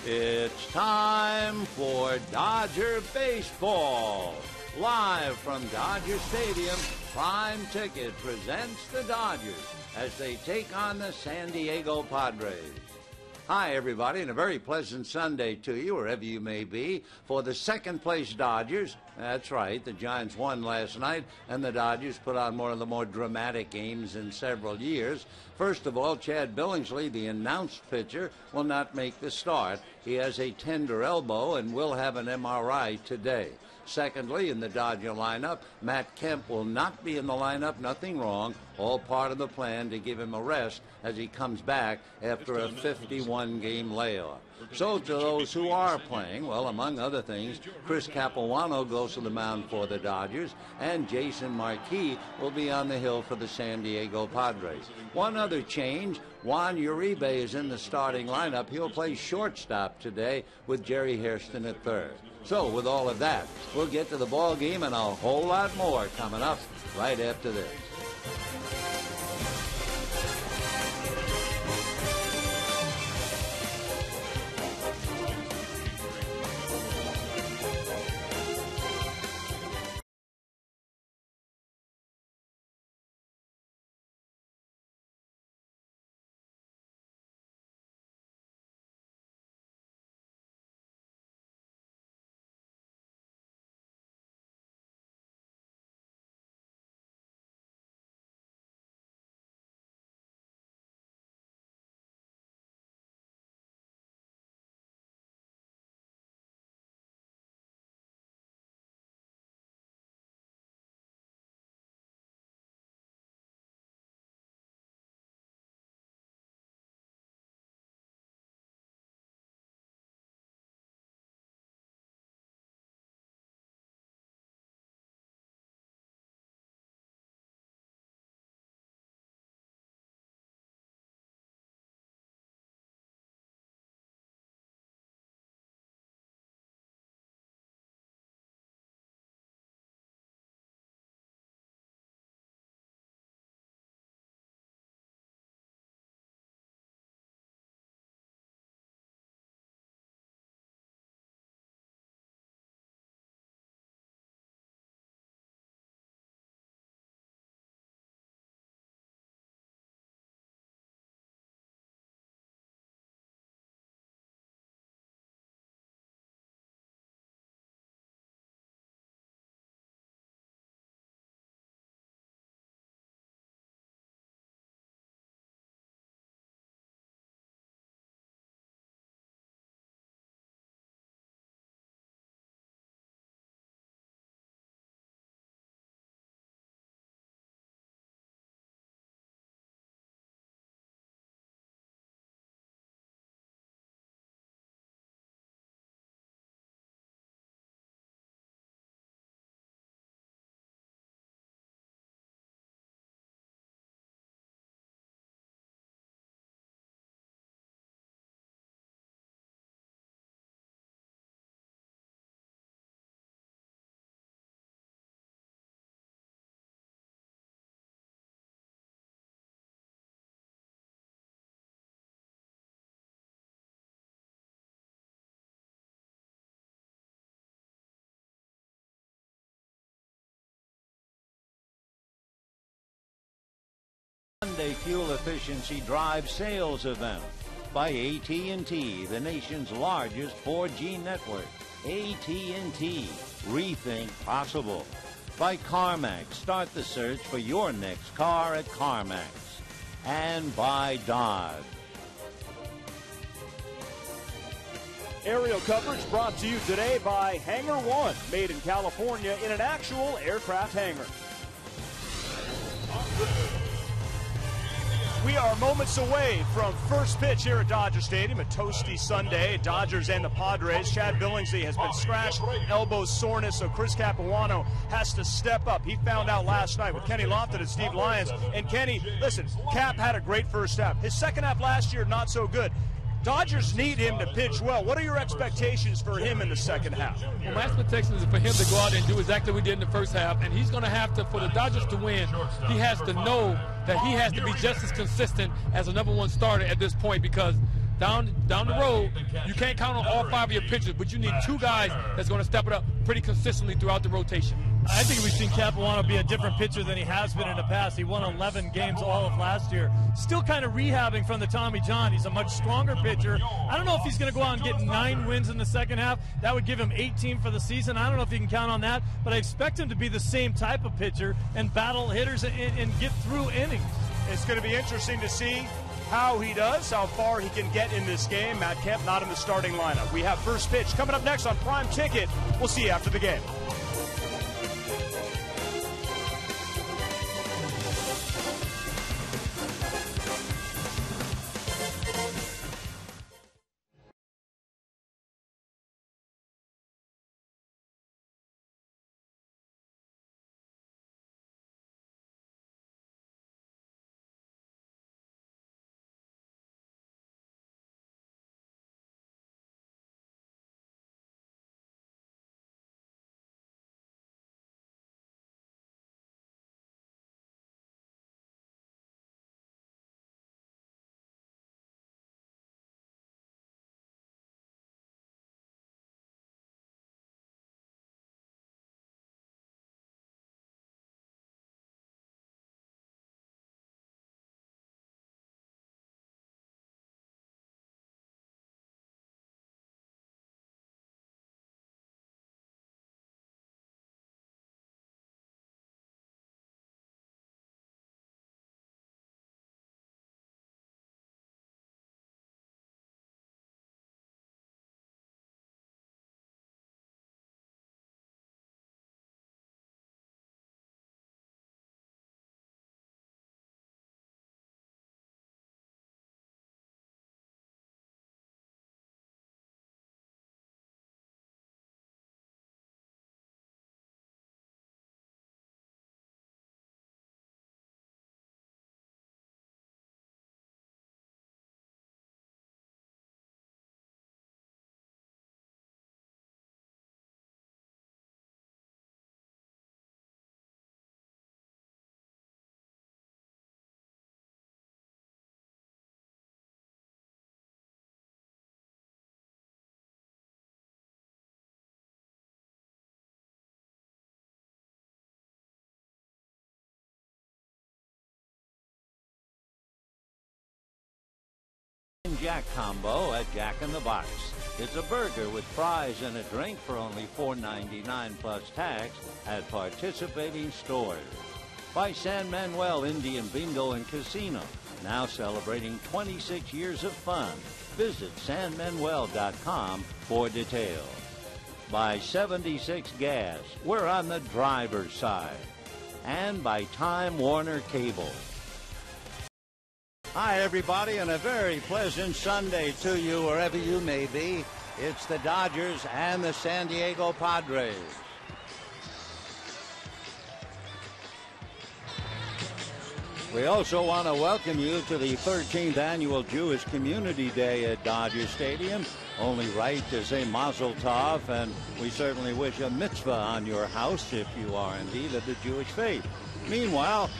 It's time for Dodger Baseball. Live from Dodger Stadium, Prime Ticket presents the Dodgers as they take on the San Diego Padres. Hi, everybody, and a very pleasant Sunday to you, wherever you may be, for the second-place Dodgers. That's right, the Giants won last night, and the Dodgers put on one of the more dramatic games in several years. First of all, Chad Billingsley, the announced pitcher, will not make the start. He has a tender elbow and will have an MRI today. Secondly, in the Dodger lineup, Matt Kemp will not be in the lineup. Nothing wrong. All part of the plan to give him a rest as he comes back after a 51-game layoff. So to those who are playing, well, among other things, Chris Capuano goes to the mound for the Dodgers, and Jason Marquis will be on the hill for the San Diego Padres. One other change, Juan Uribe is in the starting lineup. He'll play shortstop today with Jerry Hairston at third. So with all of that, we'll get to the ball game and a whole lot more coming up right after this. Sunday Fuel Efficiency Drive sales event by AT&T, the nation's largest 4G network. AT&T, rethink possible. By CarMax, start the search for your next car at CarMax. And by Dodge. Aerial coverage brought to you today by Hangar One, made in California in an actual aircraft hangar. We are moments away from first pitch here at Dodger Stadium, a toasty Sunday. Dodgers and the Padres. Chad Billingsley has been scratched, elbow soreness, so Chris Capuano has to step up. He found out last night with Kenny Lofton and Steve Lyons. And Kenny, listen, Cap had a great first half. His second half last year, not so good. Dodgers need him to pitch well. What are your expectations for him in the second half? Well, my expectations is for him to go out and do exactly what he did in the first half, and he's going to have to, for the Dodgers to win, he has to know that he has to be just as consistent as a number one starter at this point, because down the road, you can't count on all 5 of your pitchers, but you need 2 guys that's going to step it up pretty consistently throughout the rotation. I think we've seen Capuano be a different pitcher than he has been in the past. He won 11 games all of last year. Still kind of rehabbing from the Tommy John. He's a much stronger pitcher. I don't know if he's going to go out and get 9 wins in the second half. That would give him 18 for the season. I don't know if you can count on that, but I expect him to be the same type of pitcher and battle hitters and get through innings. It's going to be interesting to see how he does, how far he can get in this game. Matt Kemp not in the starting lineup. We have first pitch coming up next on Prime Ticket. We'll see you after the game. Jack combo at Jack in the Box. It's a burger with fries and a drink for only $4.99 plus tax at participating stores. By San Manuel Indian Bingo and Casino, now celebrating 26 years of fun. Visit sanmanuel.com for details. By 76 Gas, we're on the driver's side. And by Time Warner Cable. Hi, everybody, and a very pleasant Sunday to you wherever you may be. It's the Dodgers and the San Diego Padres. We also want to welcome you to the 13th Annual Jewish Community Day at Dodger Stadium. Only right to say Mazel Tov, and we certainly wish a mitzvah on your house if you are indeed of the Jewish faith. Meanwhile,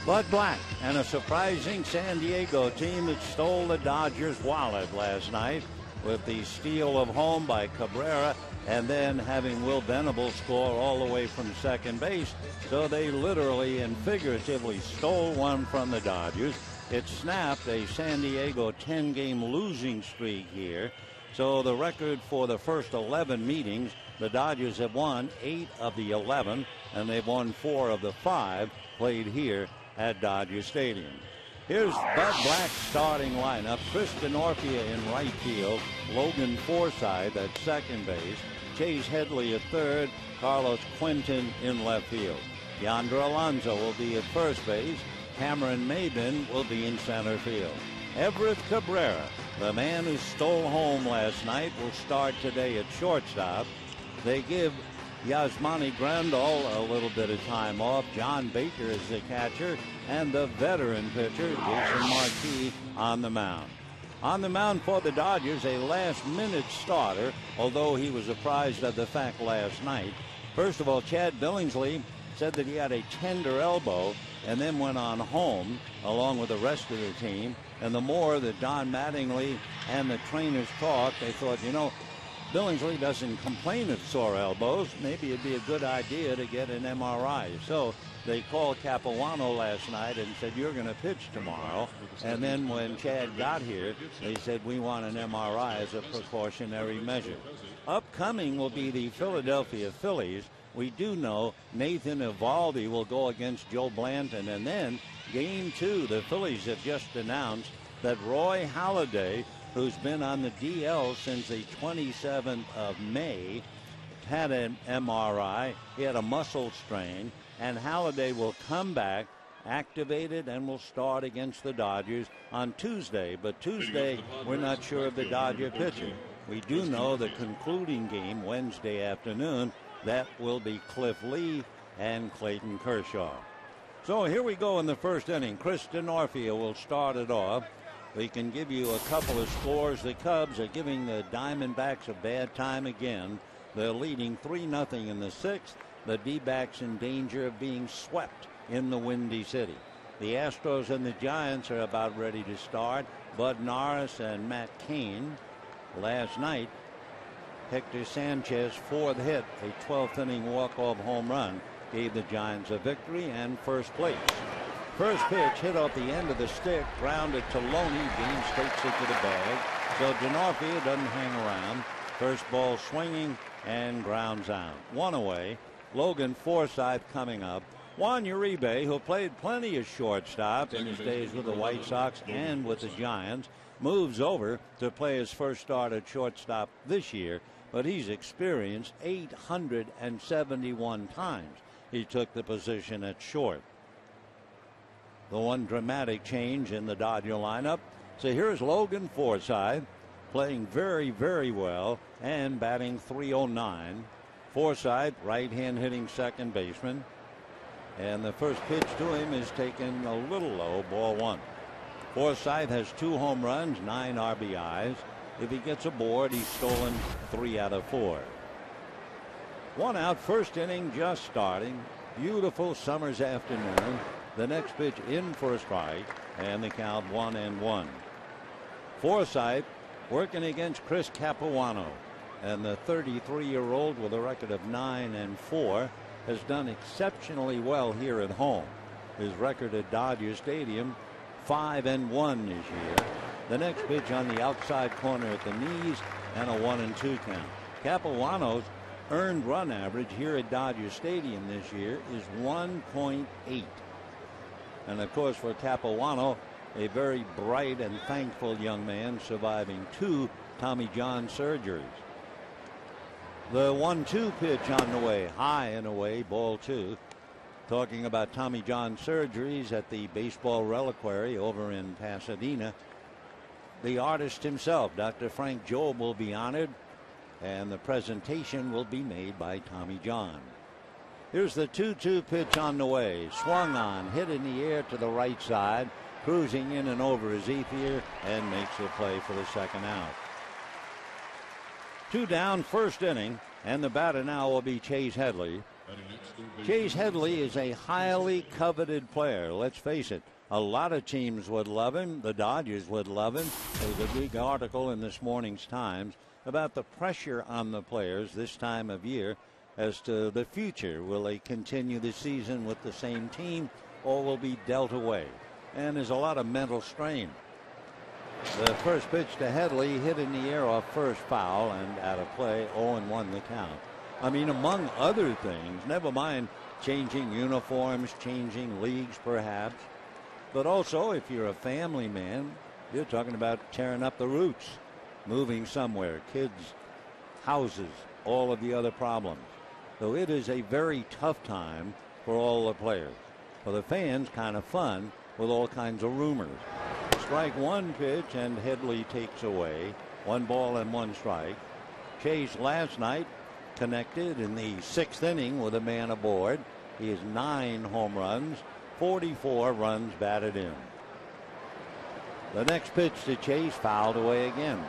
Bud Black and a surprising San Diego team that stole the Dodgers' wallet last night with the steal of home by Cabrera and then having Will Venable score all the way from second base. So they literally and figuratively stole one from the Dodgers. It snapped a San Diego 10-game losing streak here. So the record for the first 11 meetings, the Dodgers have won 8 of the 11, and they've won 4 of the 5 played here at Dodger Stadium. Here's Bud Black's starting lineup. Chris Denorfia in right field, Logan Forsythe at second base, Chase Headley at third, Carlos Quentin in left field. Yonder Alonso will be at first base. Cameron Maybin will be in center field. Everett Cabrera, the man who stole home last night, will start today at shortstop. They give Yasmani Grandal a little bit of time off. John Baker is the catcher, and the veteran pitcher, Jason Marquis, on the mound. On the mound for the Dodgers, a last-minute starter, although he was apprised of the fact last night. First of all, Chad Billingsley said that he had a tender elbow and then went on home along with the rest of the team. And the more that Don Mattingly and the trainers talked, they thought, you know, Billingsley doesn't complain of sore elbows. Maybe it'd be a good idea to get an MRI. So they called Capuano last night and said, you're going to pitch tomorrow. And then when Chad got here, they said, we want an MRI as a precautionary measure. Upcoming will be the Philadelphia Phillies. We do know Nathan Eovaldi will go against Joe Blanton. And then game 2, the Phillies have just announced that Roy Halladay, who's been on the DL since the 27th of May, had an MRI. He had a muscle strain, and Halladay will come back activated and will start against the Dodgers on Tuesday. But Tuesday, we're not sure of the Dodger pitcher. We do know the concluding game Wednesday afternoon, that will be Cliff Lee and Clayton Kershaw. So here we go in the first inning. Chris Denorfia will start it off. We can give you a couple of scores. The Cubs are giving the Diamondbacks a bad time again. They're leading 3-0 in the 6th. The D-backs in danger of being swept in the Windy City. The Astros and the Giants are about ready to start. Bud Norris and Matt Cain. Last night, Hector Sanchez, 4th hit, a 12th inning walk-off home run, gave the Giants a victory and first place. First pitch hit off the end of the stick, grounded to Loney. James takes it to the bag. So Denorfia doesn't hang around. First ball swinging and grounds out. One away. Logan Forsythe coming up. Juan Uribe, who played plenty of shortstop in his days with the White Sox and with the Giants, moves over to play his first start at shortstop this year, but he's experienced 871 times he took the position at short. The one dramatic change in the Dodger lineup. So here's Logan Forsythe playing very, very well and batting .309. Forsythe, right-hand hitting second baseman. And the first pitch to him is taken a little low, ball 1. Forsythe has 2 home runs, 9 RBIs. If he gets aboard, he's stolen 3 out of 4. 1 out, first inning just starting. Beautiful summer's afternoon. The next pitch in for a strike, and the count 1-1. Forsythe working against Chris Capuano, and the 33-year-old with a record of 9-4 has done exceptionally well here at home. His record at Dodger Stadium, 5-1 this year. The next pitch on the outside corner at the knees, and a 1-2 count. Capuano's earned run average here at Dodger Stadium this year is 1.8. And of course, for Capuano, a very bright and thankful young man, surviving 2 Tommy John surgeries. The 1-2 pitch on the way, high and away, ball 2. Talking about Tommy John surgeries at the Baseball Reliquary over in Pasadena. The artist himself, Dr. Frank Job, will be honored, and the presentation will be made by Tommy John. Here's the 2-2 pitch on the way. Swung on, hit in the air to the right side, cruising in and over his ether, and makes a play for the second out. 2 down, first inning, and the batter now will be Chase Headley. Chase Headley is a highly coveted player. Let's face it, a lot of teams would love him. The Dodgers would love him. There was a big article in this morning's Times about the pressure on the players this time of year as to the future. Will they continue the season with the same team, or will be dealt away? And there's a lot of mental strain. The first pitch to Headley, hit in the air off first, foul, and out of play. 0-1 the count. I mean, among other things, never mind changing uniforms, changing leagues perhaps, but also if you're a family man, you're talking about tearing up the roots, moving somewhere, kids, houses, all of the other problems. So it is a very tough time for all the players. For the fans, kind of fun with all kinds of rumors. Strike 1 pitch, and Headley takes away. 1 ball and 1 strike. Chase last night connected in the 6th inning with a man aboard. He has 9 home runs, 44 runs batted in. The next pitch to Chase, fouled away again.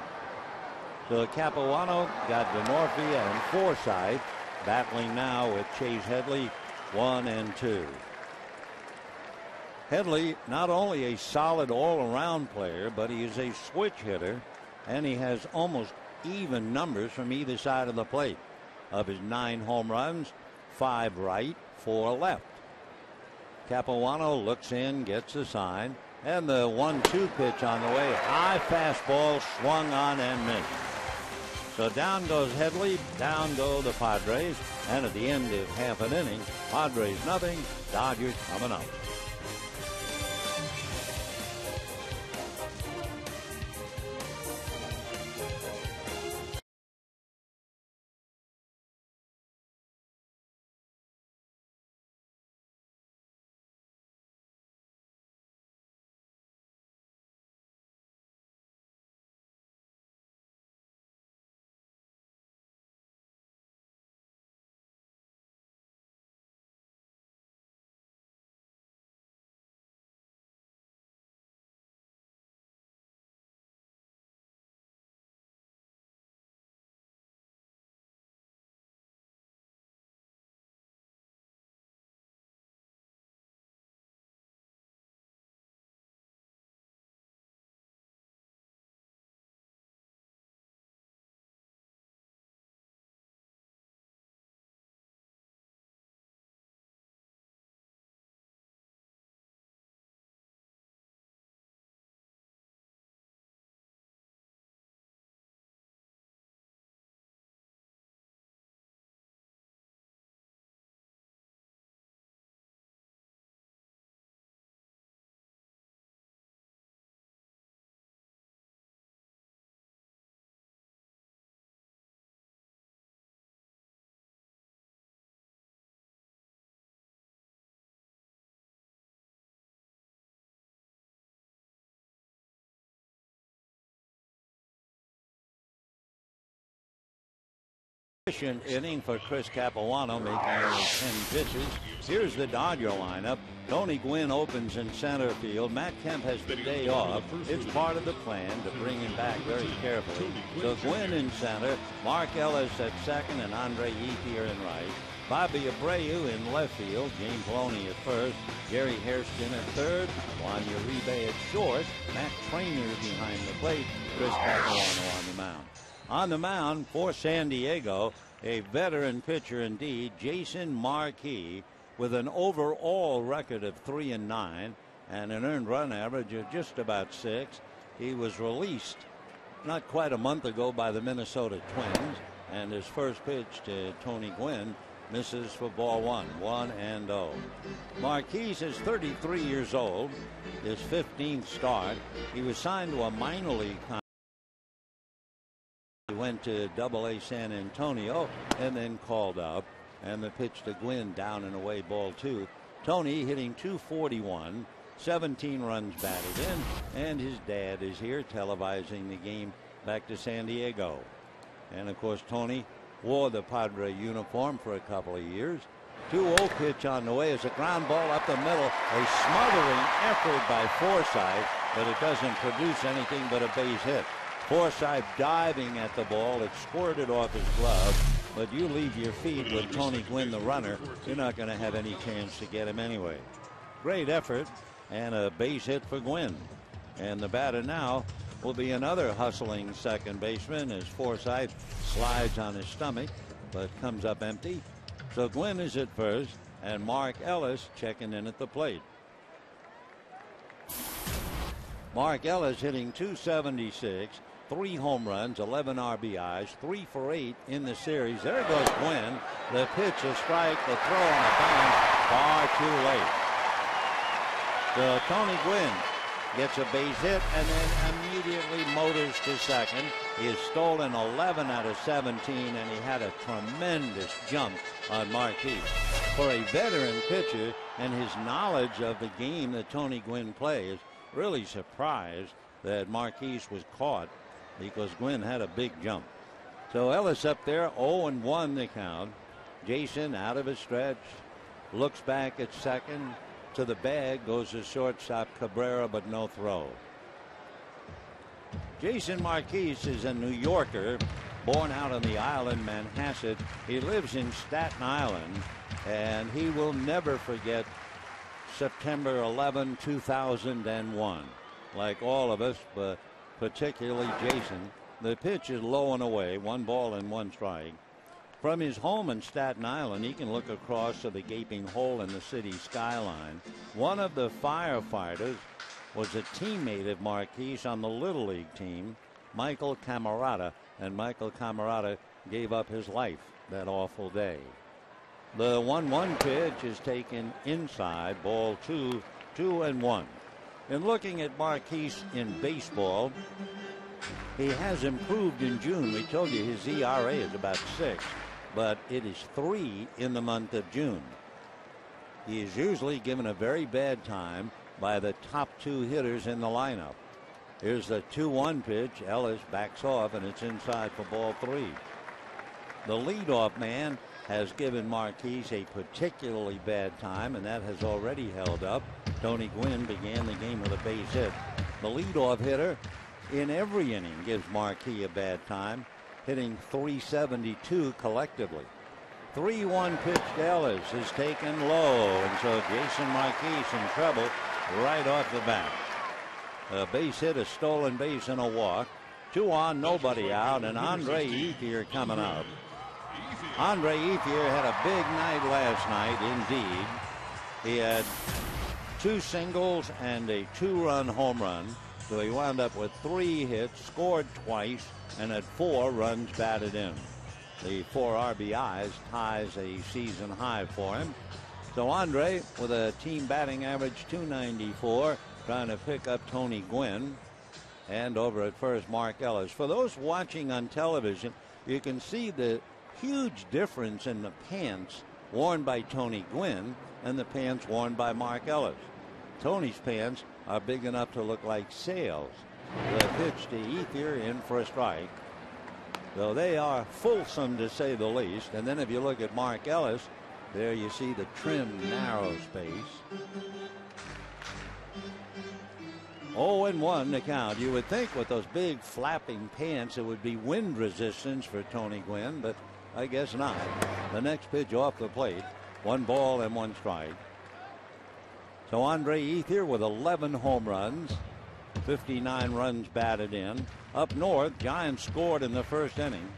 So Capuano got Denorfia and Forsythe battling now with Chase Headley, 1-2. Headley, not only a solid all-around player, but he is a switch hitter. and he has almost even numbers from either side of the plate. Of his 9 home runs, 5 right, 4 left. Capuano looks in, gets a sign, and the 1-2 pitch on the way. High fastball swung on and missed. So down goes Headley, down go the Padres, and at the end of half an inning, Padres nothing, Dodgers coming up. Inning for Chris Capuano, making only 10 pitches. Here's the Dodger lineup. Tony Gwynn opens in center field. Matt Kemp has the day off. It's part of the plan to bring him back very carefully. So Gwynn in center, Mark Ellis at second, and Andre Ethier in right. Bobby Abreu in left field, James Loney at first, Gary Hairston at third, Juan Uribe at short, Matt Trainer behind the plate, Chris Capuano on the mound. On the mound for San Diego, a veteran pitcher indeed, Jason Marquis, with an overall record of 3-9 and an earned run average of just about 6. He was released not quite a month ago by the Minnesota Twins, and his first pitch to Tony Gwynn misses for ball 1-0. Marquis is 33 years old, his 15th start. He was signed to a minor league contract. He went to Double-A San Antonio and then called up, and the pitch to Gwynn down and away, ball 2. Tony hitting .241, 17 runs batted in, and his dad is here televising the game back to San Diego. And of course Tony wore the Padre uniform for a couple of years. 2-0 pitch on the way is a ground ball up the middle, a smothering effort by Forsythe, but it doesn't produce anything but a base hit. Forsythe diving at the ball, it squirted off his glove, but you leave your feet with Tony Gwynn the runner, you're not going to have any chance to get him anyway. Great effort and a base hit for Gwynn. And the batter now will be another hustling second baseman as Forsythe slides on his stomach but comes up empty. So Gwynn is at first and Mark Ellis checking in at the plate. Mark Ellis hitting .276, 3 home runs, 11 RBIs, 3 for 8 in the series. There goes Gwynn. The pitch, a strike, the throw on a bounce, far too late. So Tony Gwynn gets a base hit and then immediately motors to second. He has stolen 11 out of 17, and he had a tremendous jump on Marquis. For a veteran pitcher and his knowledge of the game that Tony Gwynn plays, really surprised that Marquis was caught because Gwynn had a big jump. So Ellis up there, 0-1 the count. Jason out of his stretch, looks back at second. To the bag goes the shortstop Cabrera, but no throw. Jason Marquis is a New Yorker, born out on the island, Manhasset. He lives in Staten Island, and he will never forget September 11, 2001. Like all of us, but particularly Jason. The pitch is low and away, 1 ball and 1 strike. From his home in Staten Island, he can look across to the gaping hole in the city skyline. One of the firefighters was a teammate of Marquise on the Little League team, Michael Camerata, and Michael Camerata gave up his life that awful day. The 1-1 pitch is taken inside, ball 2, 2-1. In looking at Marquise in baseball, he has improved in June. We told you his ERA is about 6, but it is 3 in the month of June. He is usually given a very bad time by the top 2 hitters in the lineup. Here's the 2-1 pitch. Ellis backs off, and it's inside for ball 3. The leadoff man has given Marquise a particularly bad time, and that has already held up. Tony Gwynn began the game with a base hit. The leadoff hitter in every inning gives Marquis a bad time, hitting .372 collectively. 3-1 pitch to Ellis is taken low, and so Jason Marquis in trouble right off the bat. A base hit, a stolen base, and a walk. 2 on, nobody out, and Andre Ethier coming up. Andre Ethier had a big night last night, indeed. He had 2 singles and a 2-run home run. So he wound up with 3 hits, scored twice, and had 4 runs batted in. The 4 RBIs ties a season high for him. So Andre, with a team batting average .294, trying to pick up Tony Gwynn. And over at first, Mark Ellis. For those watching on television, you can see the huge difference in the pants worn by Tony Gwynn and the pants worn by Mark Ellis. Tony's pants are big enough to look like sails. The pitch to Ethier in for a strike. So they are fulsome, to say the least. And then if you look at Mark Ellis, there you see the trim, narrow space. 0-1 the count. You would think with those big flapping pants it would be wind resistance for Tony Gwynn, but I guess not. The next pitch off the plate. 1 ball and 1 strike. So Andre Ethier with 11 home runs, 59 runs batted in. Up north, Giants scored in the first inning.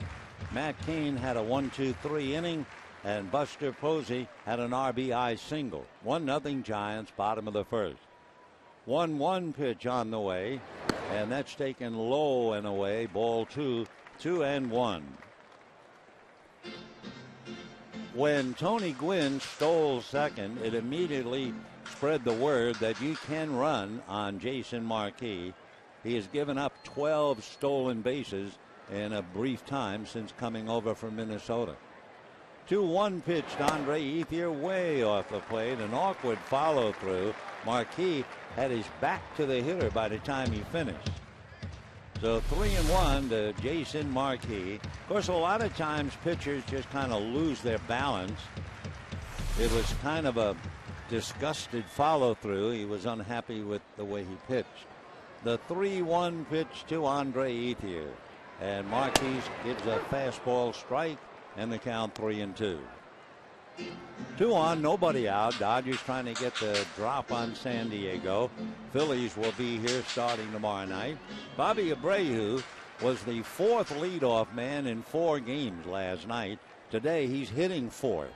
Matt Cain had a 1-2-3 inning, and Buster Posey had an RBI single. 1-0 Giants, bottom of the first. 1-1 pitch on the way, and that's taken low and away. Ball 2, 2-1. When Tony Gwynn stole second, it immediately spread the word that you can run on Jason Marquis. He has given up 12 stolen bases in a brief time since coming over from Minnesota. 2-1 pitch to Andre Ethier, way off the plate. An awkward follow through. Marquis had his back to the hitter by the time he finished. So 3-1 to Jason Marquis. Of course, a lot of times pitchers just kind of lose their balance. It was kind of a disgusted follow through. He was unhappy with the way he pitched. The 3-1 pitch to Andre Ethier, and Marquis gives a fastball strike, and the count 3-2. 2 on, nobody out. Dodgers trying to get the drop on San Diego. Phillies will be here starting tomorrow night. Bobby Abreu was the 4th leadoff man in 4 games last night. Today he's hitting 4th.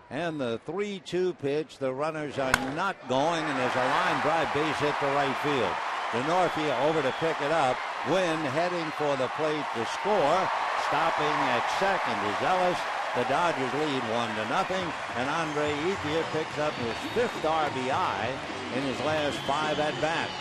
And the 3-2 pitch, the runners are not going, and there's a line drive base hit to right field. DeNorfia over to pick it up. Gwynn heading for the plate to score. Stopping at second is Ellis. The Dodgers lead 1-0, and Andre Ethier picks up his 5th RBI in his last 5 at-bats.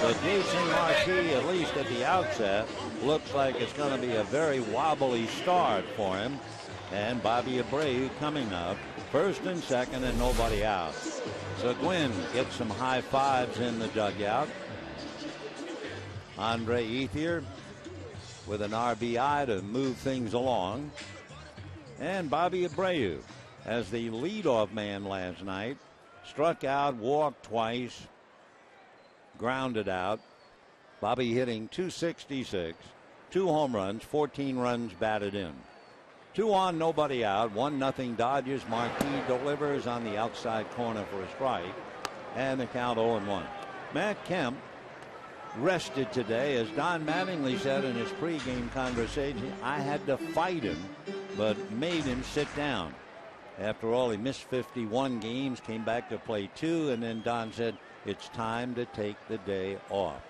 So Jason Marquis, at least at the outset, looks like it's going to be a very wobbly start for him. And Bobby Abreu coming up, 1st and 2nd, and nobody out. So Gwynn gets some high fives in the dugout. Andre Ethier with an RBI to move things along. And Bobby Abreu, as the leadoff man last night, struck out, walked twice, grounded out. Bobby hitting .266, 2 home runs, 14 runs batted in. 2 on, nobody out. 1-0 Dodgers. Marquis delivers on the outside corner for a strike. and the count 0-1. Matt Kemp rested today. As Don Mattingly said in his pregame conversation, I had to fight him, but made him sit down. After all, he missed 51 games, came back to play 2, and then Don said, it's time to take the day off.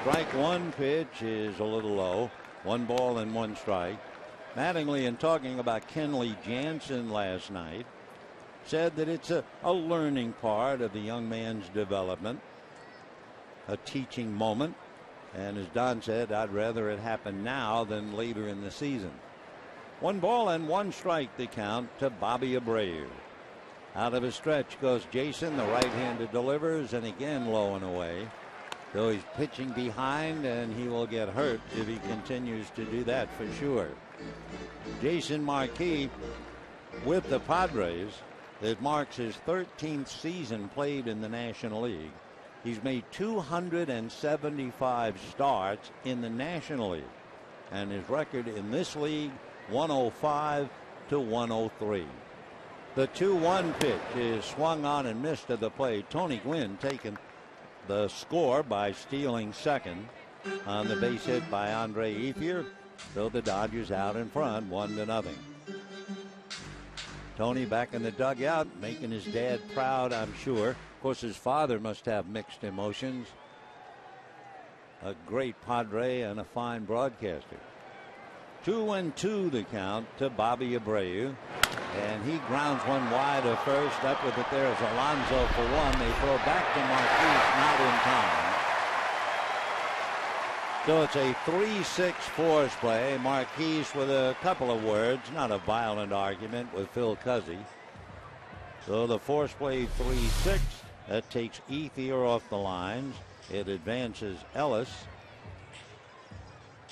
Strike one pitch is a little low. 1 ball and 1 strike. Mattingly, in talking about Kenley Jansen last night, said that it's a learning part of the young man's development, a teaching moment. And as Don said, I'd rather it happen now than later in the season. 1 ball and 1 strike the count to Bobby Abreu. Out of his stretch goes Jason. The right-hander delivers, and again low and away. Though he's pitching behind, and he will get hurt if he continues to do that for sure. Jason Marquis with the Padres. It marks his 13th season played in the National League. He's made 275 starts in the National League, and his record in this league 105 to 103. The 2-1 pitch is swung on and missed to the plate. Tony Gwynn taking the score by stealing second on the base hit by Andre Ethier. So the Dodgers out in front 1-0. Tony back in the dugout, making his dad proud, I'm sure. Of course, his father must have mixed emotions. A great Padre and a fine broadcaster. 2-2 the count to Bobby Abreu. And he grounds one wide to first. Up with it there is Alonso for 1. They throw back to Marquis, not in time. So it's a 3-6 force play. Marquis with a couple of words, not a violent argument with Phil Cuzzy. So the force play 3-6. That takes Ethier off the lines. It advances Ellis.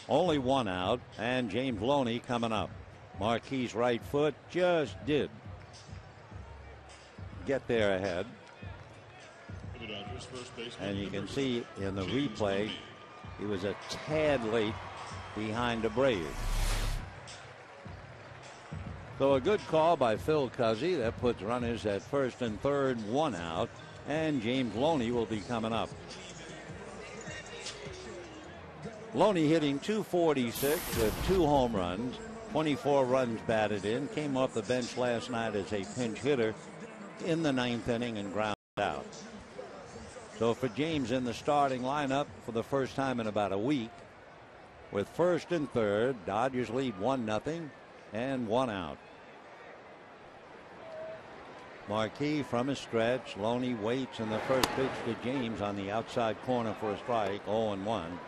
Only 1 out, and James Loney coming up. Marquis' right foot just did get there ahead. And you can see in the replay, he was a tad late behind Abreu. So a good call by Phil Cuzzy. That puts runners at first and third, 1 out. And James Loney will be coming up. Loney hitting .246 with 2 home runs, 24 runs batted in. Came off the bench last night as a pinch hitter in the 9th inning and grounded out. So for James in the starting lineup for the first time in about a week. With first and third, Dodgers lead 1-0 and 1 out. Marquis from his stretch. Loney waits, and the first pitch to James on the outside corner for a strike. 0-1.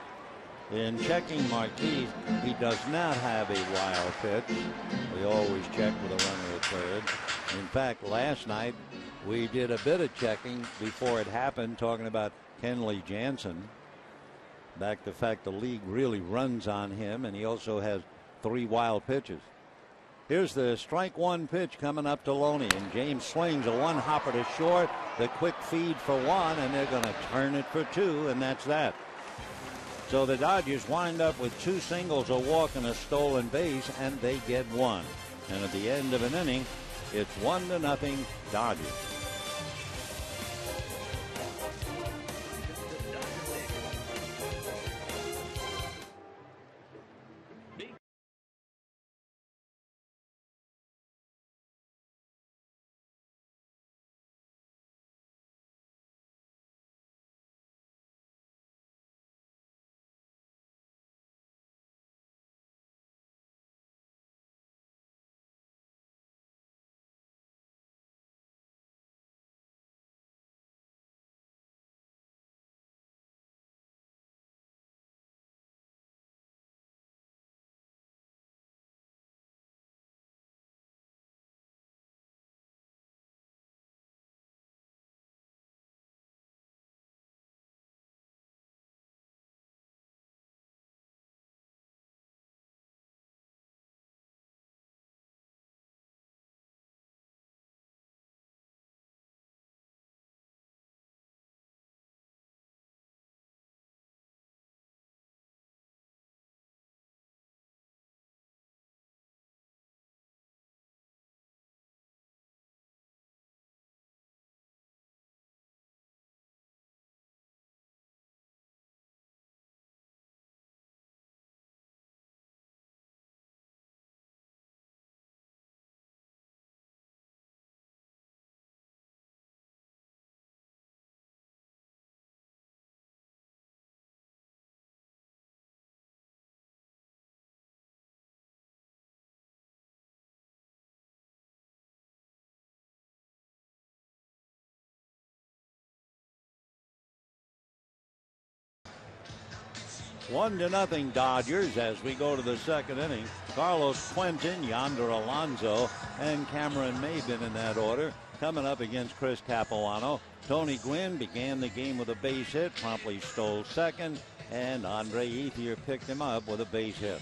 In checking Marquis, he does not have a wild pitch. We always check with a runner at third. In fact, last night we did a bit of checking before it happened, talking about Kenley Jansen. Back the fact the league really runs on him, and he also has 3 wild pitches. Here's the strike 1 pitch coming up to Loney, and James swings a 1-hopper to short. The quick feed for 1, and they're going to turn it for 2, and that's that. So the Dodgers wind up with 2 singles, a walk, and a stolen base, and they get 1. And at the end of an inning, it's 1-0 Dodgers. 1-0 Dodgers as we go to the second inning. Carlos Quentin, Yonder Alonso, and Cameron Maben in that order coming up against Chris Capuano. Tony Gwynn began the game with a base hit, promptly stole second, and Andre Ethier picked him up with a base hit.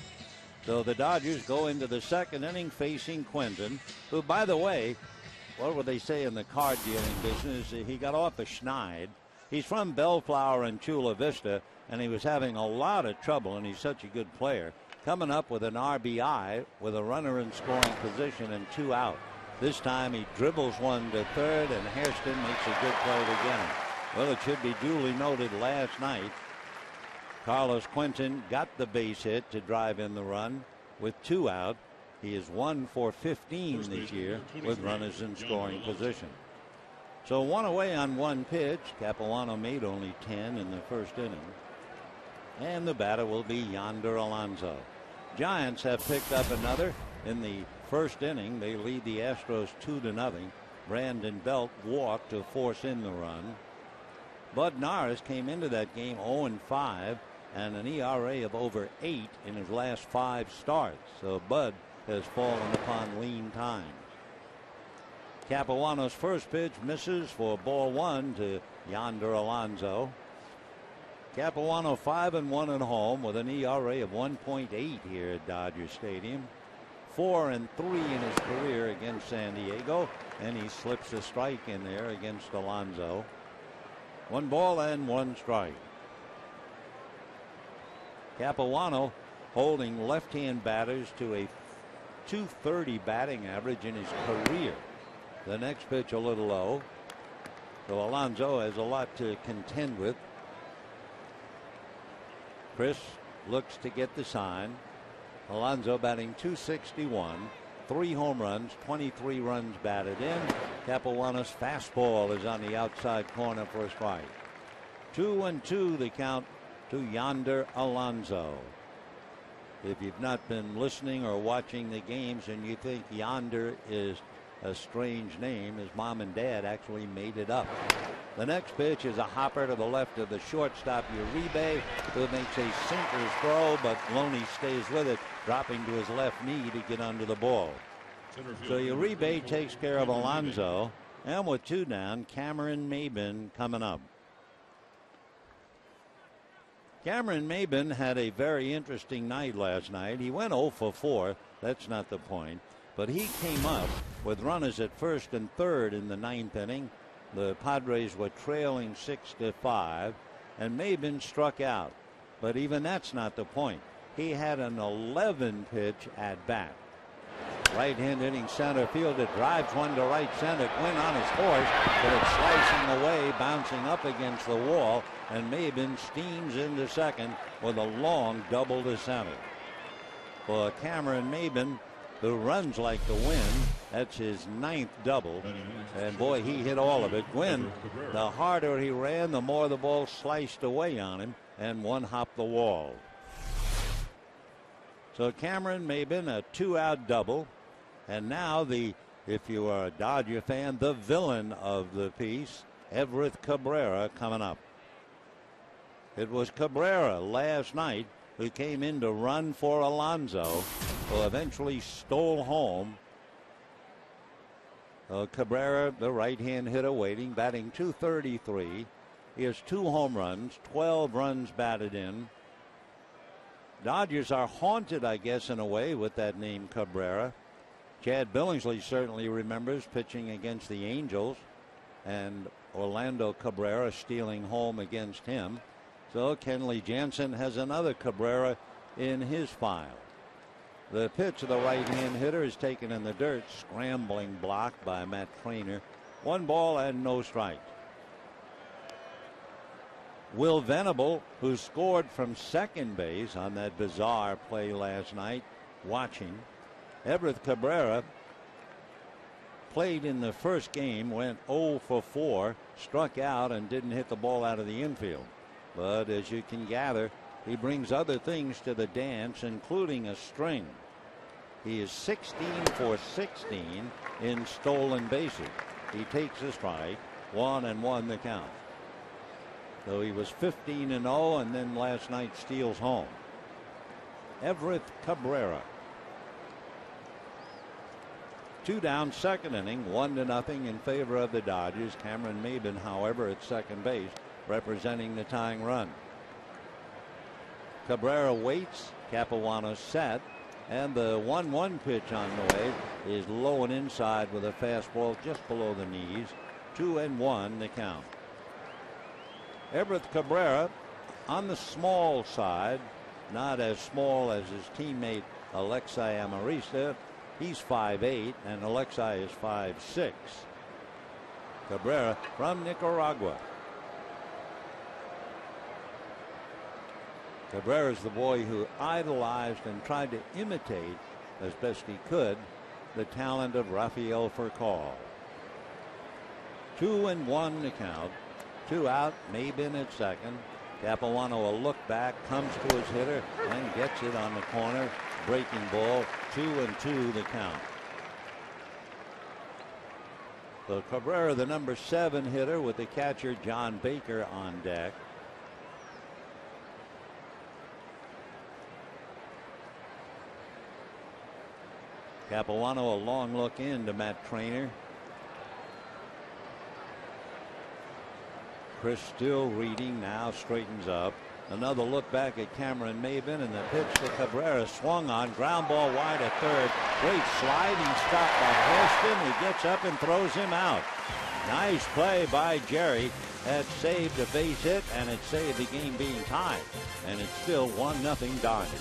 So the Dodgers go into the second inning facing Quentin, who, by the way, what would they say in the card dealing business? He got off a schneid. He's from Bellflower and Chula Vista, and he was having a lot of trouble, and he's such a good player. Coming up with an RBI with a runner in scoring position and 2 out. This time he dribbles one to third, and Hairston makes a good play to get him. Well, it should be duly noted last night, Carlos Quentin got the base hit to drive in the run with 2 out. He is 1 for 15 this year with runners in scoring position. So 1 away on 1 pitch. Capuano made only 10 in the first inning. And the batter will be Yonder Alonso. Giants have picked up another in the first inning. They lead the Astros 2-0. Brandon Belt walked to force in the run. Bud Norris came into that game 0-5 and an ERA of over 8 in his last 5 starts. So Bud has fallen upon lean times. Capuano's first pitch misses for ball 1 to Yonder Alonso. Capuano 5-1 at home with an ERA of 1.8 here at Dodger Stadium. 4-3 in his career against San Diego, and he slips a strike in there against Alonso. 1 ball and 1 strike. Capuano holding left-hand batters to a .230 batting average in his career. The next pitch a little low. So Alonso has a lot to contend with. Chris looks to get the sign. Alonso batting .261, 3 home runs, 23 runs batted in. Capuano's fastball is on the outside corner for a strike. 2-2 the count to Yonder Alonso. If you've not been listening or watching the games and you think Yonder is a strange name, his mom and dad actually made it up. The next pitch is a hopper to the left of the shortstop Uribe, who makes a sinker's throw, but Loney stays with it, dropping to his left knee to get under the ball. So Uribe takes care of Alonso, and with 2 down, Cameron Maben coming up. Cameron Maben had a very interesting night last night. He went 0 for 4. That's not the point. But he came up with runners at first and third in the 9th inning. The Padres were trailing 6-5, and Maben struck out. But even that's not the point. He had an 11-pitch at bat. Right hand hitting center field. It drives one to right center. Gwynn on his horse, but it's slicing away, bouncing up against the wall, and Maben steams into second with a long double to center. For Cameron Maben, who runs like the wind, that's his 9th double, and boy, he hit all of it. Gwynn, the harder he ran, the more the ball sliced away on him and one hopped the wall. So Cameron Maben, a 2-out double. And now if you are a Dodger fan, the villain of the piece, Everett Cabrera, coming up. It was Cabrera last night who came in to run for Alonso, who eventually stole home. Cabrera, the right-hand hitter, waiting, batting .233. He has 2 home runs, 12 runs batted in. Dodgers are haunted, I guess, in a way, with that name Cabrera. Chad Billingsley certainly remembers pitching against the Angels and Orlando Cabrera stealing home against him. So Kenley Jansen has another Cabrera in his file. The pitch of the right-hand hitter is taken in the dirt, scrambling block by Matt Trainer. 1 ball and no strikes. Will Venable, who scored from second base on that bizarre play last night, watching. Everett Cabrera played in the first game, went 0 for 4, struck out and didn't hit the ball out of the infield. But as you can gather, he brings other things to the dance, including a string. He is 16 for 16 in stolen bases. He takes a strike, 1-1 the count. though he was 15-0 and then last night steals home. Everett Cabrera. 2 down, second inning, 1-0 in favor of the Dodgers. Cameron Maben, however, at second base, representing the tying run. Cabrera waits. Capuano set. And the 1-1 pitch on the way is low and inside with a fastball just below the knees. 2-1 the count. Everett Cabrera on the small side, not as small as his teammate Alexei Amarista. He's 5'8", and Alexei is 5'6". Cabrera from Nicaragua. Cabrera is the boy who idolized and tried to imitate as best he could the talent of Rafael Furcal. 2-1 the count. 2 out, Maben at second. Capuano a look back, comes to his hitter and gets it on the corner. Breaking ball. 2-2 the count. So Cabrera, the number 7 hitter, with the catcher John Baker on deck. Capuano a long look in to Matt Trainer. Chris still reading, now straightens up. Another look back at Cameron Maben, and the pitch to Cabrera swung on. Ground ball wide at third. Great sliding stop by Hairston. He gets up and throws him out. Nice play by Jerry. That saved a base hit, and it saved the game being tied. And it's still 1-0 Dodgers.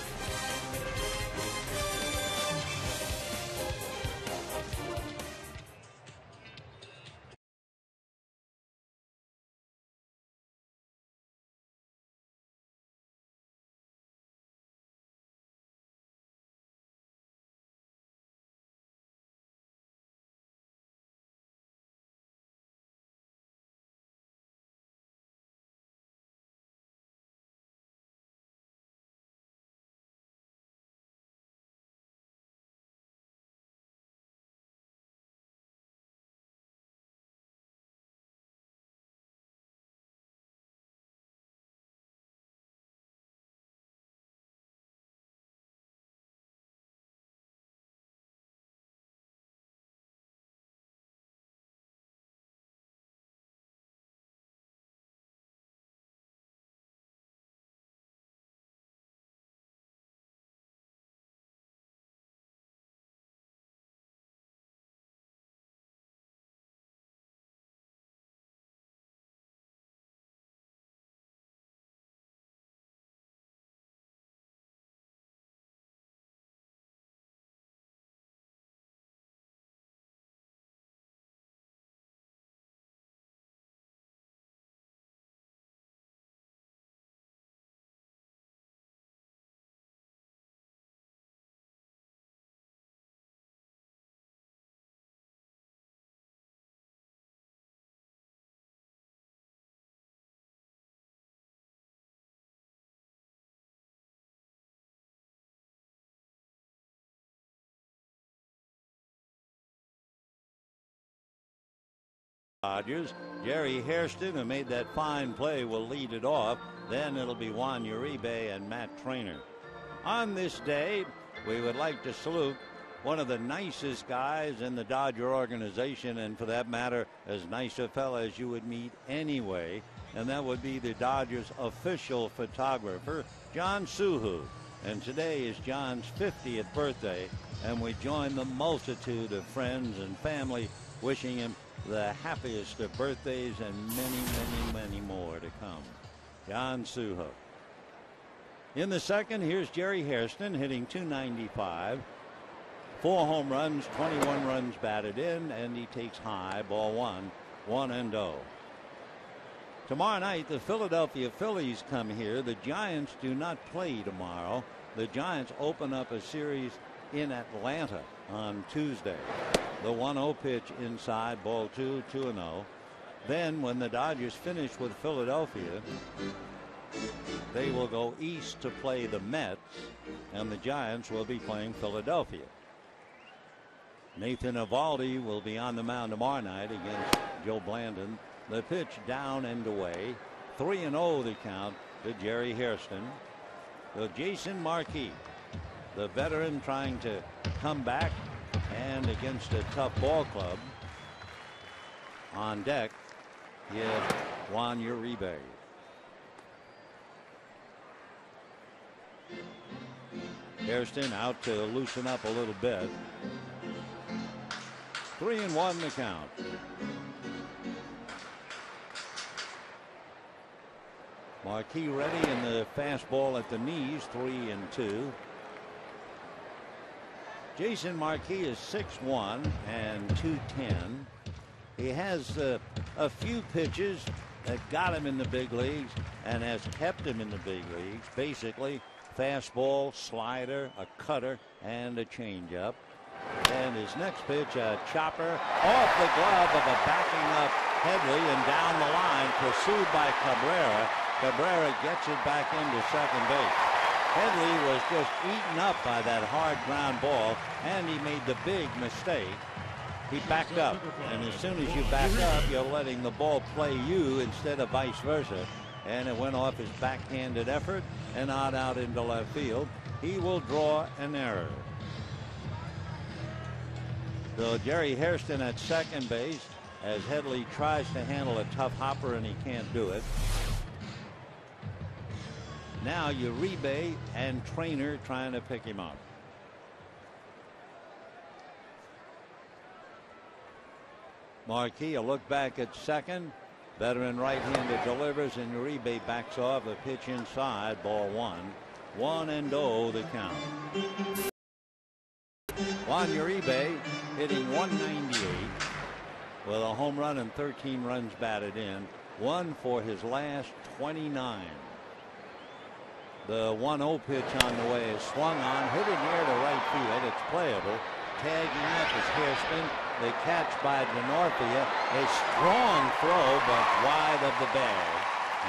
Dodgers. Jerry Hairston, who made that fine play, will lead it off. Then it'll be Juan Uribe and Matt Trainer. On this day, we would like to salute one of the nicest guys in the Dodger organization, and for that matter, as nice a fella as you would meet anyway, and that would be the Dodgers official photographer, John Suhu. And today is John's 50th birthday, and we join the multitude of friends and family wishing him the happiest of birthdays and many more to come. John Suho. In the second, here's Jerry Hairston hitting .295. 4 home runs, 21 runs batted in, and he takes high, ball 1-0. Tomorrow night, the Philadelphia Phillies come here. The Giants do not play tomorrow. The Giants open up a series in Atlanta on Tuesday. The 1-0 pitch inside, ball 2-0. Then when the Dodgers finish with Philadelphia, they will go east to play the Mets, and the Giants will be playing Philadelphia. Nathan Eovaldi will be on the mound tomorrow night against Joe Blandon. The pitch down and away. 3-0 the count to Jerry Hairston. So Jason Markey, the veteran, trying to come back, and against a tough ball club. On deck, he had Juan Uribe. Hairston out to loosen up a little bit. 3-1 the count. Marquis ready, in the fastball at the knees. 3-2. Jason Marquis is 6'1" and 210. He has a few pitches that got him in the big leagues and has kept him in the big leagues. Basically, fastball, slider, a cutter, and a changeup. And his next pitch, a chopper off the glove of a backing up Headley and down the line, pursued by Cabrera. Cabrera gets it back into second base. Headley was just eaten up by that hard ground ball, and he made the big mistake. He backed up, and as soon as you back up, you're letting the ball play you instead of vice versa. And it went off his backhanded effort and out into left field. He will draw an error. So Jerry Hairston at second base as Headley tries to handle a tough hopper, and he can't do it. Now Uribe and Trainer trying to pick him up. Marquis, a look back at second. Veteran right-hander delivers, and Uribe backs off. A pitch inside, ball one. 1-0 the count. Juan Uribe hitting 198 with a home run and 13 runs batted in. 1 for his last 29. The 1-0 pitch on the way is swung on, hit in the air to right field. It's playable. Tagging up is Hairston. The catch by DeNorfia. A strong throw, but wide of the bag.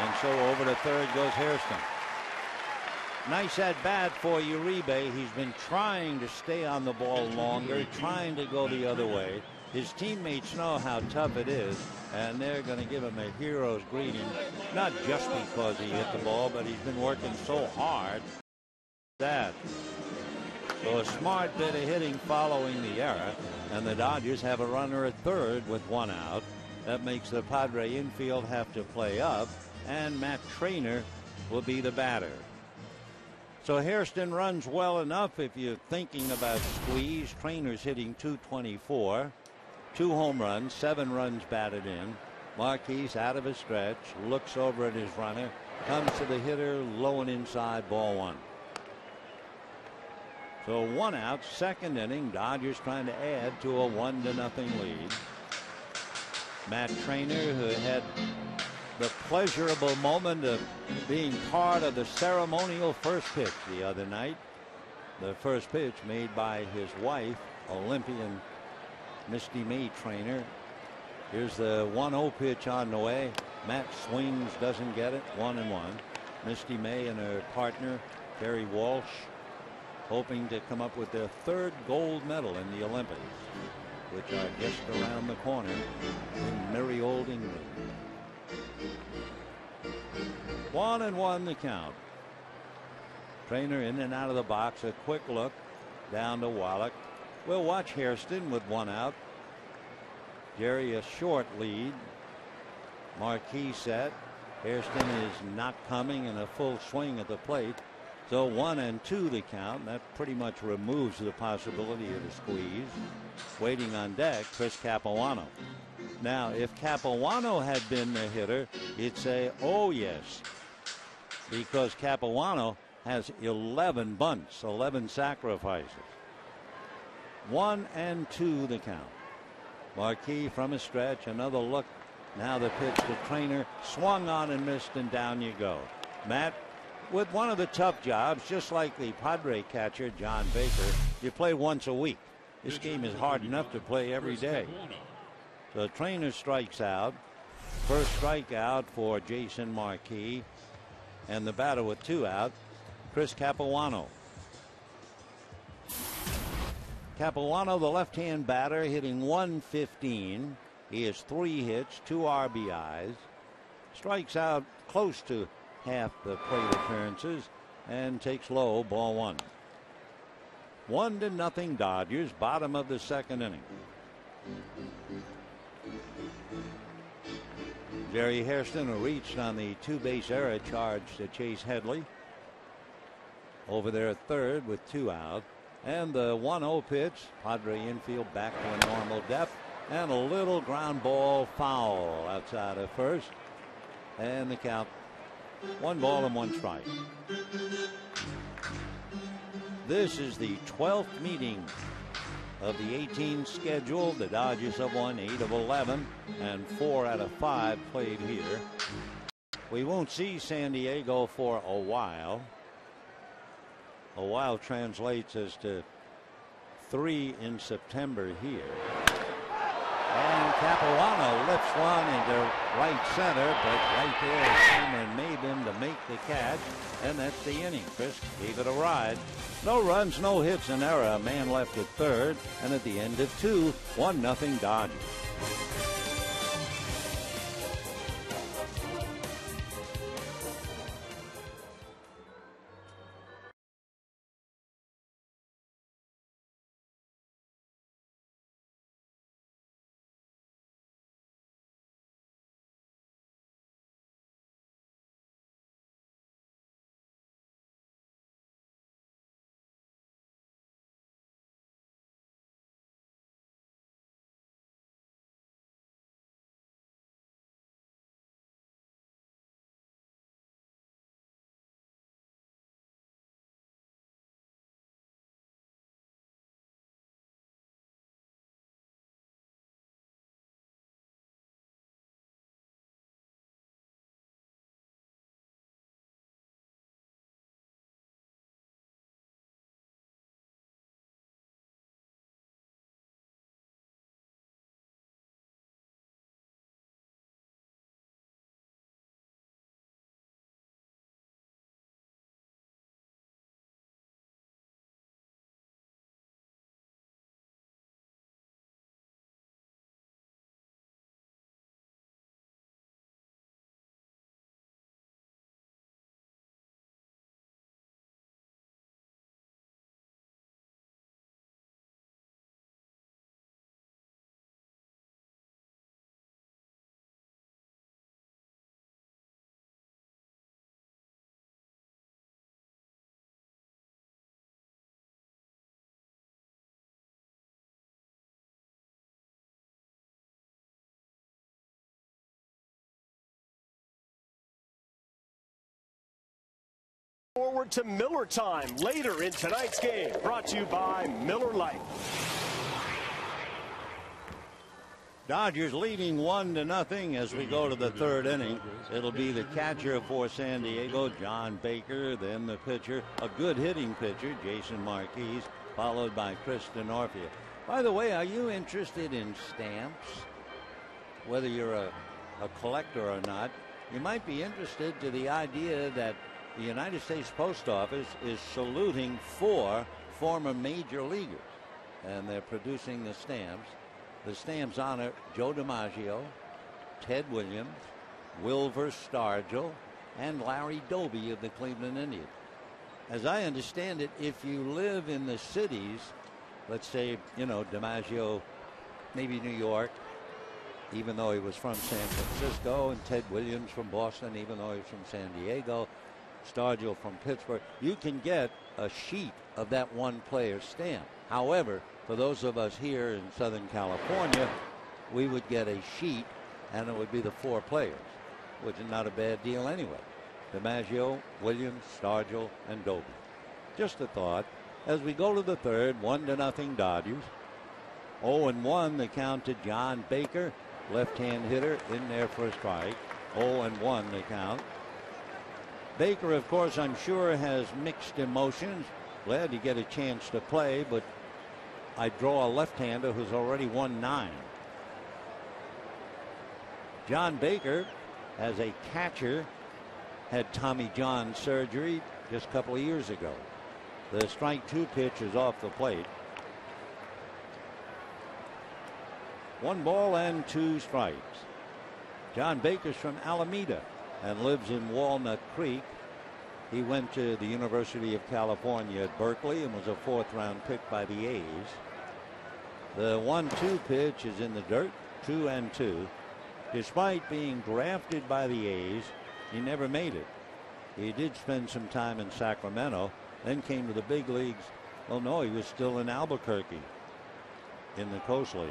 And so over to third goes Hairston. Nice at bat for Uribe. He's been trying to stay on the ball longer, trying to go the other way. His teammates know how tough it is, and they're going to give him a hero's greeting, not just because he hit the ball, but he's been working so hard. So a smart bit of hitting following the error, and the Dodgers have a runner at third with one out. That makes the Padre infield have to play up, and Matt Trainer will be the batter. So Hairston runs well enough if you're thinking about squeeze. Trainer's hitting .224. 2 home runs, 7 runs batted in. Marquis out of his stretch, looks over at his runner, comes to the hitter, low and inside, ball one. So 1 out, second inning. Dodgers trying to add to a 1-0 lead. Matt Trainer, who had the pleasurable moment of being part of the ceremonial first pitch the other night. The first pitch made by his wife, Olympian Misty May Trainer. Here's the 1-0 pitch on the way. Matt swings, doesn't get it. 1-1. Misty May and her partner, Terry Walsh, hoping to come up with their 3rd gold medal in the Olympics, which are just around the corner in merry old England. 1-1 the count. Trainer in and out of the box. A quick look down to Wallach. We'll watch Hairston with 1 out. Jerry a short lead. Marquis set. Hairston is not coming, in a full swing at the plate. So 1-2 the count. That pretty much removes the possibility of a squeeze. Waiting on deck, Chris Capuano. Now, if Capuano had been the hitter, you'd say, oh yes, because Capuano has 11 bunts, 11 sacrifices. 1-2 the count. Marquis from a stretch, another look. Now the pitch to Trainer, swung on and missed, and down you go. Matt, with one of the tough jobs, just like the Padre catcher John Baker, you play once a week. This game is hard enough to play every day. The Trainer strikes out. First strikeout for Jason Marquis, and the batter with 2 out, Chris Capuano. Capuano, the left-hand batter, hitting .115. He has 3 hits, 2 RBIs. strikes out close to half the plate appearances and takes low, ball one. 1-0 Dodgers, bottom of the second inning. Jerry Hairston, who reached on the two-base error charge to Chase Headley, over there at third with 2 out. And the 1-0 pitch, Padre infield back to a normal depth, and a little ground ball foul outside of first, and the count 1 ball and 1 strike. This is the 12th meeting of the 18 schedule. The Dodgers have won 8 of 11 and 4 out of 5 played here. We won't see San Diego for a while. A while translates as to 3 in September here. And Capuano lifts one into right center, but right there Cameron Maben to make the catch, and that's the inning. Chris gave it a ride. No runs, no hits, an error. A man left at third, and at the end of 2, 1-0 Dodgers. Forward to Miller time later in tonight's game, brought to you by Miller Lite. Dodgers leading 1-0 as we go to the third inning. It'll be the catcher for San Diego, John Baker, then the pitcher, a good hitting pitcher, Jason Marquez, followed by Chris Denorfia. By the way, are you interested in stamps? Whether you're a collector or not, you might be interested to the idea that the United States Post Office is saluting 4 former major leaguers, and they're producing the stamps. The stamps honor Joe DiMaggio, Ted Williams, Wilver Stargell, and Larry Doby of the Cleveland Indians. As I understand it, if you live in the cities, let's say, DiMaggio, maybe New York, even though he was from San Francisco, and Ted Williams from Boston, even though he's from San Diego, Stargell from Pittsburgh, you can get a sheet of that one player's stamp. However, for those of us here in Southern California, we would get a sheet, and it would be the 4 players, which is not a bad deal anyway. DiMaggio, Williams, Stargell, and Doby. Just a thought. As we go to the third, 1-0 Dodgers. 0-1 the count to John Baker, left-hand hitter, in there for a strike. 0-1 the count. Baker, of course, I'm sure has mixed emotions. Glad to get a chance to play, but I draw a left-hander who's already won 9. John Baker, as a catcher, had Tommy John surgery just a couple of years ago. The strike 2 pitch is off the plate. 1 ball and 2 strikes. John Baker's from Alameda and lives in Walnut Creek. He went to the University of California at Berkeley and was a 4th-round pick by the A's. The 1-2 pitch is in the dirt, 2-2. Despite being drafted by the A's, he never made it. He did spend some time in Sacramento, then came to the big leagues. Well, no, he was still in Albuquerque in the Coast League.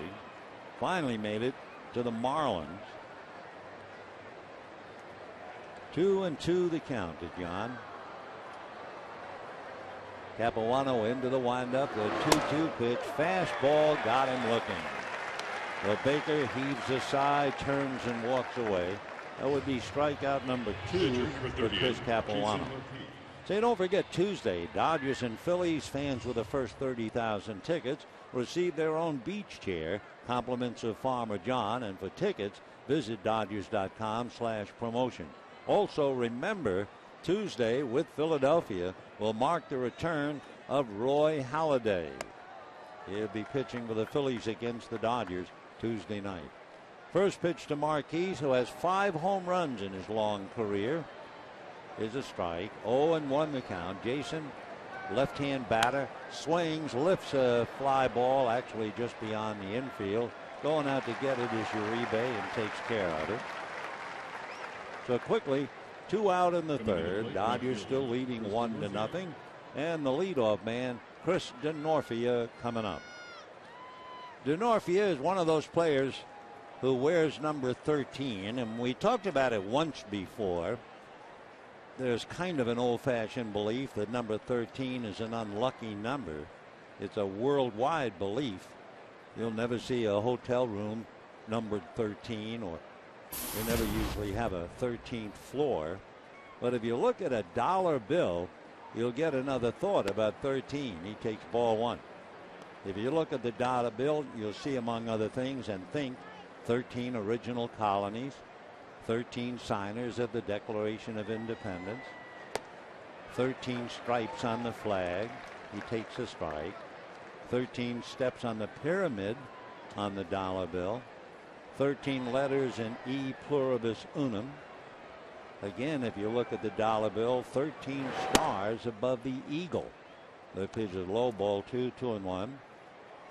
Finally made it to the Marlins. 2-2 the count to John. Capuano into the windup. The 2-2 pitch. Fastball got him looking. Well, Baker heaves aside, turns and walks away. That would be strikeout number 2 for Chris Capuano. Say, don't forget Tuesday, Dodgers and Phillies fans with the first 30,000 tickets receive their own beach chair, compliments of Farmer John. And for tickets, visit Dodgers.com/promotion. Also, remember, Tuesday with Philadelphia will mark the return of Roy Halladay. He'll be pitching for the Phillies against the Dodgers Tuesday night. First pitch to Marquise, who has 5 home runs in his long career, is a strike. 0-1 the count. Jason, left-hand batter, swings, lifts a fly ball, actually just beyond the infield. Going out to get it is Uribe and takes care of it. So quickly, 2 out in the third. Dodgers still leading 1-0. And the leadoff man, Chris Denorfia, coming up. Denorfia is one of those players who wears number 13, and we talked about it once before. There's kind of an old-fashioned belief that number 13 is an unlucky number. It's a worldwide belief. You'll never see a hotel room numbered 13, or you never usually have a 13th floor. But if you look at a dollar bill, you'll get another thought about 13. He takes ball 1. If you look at the dollar bill, you'll see, among other things, and think 13 original colonies, 13 signers of the Declaration of Independence, 13 stripes on the flag. He takes a strike. 13 steps on the pyramid on the dollar bill. 13 letters in E pluribus unum. Again, if you look at the dollar bill, 13 stars above the eagle. The pitch is low, ball 2, 2-1.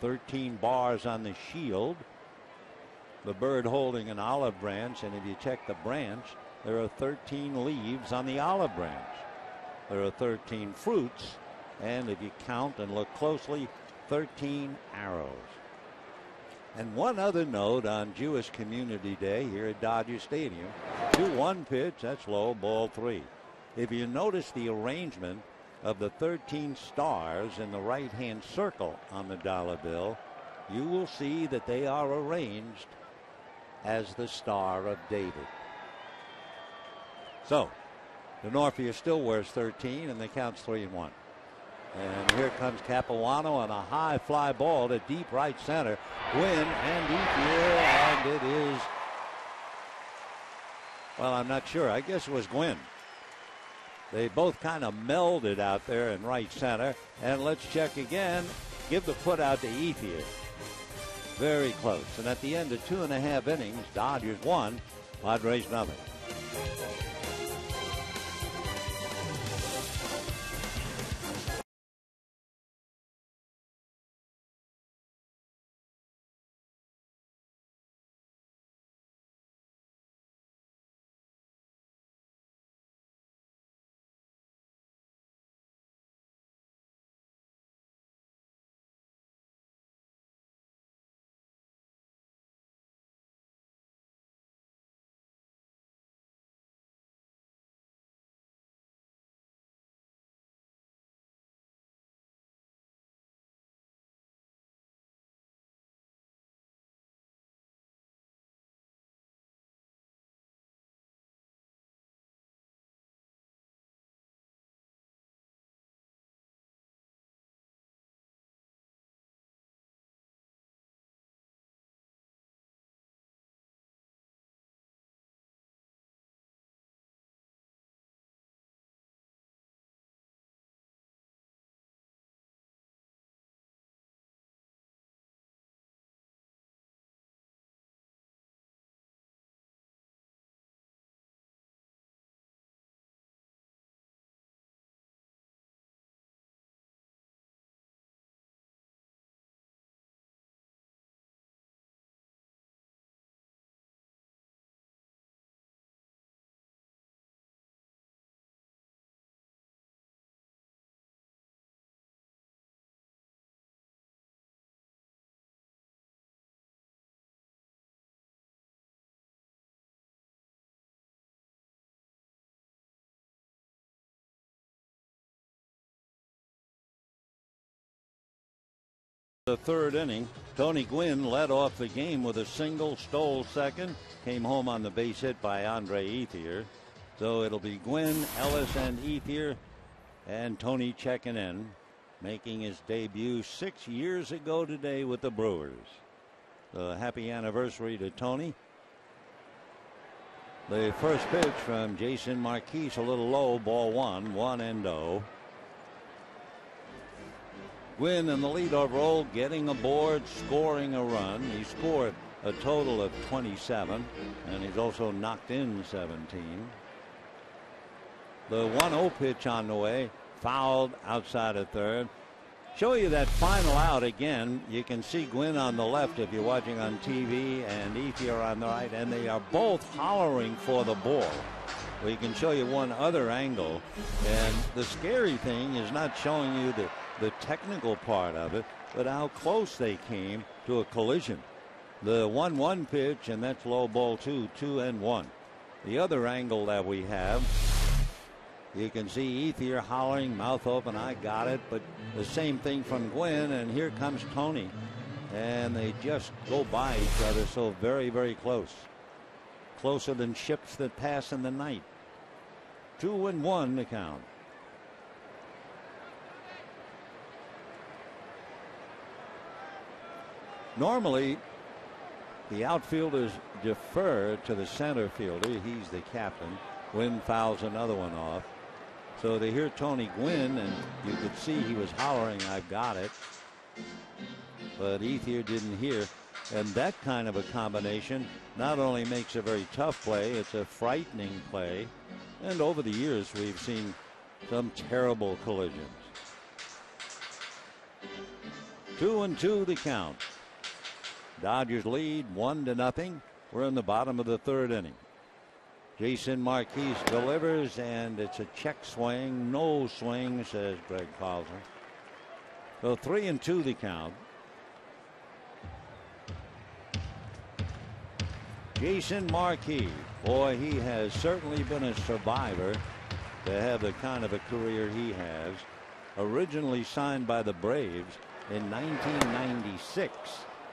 13 bars on the shield. The bird holding an olive branch, and if you check the branch, there are 13 leaves on the olive branch. There are 13 fruits, and if you count and look closely, 13 arrows. And one other note on Jewish Community Day here at Dodger Stadium. 2-1 pitch, that's low, ball 3. If you notice the arrangement of the 13 stars in the right-hand circle on the dollar bill, you will see that they are arranged as the Star of David. So, Denorfia still wears 13, and the count's 3-1. And here comes Capuano on a high fly ball to deep right center. Gwynn and deep here, and it is, well, I'm not sure. I guess it was Gwynn. They both kind of melded out there in right center. And let's check again. Give the put out to Ethier. Very close. And at the end of 2.5 innings, Dodgers 1, Padres 0. The third inning, Tony Gwynn led off the game with a single, stole second, came home on the base hit by Andre Ethier. So it'll be Gwynn, Ellis, and Ethier, and Tony checking in, making his debut 6 years ago today with the Brewers. So happy anniversary to Tony. The first pitch from Jason Marquise, a little low, ball 1-0. Gwynn in the leadoff role, getting aboard, scoring a run. He scored a total of 27, and he's also knocked in 17. The 1-0 pitch on the way, fouled outside of third. Show you that final out again. You can see Gwynn on the left if you're watching on TV, and Ethier on the right, and they are both hollering for the ball. We can show you one other angle, and the scary thing is not showing you the technical part of it, but how close they came to a collision. The 1-1 pitch, and that's low ball 2-1. The other angle that we have, you can see Ethier hollering, mouth open, I got it, but the same thing from Gwynn, and here comes Tony, and they just go by each other so very, very close. Closer than ships that pass in the night. 2-1 the count. Normally, the outfielders defer to the center fielder. He's the captain. Gwynn fouls another one off. So they hear Tony Gwynn, and you could see he was hollering, I've got it. But Ethier didn't hear. And that kind of a combination not only makes a very tough play, it's a frightening play. And over the years, we've seen some terrible collisions. 2-2 the count. Dodgers lead 1-0. We're in the bottom of the third inning. Jason Marquise delivers, and it's a check swing. No swing, says Greg Paulson. So 3-2 the count. Jason Marquise, boy, he has certainly been a survivor to have the kind of a career he has. Originally signed by the Braves in 1996,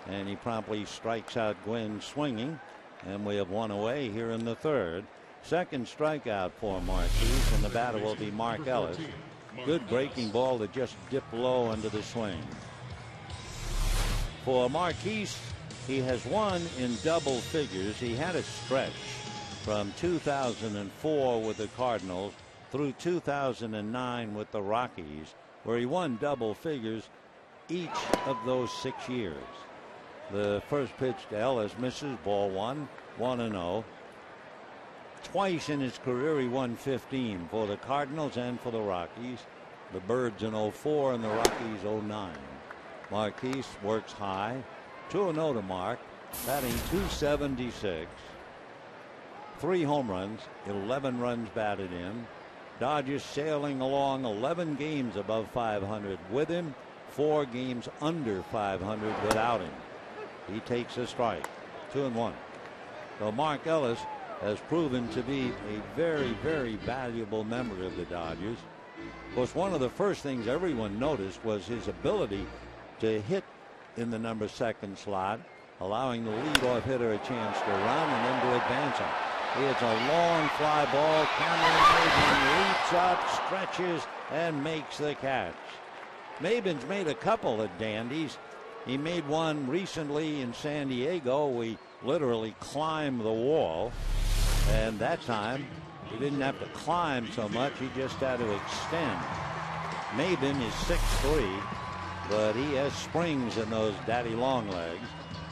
and he promptly strikes out Gwynn swinging, and we have one away here in the third. Second strikeout for Marquise, and the batter will be Mark Ellis. Good breaking ball that just dipped low under the swing. For Marquise, he has won in double figures. He had a stretch from 2004 with the Cardinals through 2009 with the Rockies, where he won double figures each of those 6 years. The first pitch to Ellis misses, ball 1-0. Twice in his career he won 15 for the Cardinals and for the Rockies. The Birds in 04 and the Rockies 09. Marquise works high. 2-0 to Mark, batting .276. 3 home runs, 11 runs batted in. Dodgers sailing along 11 games above 500 with him, 4 games under 500 without him. He takes a strike. 2-1. So Mark Ellis has proven to be a very, very valuable member of the Dodgers. Of course, one of the first things everyone noticed was his ability to hit in the number 2 slot, allowing the leadoff hitter a chance to run and then to advance him. It's a long fly ball. Cameron Maybin leaps up, stretches, and makes the catch. Maybin's made a couple of dandies. He made one recently in San Diego. We literally climbed the wall, and that time he didn't have to climb so much. He just had to extend. Maybin is 6'3", but he has springs in those daddy long legs.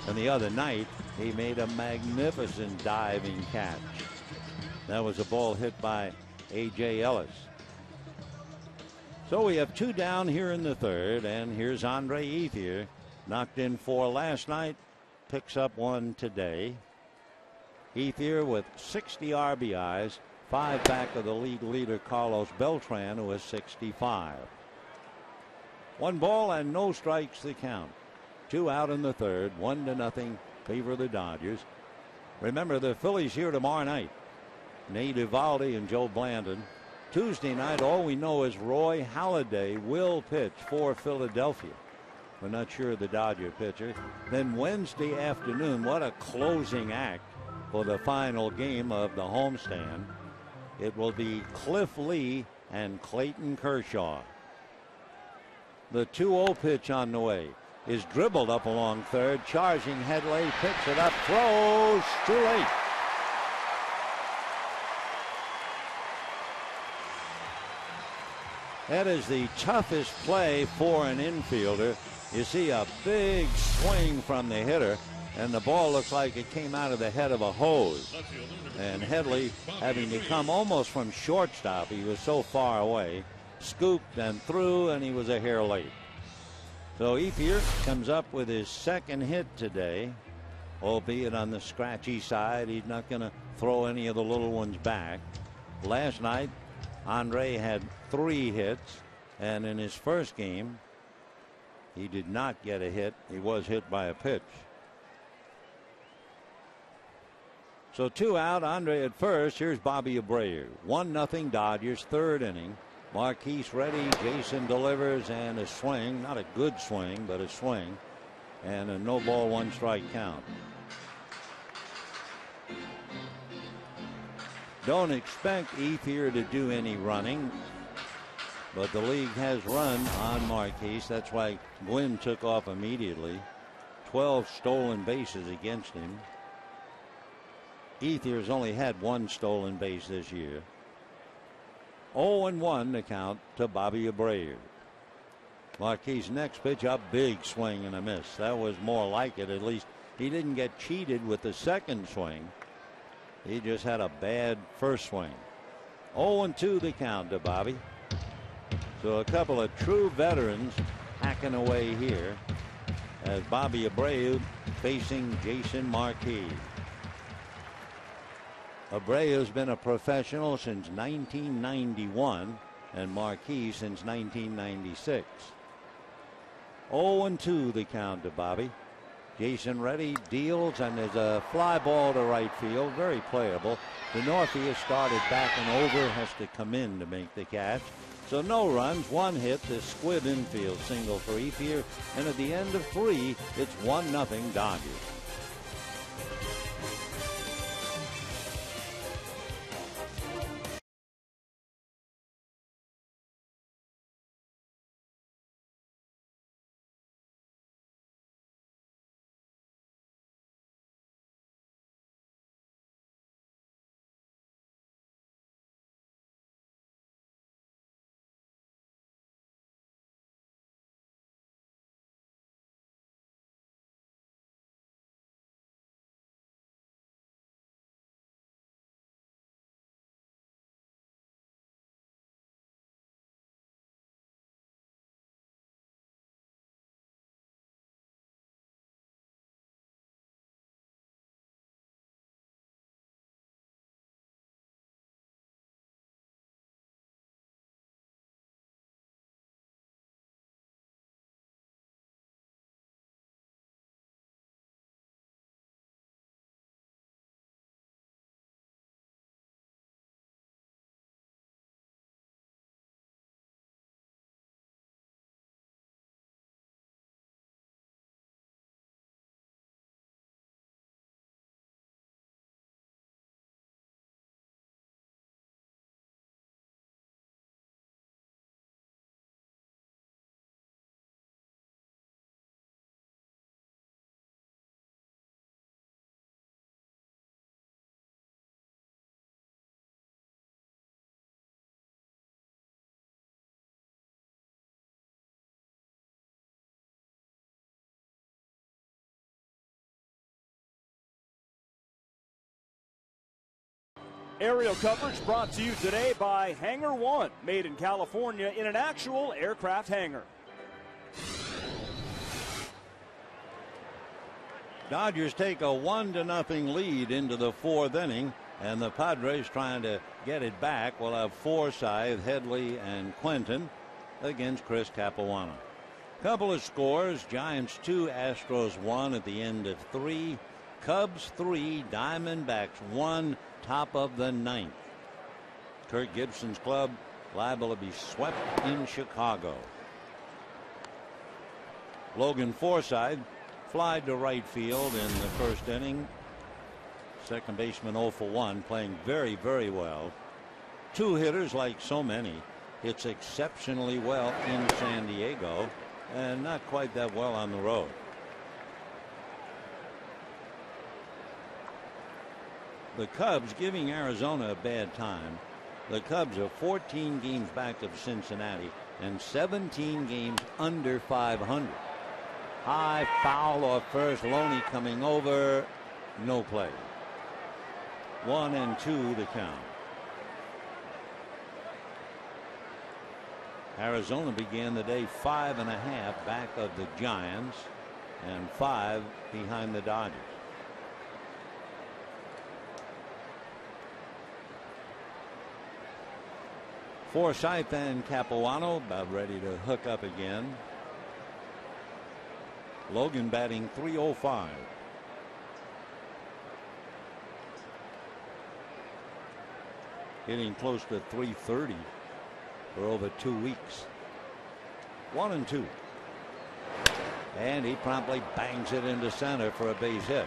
And the other night, he made a magnificent diving catch. That was a ball hit by A.J. Ellis. So we have 2 down here in the third, and here's Andre Ethier. Knocked in 4 last night, picks up 1 today. Ethier with 60 RBIs, 5 back of the league leader Carlos Beltran, who has 65. 1 ball and no strikes the count. 2 out in the third, 1-0 favor of the Dodgers. Remember, the Phillies here tomorrow night. Nate Eovaldi and Joe Blandon. Tuesday night, all we know is Roy Halladay will pitch for Philadelphia. We're not sure of the Dodger pitcher. Then Wednesday afternoon, what a closing act for the final game of the homestand. It will be Cliff Lee and Clayton Kershaw. The 2-0 pitch on the way is dribbled up along third. Charging Headley picks it up, throws too late. That is the toughest play for an infielder. You see a big swing from the hitter, and the ball looks like it came out of the head of a hose. And Headley, having to come almost from shortstop, he was so far away, scooped and threw, and he was a hair late. So Ethier comes up with his second hit today, albeit on the scratchy side. He's not going to throw any of the little ones back. Last night, Andre had 3 hits, and in his first game, he did not get a hit. He was hit by a pitch. So 2 out, Andre at first. Here's Bobby Abreu. 1-0 Dodgers, 3rd inning. Marquise ready. Jason delivers, and a swing. Not a good swing, but a swing. And a no ball, 1 strike count. Don't expect Ethier to do any running, but the league has run on Marquise. That's why Gwynn took off immediately. 12 stolen bases against him. Ethier's only had 1 stolen base this year. 0-1 to count to Bobby Abreu. Marquise next pitch, a big swing and a miss. That was more like it. At least he didn't get cheated with the second swing. He just had a bad first swing. 0-2 the count to Bobby. So a couple of true veterans hacking away here as Bobby Abreu facing Jason Marquise. Abreu's been a professional since 1991 and Marquise since 1996. 0-2 the count to Bobby. Jason ready, deals, and there's a fly ball to right field. Very playable. The Northeast started back and over, has to come in to make the catch. So no runs, 1 hit, the squib infield single for Ethier. And at the end of 3, it's 1-0 Dodgers. Aerial coverage brought to you today by Hangar One, made in California in an actual aircraft hangar. Dodgers take a 1-0 lead into the 4th inning, and the Padres trying to get it back. We'll have Forsythe, Headley, and Quentin against Chris Capuano. Couple of scores: Giants 2, Astros 1 at the end of 3. Cubs 3, Diamondbacks 1, top of the 9th. Kirk Gibson's club liable to be swept in Chicago. Logan Forsythe flied to right field in the first inning. Second baseman 0 for 1, playing very, very well. Two hitters, like so many, hits exceptionally well in San Diego and not quite that well on the road. The Cubs giving Arizona a bad time. The Cubs are 14 games back of Cincinnati and 17 games under 500. High foul off first. Loney coming over. No play. 1-2 to count. Arizona began the day 5.5 back of the Giants and 5 behind the Dodgers. Forsythe and Capuano about ready to hook up again. Logan batting .305. Hitting close to .330 for over 2 weeks. 1-2. And he promptly bangs it into center for a base hit.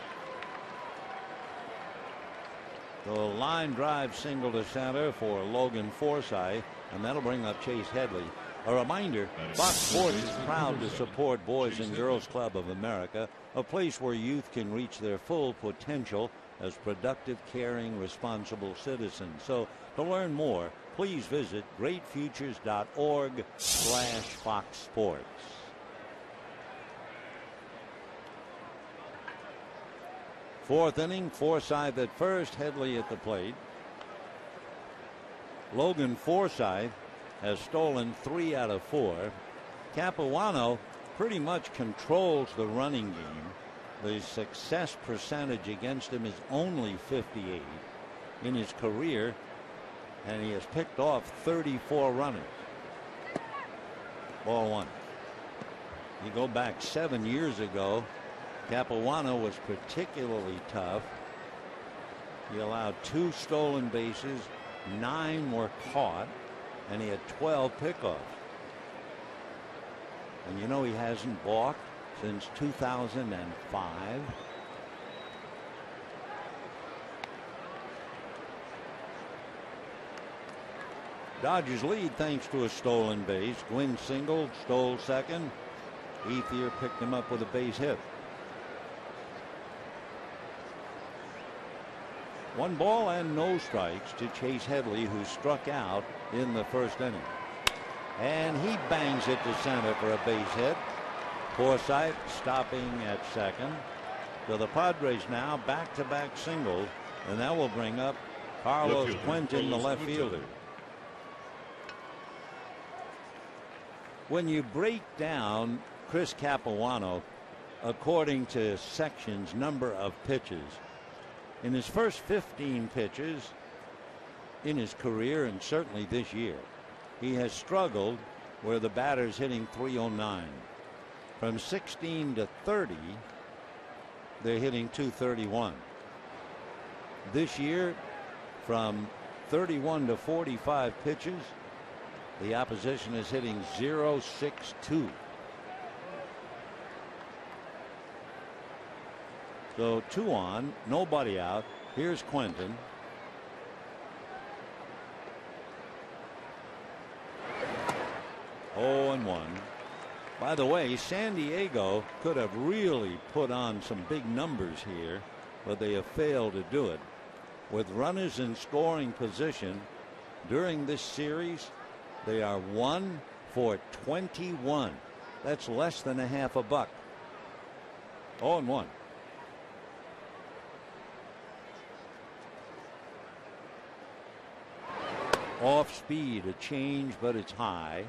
The line drive single to center for Logan Forsythe, and that'll bring up Chase Headley. A reminder, Fox Sports is proud to support Boys and Girls Club of America, a place where youth can reach their full potential as productive, caring, responsible citizens. So to learn more, please visit greatfutures.org/Fox Sports. Fourth inning, Forsythe at first, Headley at the plate. Logan Forsythe has stolen 3 out of 4. Capuano pretty much controls the running game. The success percentage against him is only 58 in his career, and he has picked off 34 runners. Ball 1. You go back 7 years ago, Capuano was particularly tough. He allowed 2 stolen bases, 9 were caught, and he had 12 pickoffs. And you know he hasn't balked since 2005. Dodgers lead thanks to a stolen base. Gwynn singled, stole second. Ethier picked him up with a base hit. 1 ball and no strikes to Chase Headley, who struck out in the first inning. And he bangs it to center for a base hit. Forsythe stopping at second. So the Padres now back-to-back singles, and that will bring up Carlos Quentin, the left fielder. When you break down Chris Capuano according to sections, number of pitches, in his first 15 pitches in his career, and certainly this year, he has struggled where the batter's hitting .309. From 16 to 30, they're hitting .231. This year, from 31 to 45 pitches, the opposition is hitting .062. So 2 on, nobody out. Here's Quentin. Oh, and 1. By the way, San Diego could have really put on some big numbers here, but they have failed to do it. With runners in scoring position during this series, they are 1 for 21. That's less than a half a buck. 0 and 1. Off speed, a change, but it's high.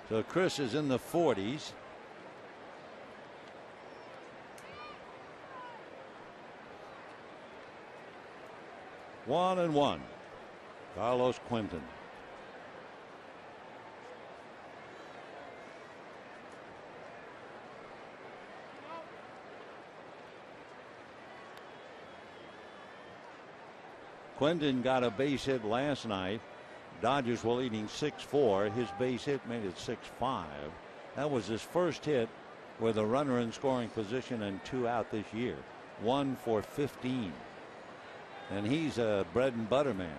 So Chris is in the 40s. One and 1. Carlos Quentin. Quentin got a base hit last night. Dodgers were leading 6-4. His base hit made it 6-5. That was his first hit with a runner in scoring position and 2 out this year. 1 for 15. And he's a bread and butter man.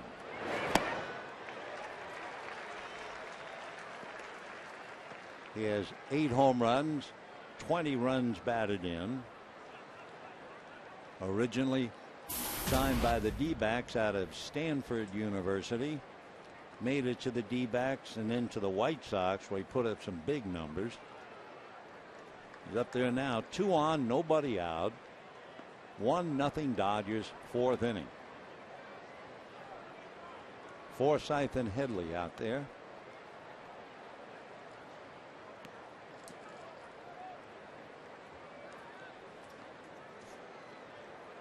He has 8 home runs, 20 runs batted in. Originally signed by the D-backs out of Stanford University. Made it to the D-backs and then to the White Sox, where he put up some big numbers. He's up there now, 2 on, nobody out. 1-0 Dodgers, 4th inning. Forsythe and Headley out there.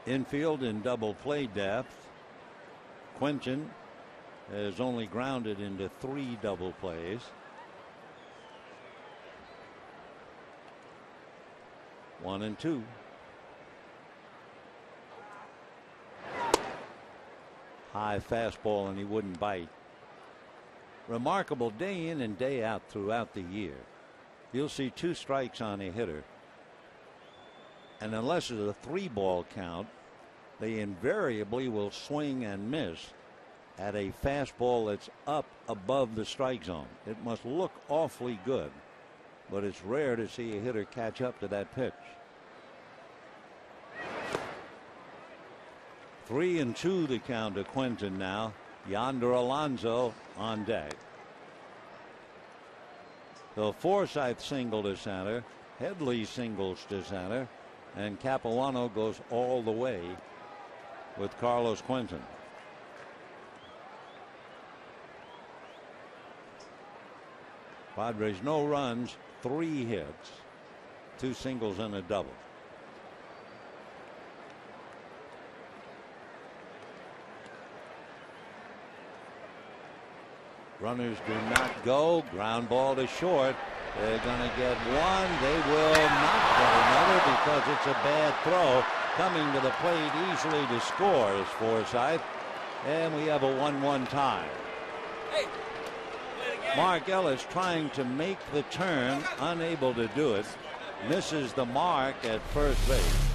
Infield in double play depth. Quentin has only grounded into 3 double plays. 1-2. High fastball and he wouldn't bite. Remarkable day in and day out throughout the year. You'll see 2 strikes on a hitter. And unless it's a 3-ball count, they invariably will swing and miss at a fastball that's up above the strike zone. It must look awfully good, but it's rare to see a hitter catch up to that pitch. 3-2 the count to Quentin now. Yonder Alonso on deck. So Forsythe single to center. Headley singles to center. And Capuano goes all the way with Carlos Quentin. Padres no runs, 3 hits, 2 singles and a double. Runners do not go. Ground ball to short. They're going to get 1. They will not get another because it's a bad throw. Coming to the plate easily to score is Forsythe. And we have a 1-1 tie. Mark Ellis trying to make the turn, unable to do it. Misses the mark at first base.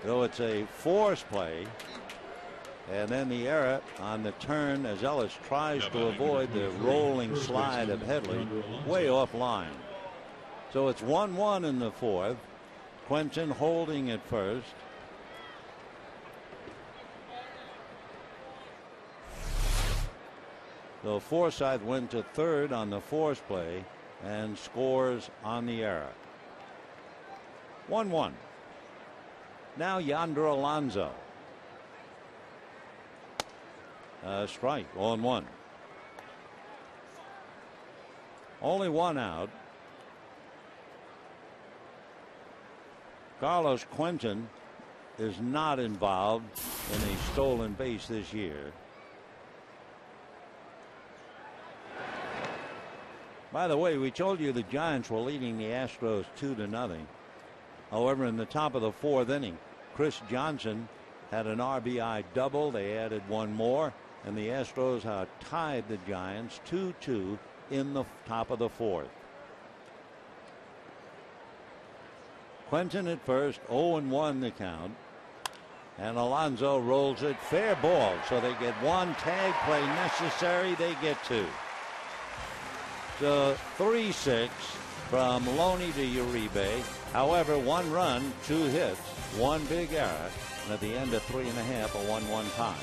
Though it's a force play. And then the error on the turn as Ellis tries to avoid the rolling slide of Headley way off line. So it's 1-1 in the 4th. Quentin holding at first. So Forsythe went to 3rd on the force play and scores on the error. 1-1. Now Yonder Alonso. Strike on 1. Only 1 out. Carlos Quentin is not involved in a stolen base this year. By the way, we told you the Giants were leading the Astros 2-0. However, in the top of the 4th inning, Chris Johnson had an RBI double. They added 1 more. And the Astros have tied the Giants 2-2 in the top of the 4th. Quentin at first, 0-1 the count. And Alonso rolls it, fair ball. So they get 1 tag play necessary. They get 2. So 3-6 from Loney to Uribe. However, 1 run, 2 hits, 1 big error. And at the end of 3.5, a 1-1 tie.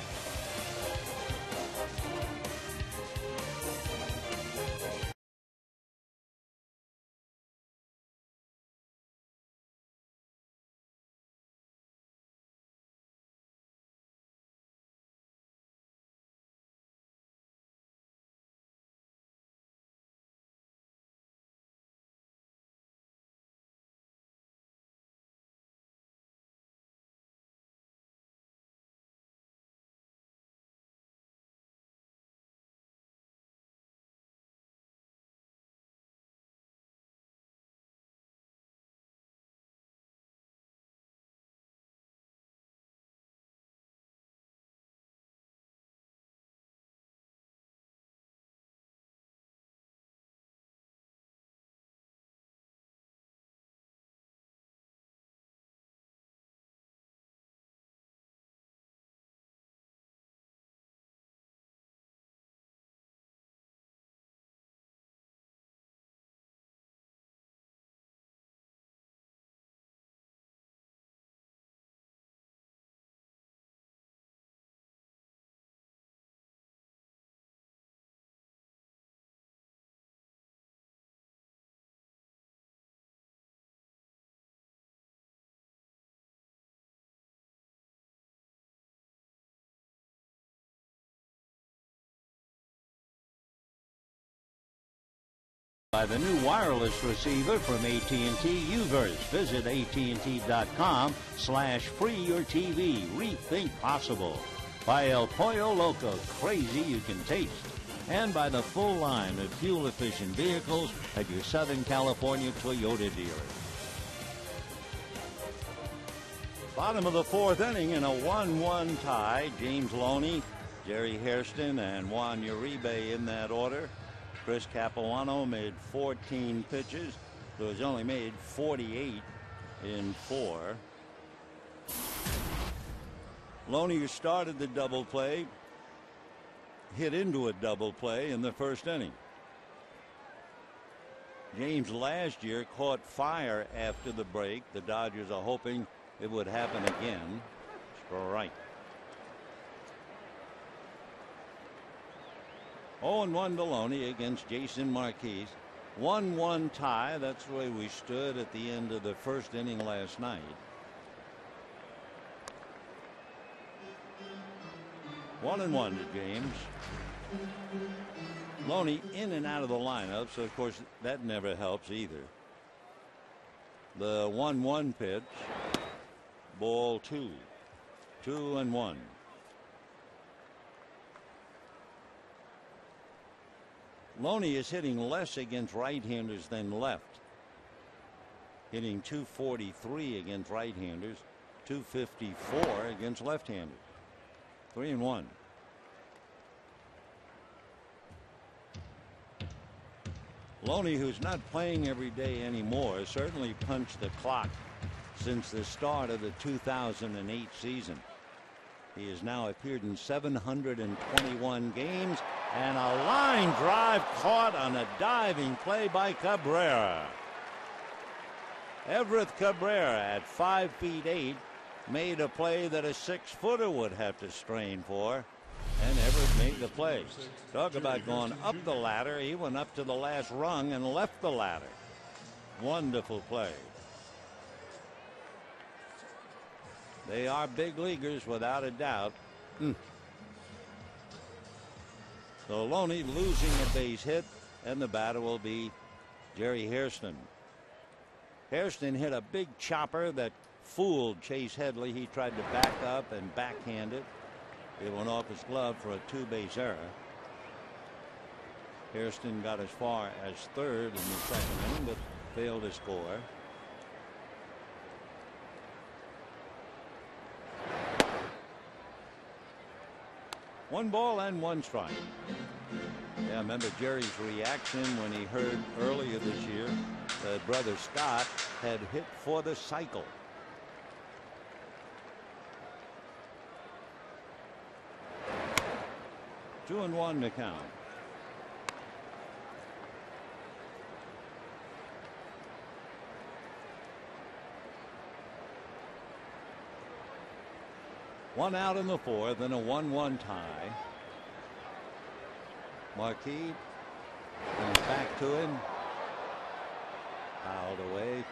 By the new wireless receiver from AT&T UVerse. Visit AT&T.com/free your TV. Rethink possible. By El Pollo Loco, crazy you can taste. And by the full line of fuel-efficient vehicles at your Southern California Toyota dealers. Bottom of the fourth inning in a 1-1 tie. James Loney, Jerry Hairston, and Juan Uribe in that order. Chris Capuano made 14 pitches, so he's only made 48 in 4. Loney, who started the double play, hit into a double play in the first inning. James last year caught fire after the break. The Dodgers are hoping it would happen again. Strike. 0-1 to Loney against Jason Marquez. 1-1 tie. That's the way we stood at the end of the first inning last night. 1-1 to James. Loney in and out of the lineup, so of course that never helps either. The 1-1 pitch. Ball 2. 2-1. Loney is hitting less against right-handers than left. Hitting .243 against right-handers, .254 against left-handers. 3-1. Loney, who's not playing every day anymore, certainly punched the clock since the start of the 2008 season. He has now appeared in 721 games, and a line drive caught on a diving play by Cabrera. Everett Cabrera at 5'8" made a play that a 6-footer would have to strain for, and Everett made the play. Talk about going up the ladder. He went up to the last rung and left the ladder. Wonderful play. They are big leaguers without a doubt. So Loney losing a base hit, and the batter will be Jerry Hairston. Hairston hit a big chopper that fooled Chase Headley. He tried to back up and backhand it. It went off his glove for a 2-base error. Hairston got as far as third in the second inning, but failed to score. One ball and one strike. Yeah, remember Jerry's reaction when he heard earlier this year that brother Scott had hit for the cycle. Two and one to count. One out in the fourth and a 1-1 tie. Marquis comes back to him. Fouled away.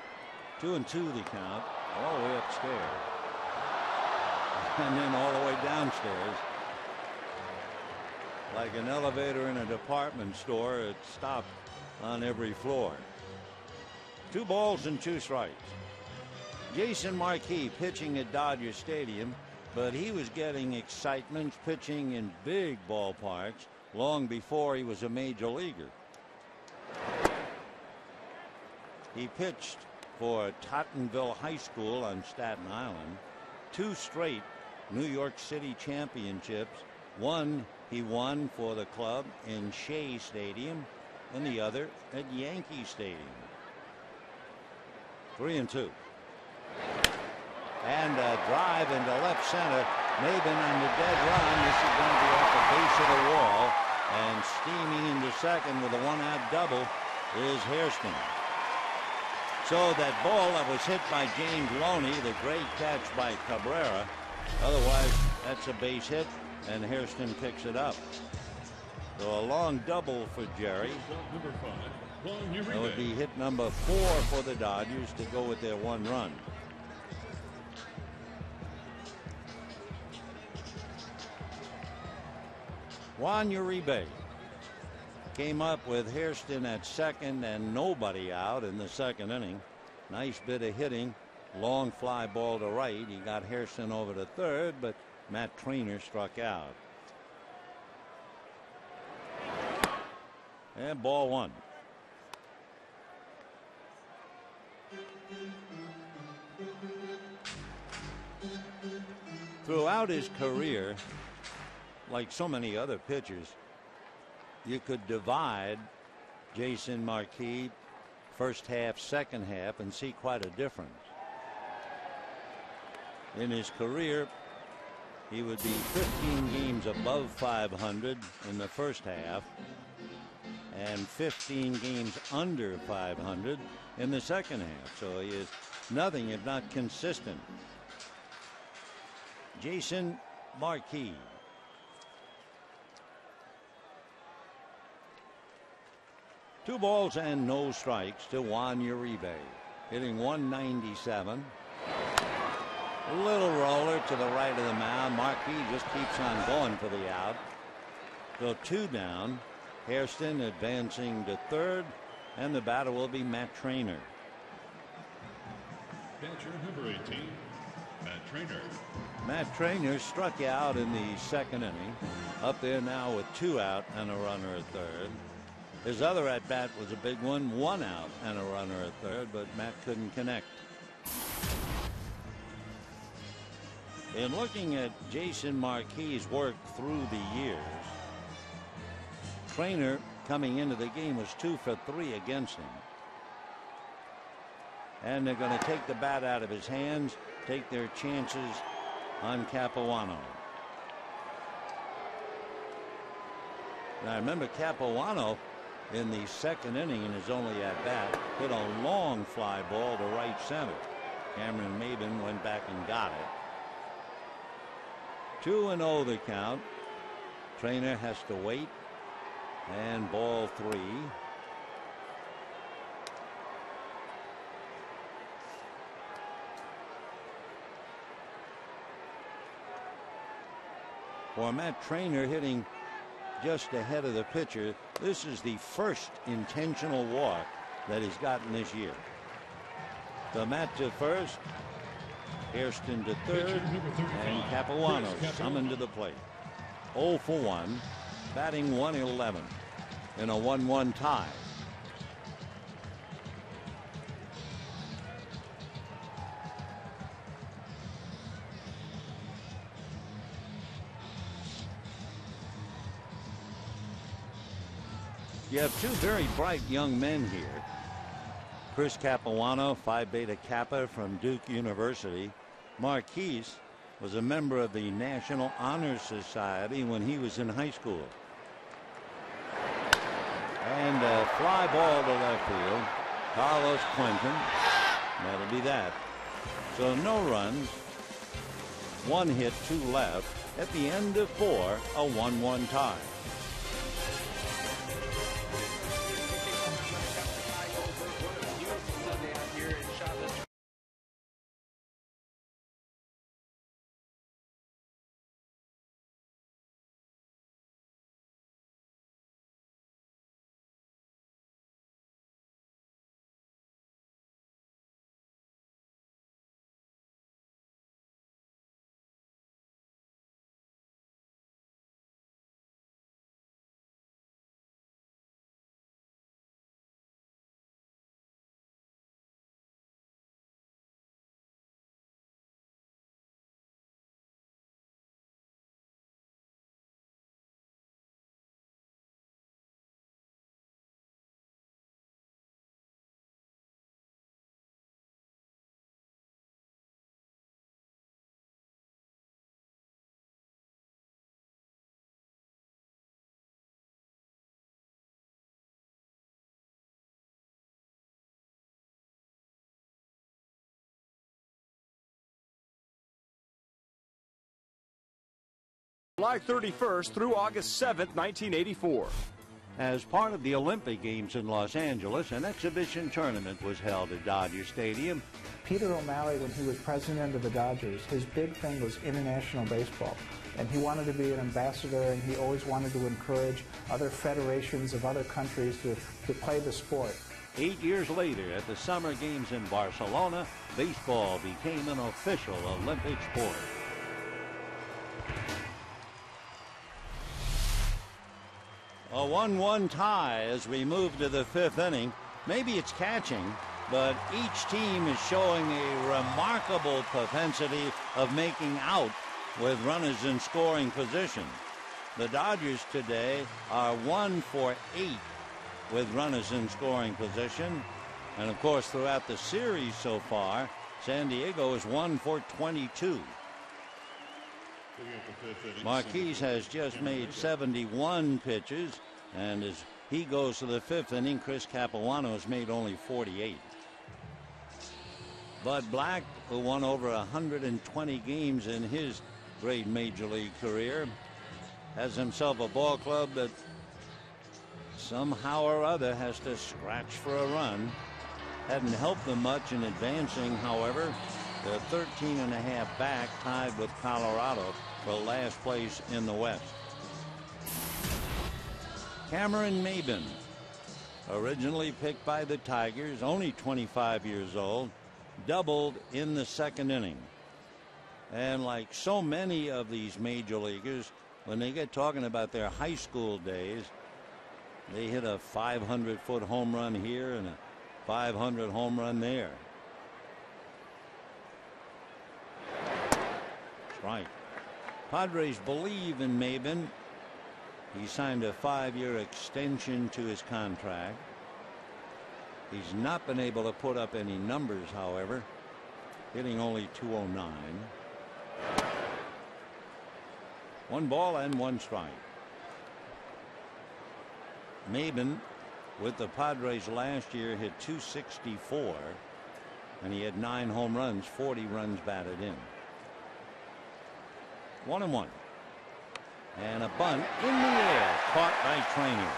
2-2 the count. All the way upstairs. And then all the way downstairs. Like an elevator in a department store, it stopped on every floor. 2 balls and 2 strikes. Jason Marquis pitching at Dodger Stadium, but he was getting excitement pitching in big ballparks long before he was a major leaguer. He pitched for Tottenville High School on Staten Island, 2 straight New York City championships. One he won for the club in Shea Stadium, and the other at Yankee Stadium. 3-2. And a drive into left center. Maben on the dead run. This is going to be off the base of the wall. And steaming into second with a 1-out double is Hairston. So that ball that was hit by James Loney, the great catch by Cabrera. Otherwise, that's a base hit, and Hairston picks it up. So a long double for Jerry. That would be hit number 4 for the Dodgers to go with their 1 run. Juan Uribe. Came up with Hairston at second and nobody out in the second inning. Nice bit of hitting. Long fly ball to right. He got Hairston over to third, but Matt Trainer struck out. And ball one. Throughout his career, like so many other pitchers, you could divide Jason Marquis first half, second half, and see quite a difference. In his career, he would be 15 games above 500 in the first half and 15 games under 500 in the second half. So he is nothing if not consistent. Jason Marquis. Two balls and no strikes to Juan Uribe, hitting 197. A little roller to the right of the mound. Marquis just keeps on going for the out. So two down. Hairston advancing to third, and the batter will be Matt Trainer. Catcher number 18, Matt Trainer. Matt Trainer struck out in the second inning. Up there now with two out and a runner at third. His other at bat was a big one, one out and a runner at third, but Matt couldn't connect. In looking at Jason Marquis' work through the years, Trainer coming into the game was 2 for 3 against him. And they're going to take the bat out of his hands, take their chances on Capuano. Now remember, Capuano in the second inning in his only at bat hit a long fly ball to right center. Cameron Maben went back and got it. 2-0 the count. Trainer has to wait. And ball 3. For Matt Trainer, hitting just ahead of the pitcher, this is the first intentional walk that he's gotten this year. So Matt to first, Hairston to third, and Capuano summoned to the plate. 0 for 1, batting 111 in a 1-1 tie. You have two very bright young men here. Chris Capuano, Phi Beta Kappa from Duke University. Marquis was a member of the National Honor Society when he was in high school. And a fly ball to left field. Carlos Quentin. That'll be that. So no runs. 1 hit, 2 left. At the end of 4, a 1-1 tie. July 31st through August 7th, 1984. As part of the Olympic Games in Los Angeles, an exhibition tournament was held at Dodger Stadium. Peter O'Malley, when he was president of the Dodgers, his big thing was international baseball. and he wanted to be an ambassador, and he always wanted to encourage other federations of other countries to play the sport. 8 years later, at the Summer Games in Barcelona, baseball became an official Olympic sport. A 1-1 tie as we move to the 5th inning. Maybe it's catching, but each team is showing a remarkable propensity of making out with runners in scoring position. The Dodgers today are 1 for 8 with runners in scoring position. And of course, throughout the series so far, San Diego is 1 for 22. Marquise has just made 71 pitches, and as he goes to the 5th inning, Chris Capuano has made only 48. Bud Black, who won over 120 games in his great major league career, has himself a ball club that somehow or other has to scratch for a run. Hadn't helped them much in advancing, however. They're 13.5 back, tied with Colorado for last place in the West. Cameron Maybin, originally picked by the Tigers, only 25 years old, doubled in the 2nd inning. And like so many of these major leaguers, when they get talking about their high school days, they hit a 500-foot home run here and a 500 home run there. Strike. Padres believe in Maybin. He signed a 5-year extension to his contract. He's not been able to put up any numbers, however, hitting only .209. 1 ball and 1 strike. Maybin with the Padres last year hit .264, and he had 9 home runs, 40 runs batted in. 1-1. And a bunt in the air, caught by Trainer.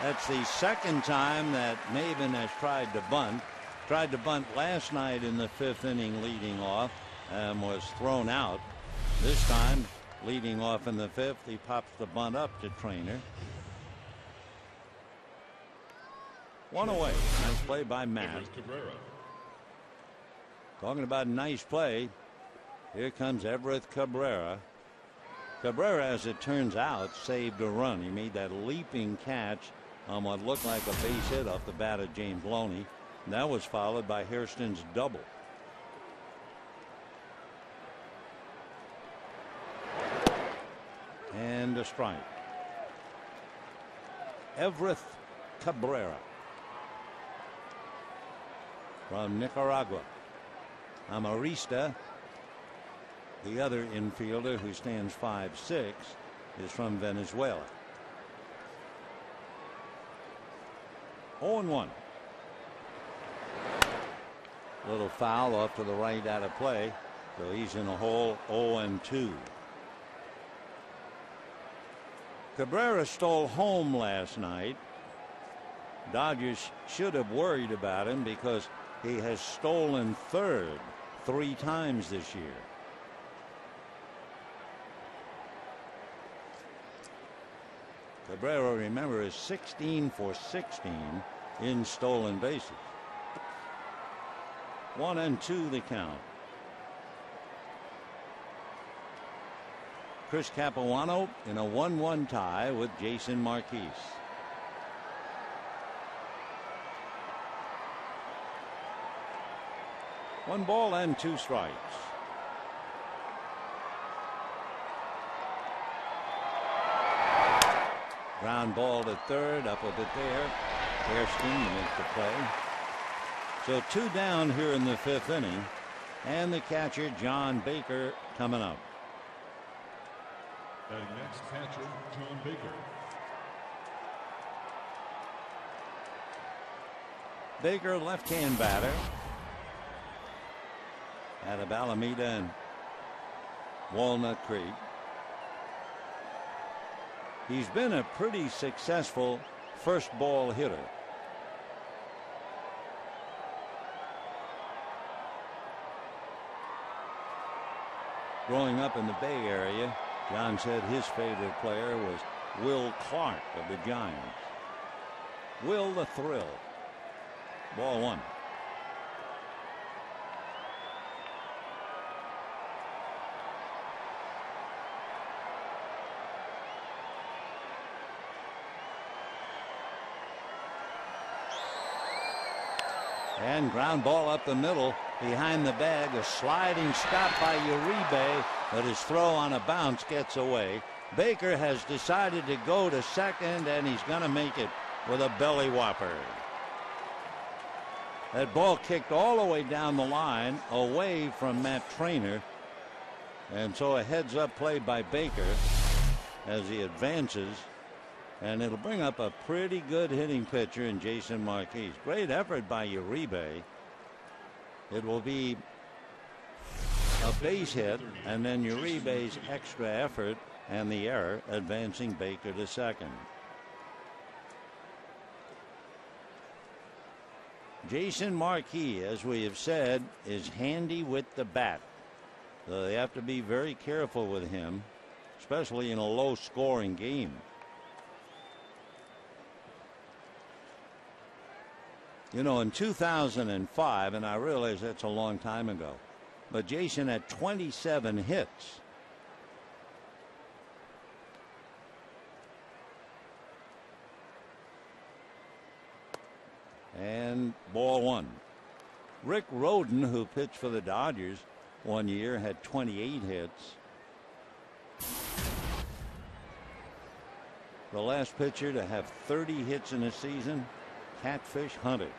That's the 2nd time that Maybin has tried to bunt. Tried to bunt last night in the 5th inning leading off and was thrown out. This time, leading off in the 5th, he pops the bunt up to Trainer. 1 away. Nice play by Matt. Talking about nice play, here comes Everett Cabrera. Cabrera, as it turns out, saved a run. He made that leaping catch on what looked like a base hit off the bat of James Loney. And that was followed by Hairston's double. And a strike. Everett Cabrera from Nicaragua. Amarista, the other infielder who stands 5'6", is from Venezuela. 0-1. Little foul off to the right out of play, so he's in a hole. 0-2. Cabrera stole home last night. Dodgers should have worried about him because he has stolen third 3 times this year. Cabrera, remember, is 16 for 16 in stolen bases. 1-2 the count. Chris Capuano in a 1-1 tie with Jason Marquise. One ball and 2 strikes. Ground ball to third, up with it there. Hairston to make the play. So 2 down here in the 5th inning, and the catcher John Baker coming up. Batting next, catcher John Baker. Baker, left-hand batter out of Alameda and Walnut Creek. He's been a pretty successful first ball hitter. Growing up in the Bay Area, John said his favorite player was Will Clark of the Giants. Will the Thrill. Ball one. And ground ball up the middle behind the bag. A sliding stop by Uribe, but his throw on a bounce gets away. Baker has decided to go to second, and he's going to make it with a belly whopper. That ball kicked all the way down the line away from Matt Trainer. And so a heads up play by Baker as he advances. And it'll bring up a pretty good hitting pitcher in Jason Marquis. Great effort by Uribe. It will be a base hit, and then Uribe's extra effort and the error advancing Baker to second. Jason Marquis, as we have said, is handy with the bat. So they have to be very careful with him, especially in a low scoring game. You know, in 2005, and I realize that's a long time ago, but Jason had 27 hits. And ball one. Rick Rhoden, who pitched for the Dodgers one year, had 28 hits. The last pitcher to have 30 hits in a season, Catfish Hunter.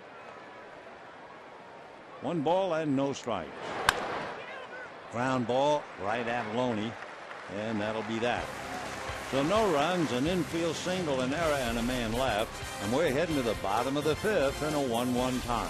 1 ball and no strikes. Ground ball right at Loney, and that'll be that. So no runs, an infield single, an error, and a man left, and we're heading to the bottom of the 5th in a 1-1 tie.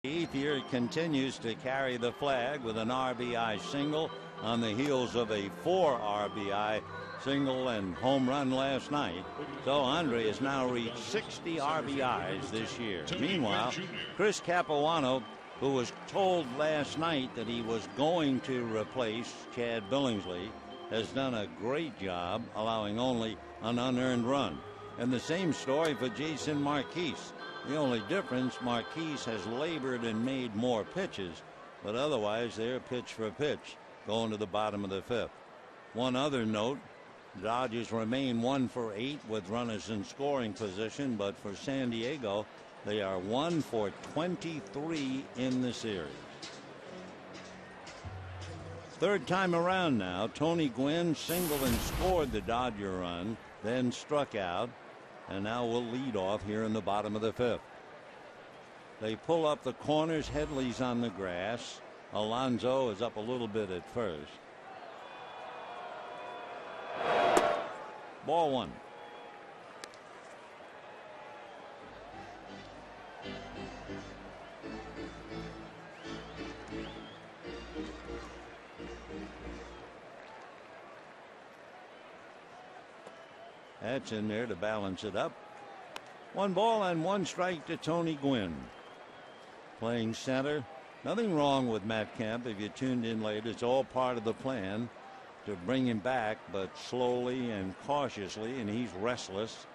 The 8th year continues to carry the flag with an RBI single on the heels of a 4 RBI single and home run last night. So Andre has now reached 60 RBIs this year. Meanwhile, Chris Capuano, who was told last night that he was going to replace Chad Billingsley, has done a great job, allowing only an unearned run. And the same story for Jason Marquis. The only difference, Marquis has labored and made more pitches, but otherwise they're pitch for pitch going to the bottom of the 5th. One other note, Dodgers remain 1 for 8 with runners in scoring position, but for San Diego, they are 1 for 23 in the series. Third time around now, Tony Gwynn singled and scored the Dodger run, then struck out. and now will lead off here in the bottom of the 5th. They pull up the corners. Headley's on the grass. Alonso is up a little bit at first. Ball 1. That's in there to balance it up. 1 ball and 1 strike to Tony Gwynn. Playing center. Nothing wrong with Matt Kemp. If you tuned in late, it's all part of the plan to bring him back, but slowly and cautiously, and he's restless.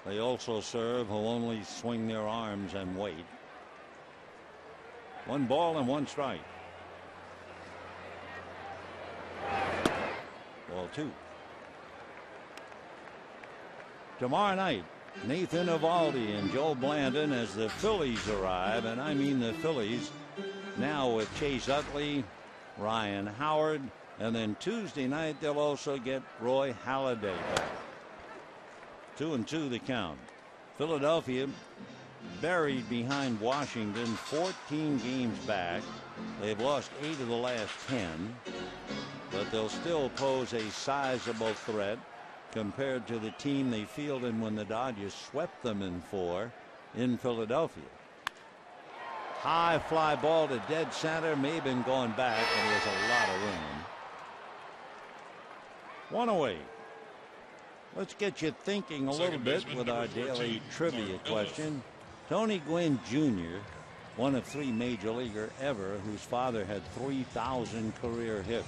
They also serve who only swing their arms and wait. 1 ball and 1 strike. Ball 2. Tomorrow night, Nathan Eovaldi and Joe Blandon as the Phillies arrive, and I mean the Phillies now with Chase Utley, Ryan Howard, and then Tuesday night they'll also get Roy Halladay back. 2-2 the count. Philadelphia buried behind Washington, 14 games back. They've lost 8 of the last 10, but they'll still pose a sizable threat compared to the team they fielded when the Dodgers swept them in 4 in Philadelphia. High fly ball to dead center. May have been going back, and there's a lot of room. 1 away. Let's get you thinking a little bit with our daily trivia question. Tony Gwynn Jr., one of 3 major leaguer ever whose father had 3,000 career hits.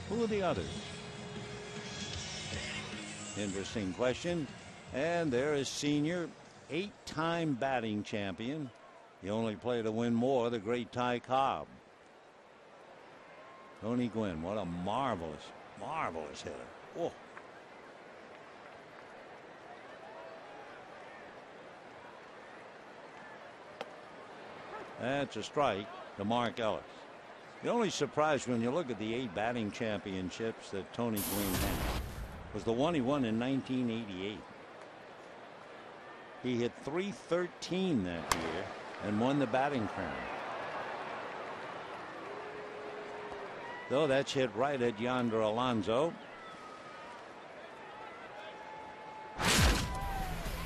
Who are the others? Interesting question. And there is senior, 8-time batting champion. He only played to win more, the great Ty Cobb. Tony Gwynn, what a marvelous, marvelous hitter. Oh. That's a strike to Mark Ellis. The only surprise when you look at the 8 batting championships that Tony Gwynn had was the one he won in 1988. He hit .313 that year and won the batting crown. Though that's hit right at Yonder Alonso.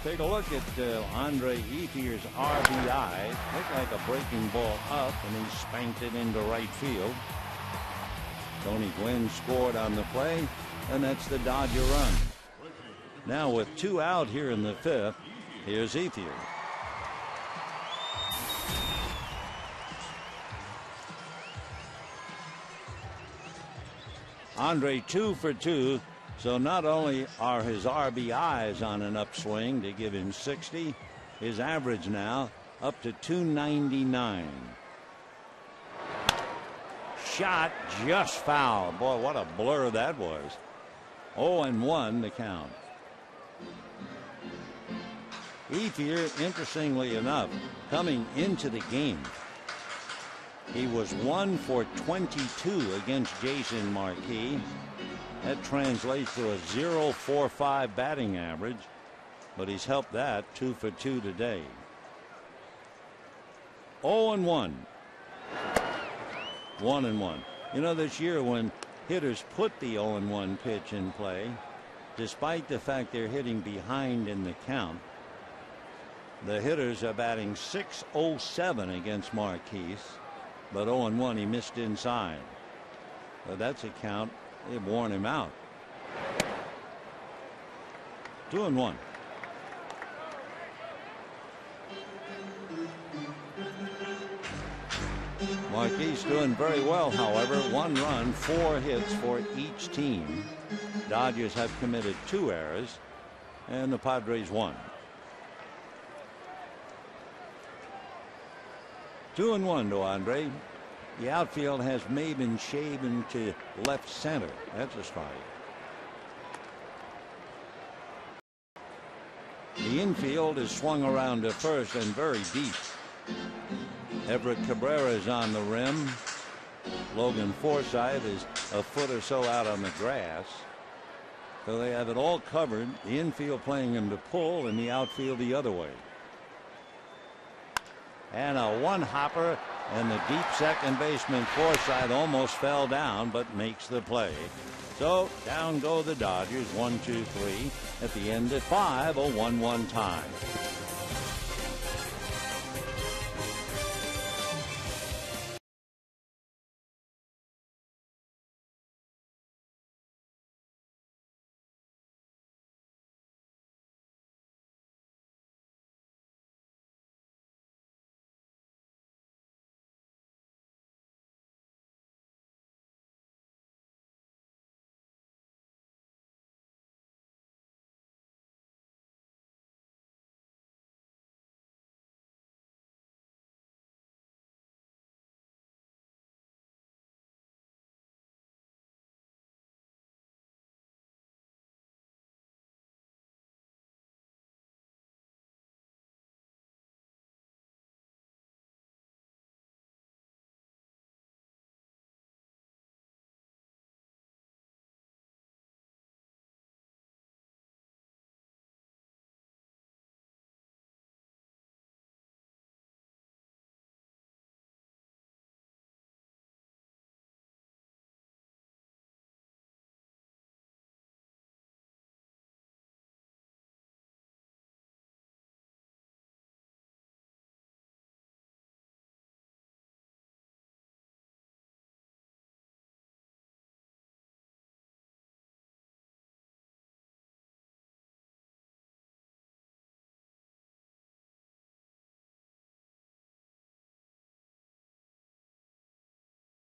Take a look at Andre Ethier's RBI. Looked like a breaking ball up, and he spanked it into right field. Tony Gwynn scored on the play, and that's the Dodger run. Now with 2 out here in the 5th, here's Ethier. Andre 2 for 2. So not only are his RBIs on an upswing to give him 60, his average now up to 299. Shot just foul. Boy, what a blur that was. 0-1 the count. Ethier, interestingly enough, coming into the game, he was 1 for 22 against Jason Marquis. That translates to a .045 batting average, but he's helped that 2 for 2 today. 0-1. 1-1. You know, this year when hitters put the 0-1 pitch in play, despite the fact they're hitting behind in the count, the hitters are batting .607 against Marquis, but 0-1 he missed inside. So that's a count. They've worn him out. 2-1. Marquis doing very well, however. 1 run, 4 hits for each team. Dodgers have committed 2 errors, and the Padres 1. 2-1 to Andre. The outfield has Maben shaven to left center. That's a strike. The infield is swung around to first and very deep. Everett Cabrera is on the rim. Logan Forsythe is a foot or so out on the grass. So they have it all covered. The infield playing him to pull and the outfield the other way. And a one-hopper, and the deep second baseman Forsythe almost fell down but makes the play. So down go the Dodgers, 1-2-3 at the end at 5, a 1-1 tie.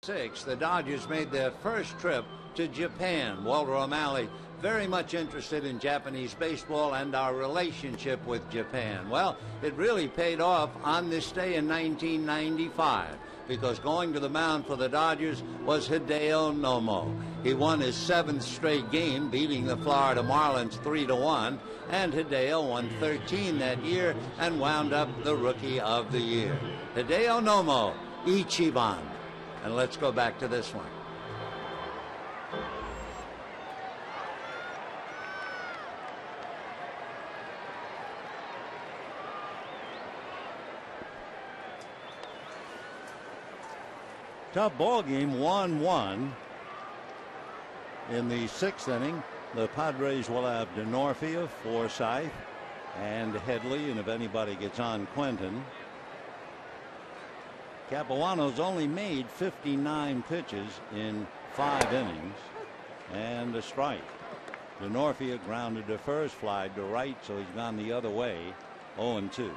The Dodgers made their first trip to Japan. Walter O'Malley very much interested in Japanese baseball and our relationship with Japan. Well, it really paid off on this day in 1995, because going to the mound for the Dodgers was Hideo Nomo. He won his 7th straight game, beating the Florida Marlins 3-1, and Hideo won 13 that year and wound up the Rookie of the Year. Hideo Nomo, Ichiban. And let's go back to this one. Tough ball game, 1-1. In the 6th inning, the Padres will have DeNorfia, Forsythe, and Headley, and if anybody gets on, Quentin. Capuano's only made 59 pitches in 5 innings and a strike. DeNorfia grounded to first, fly to right, so he's gone the other way, 0-2.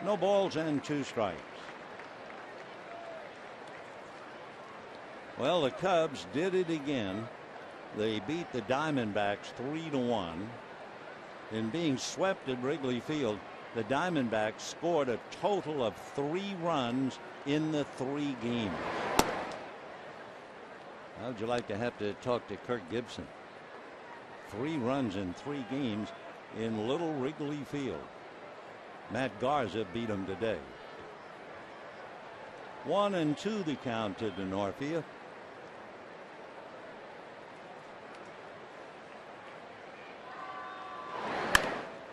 No balls and 2 strikes. Well, the Cubs did it again. They beat the Diamondbacks 3-1. In being swept at Wrigley Field, the Diamondbacks scored a total of 3 runs in the 3 games. How would you like to have to talk to Kirk Gibson? 3 runs in 3 games in Little Wrigley Field. Matt Garza beat him today. 1-2 the count to DeNorfia.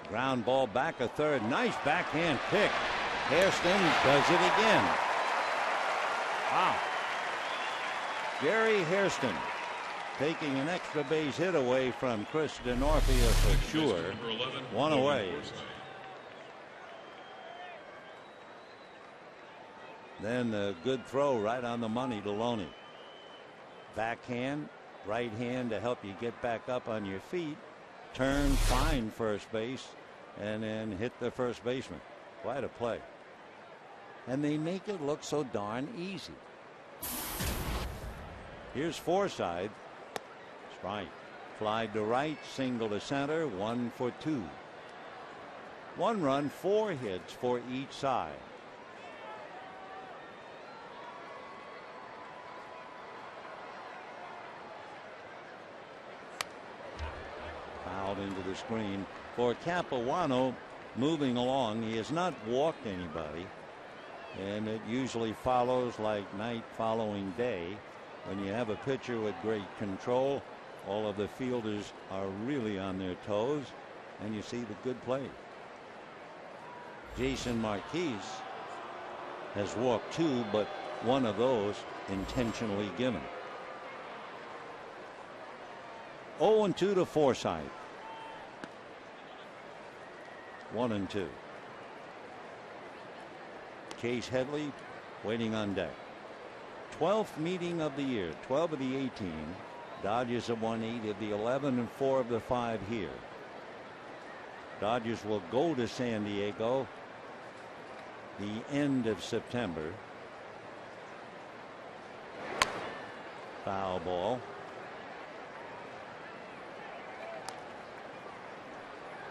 Ground ball back a third. Nice backhand pick. Hairston does it again. Wow. Gary Hairston taking an extra base hit away from Chris DeNorfia for sure. 1 away. Then a good throw right on the money to Loney. Backhand, right hand to help you get back up on your feet. Turn, find first base, and then hit the first baseman. Quite a play. And they make it look so darn easy. Here's Forsythe. Strike. Fly to right, single to center, 1 for 2. 1 run, 4 hits for each side. Fouled into the screen. For Capuano, moving along, he has not walked anybody. And it usually follows like night following day. When you have a pitcher with great control, all of the fielders are really on their toes, and you see the good play. Jason Marquez has walked 2, but one of those intentionally given. 0-2 to Forsythe. 1-2. Chase Headley waiting on deck. 12th meeting of the year, 12 of the 18. Dodgers have won 8 of the 11 and 4 of the 5 here. Dodgers will go to San Diego the end of September. Foul ball.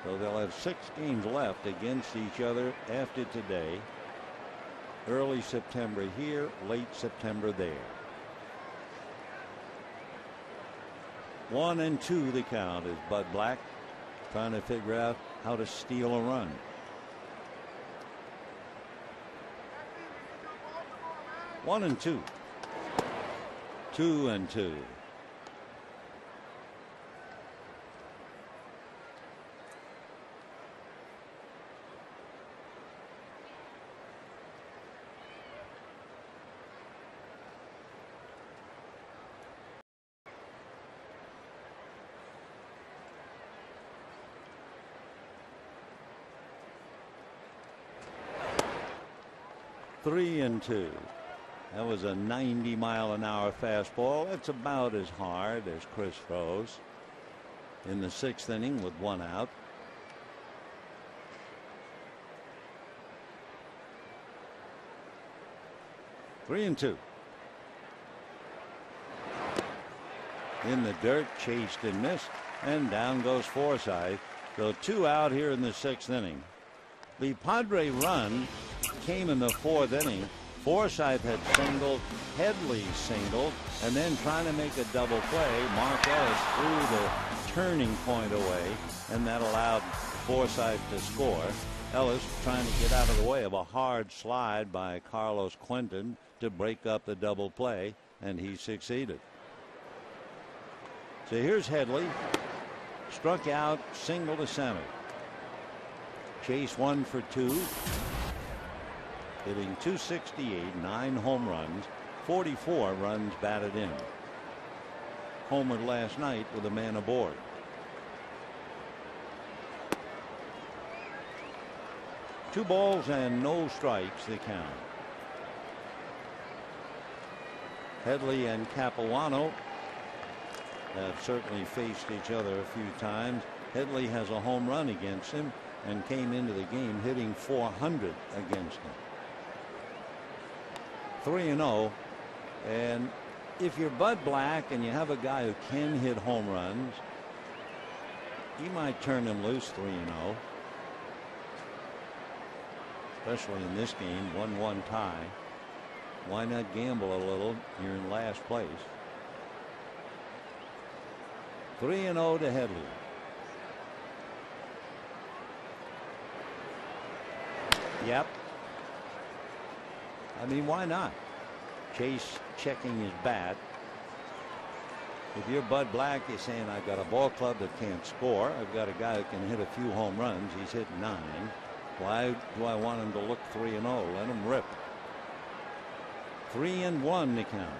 So they'll have 6 games left against each other after today. Early September here, late September there. 1-2 the count as Bud Black trying to figure out how to steal a run. One and two. 2-2. Three and two. That was a 90-mile-an-hour fastball. That's about as hard as Chris throws. In the 6th inning with 1 out. Three and two. In the dirt, chased and missed, and down goes Forsythe. So 2 out here in the 6th inning. The Padre run came in the 4th inning. Forsythe had singled, Headley singled, and then trying to make a double play. Mark Ellis threw the turning point away, and that allowed Forsythe to score. Ellis trying to get out of the way of a hard slide by Carlos Quentin to break up the double play, and he succeeded. So here's Headley, struck out, single to center. Chase 1 for 2. Hitting .268, 9 home runs, 44 runs batted in. Homered last night with a man aboard. Two balls and no strikes the count. Headley and Capuano have certainly faced each other a few times. Headley has a home run against him and came into the game hitting .400 against him. 3-0, and if you're Bud Black and you have a guy who can hit home runs, you might turn him loose 3-0, especially in this game, 1-1 tie. Why not gamble a little? You're in last place. 3-0 to Headley. Yep. I mean, why not? Chase checking his bat. If you're Bud Black, you're saying, I've got a ball club that can't score. I've got a guy who can hit a few home runs. He's hit 9. Why do I want him to look 3-0? Let him rip. 3-1 the count.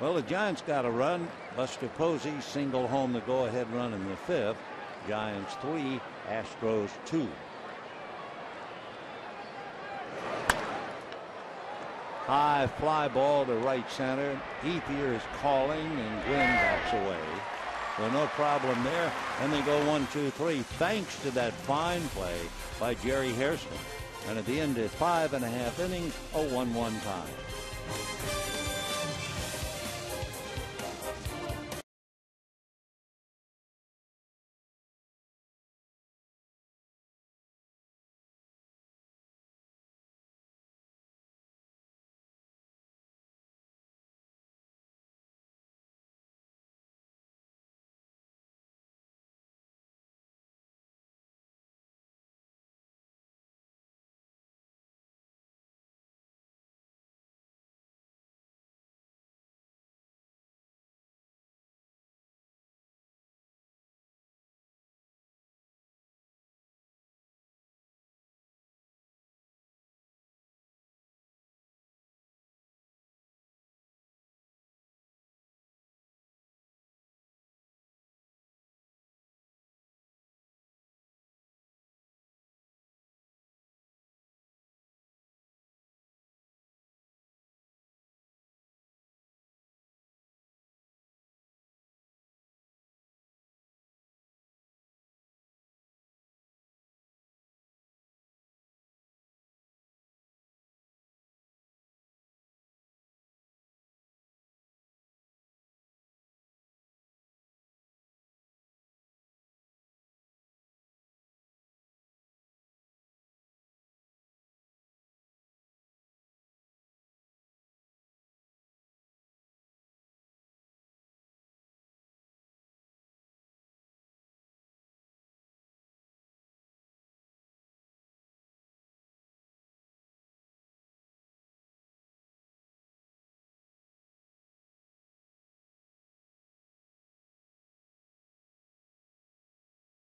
Well, the Giants got a run. Buster Posey single home the go-ahead run in the 5th. Giants 3, Astros 2. High fly ball to right center. Ethier is calling, and Gwynn backs away. So no problem there. And they go 1-2-3 thanks to that fine play by Jerry Hairston. And at the end of 5.5 innings, a 1-1 tie.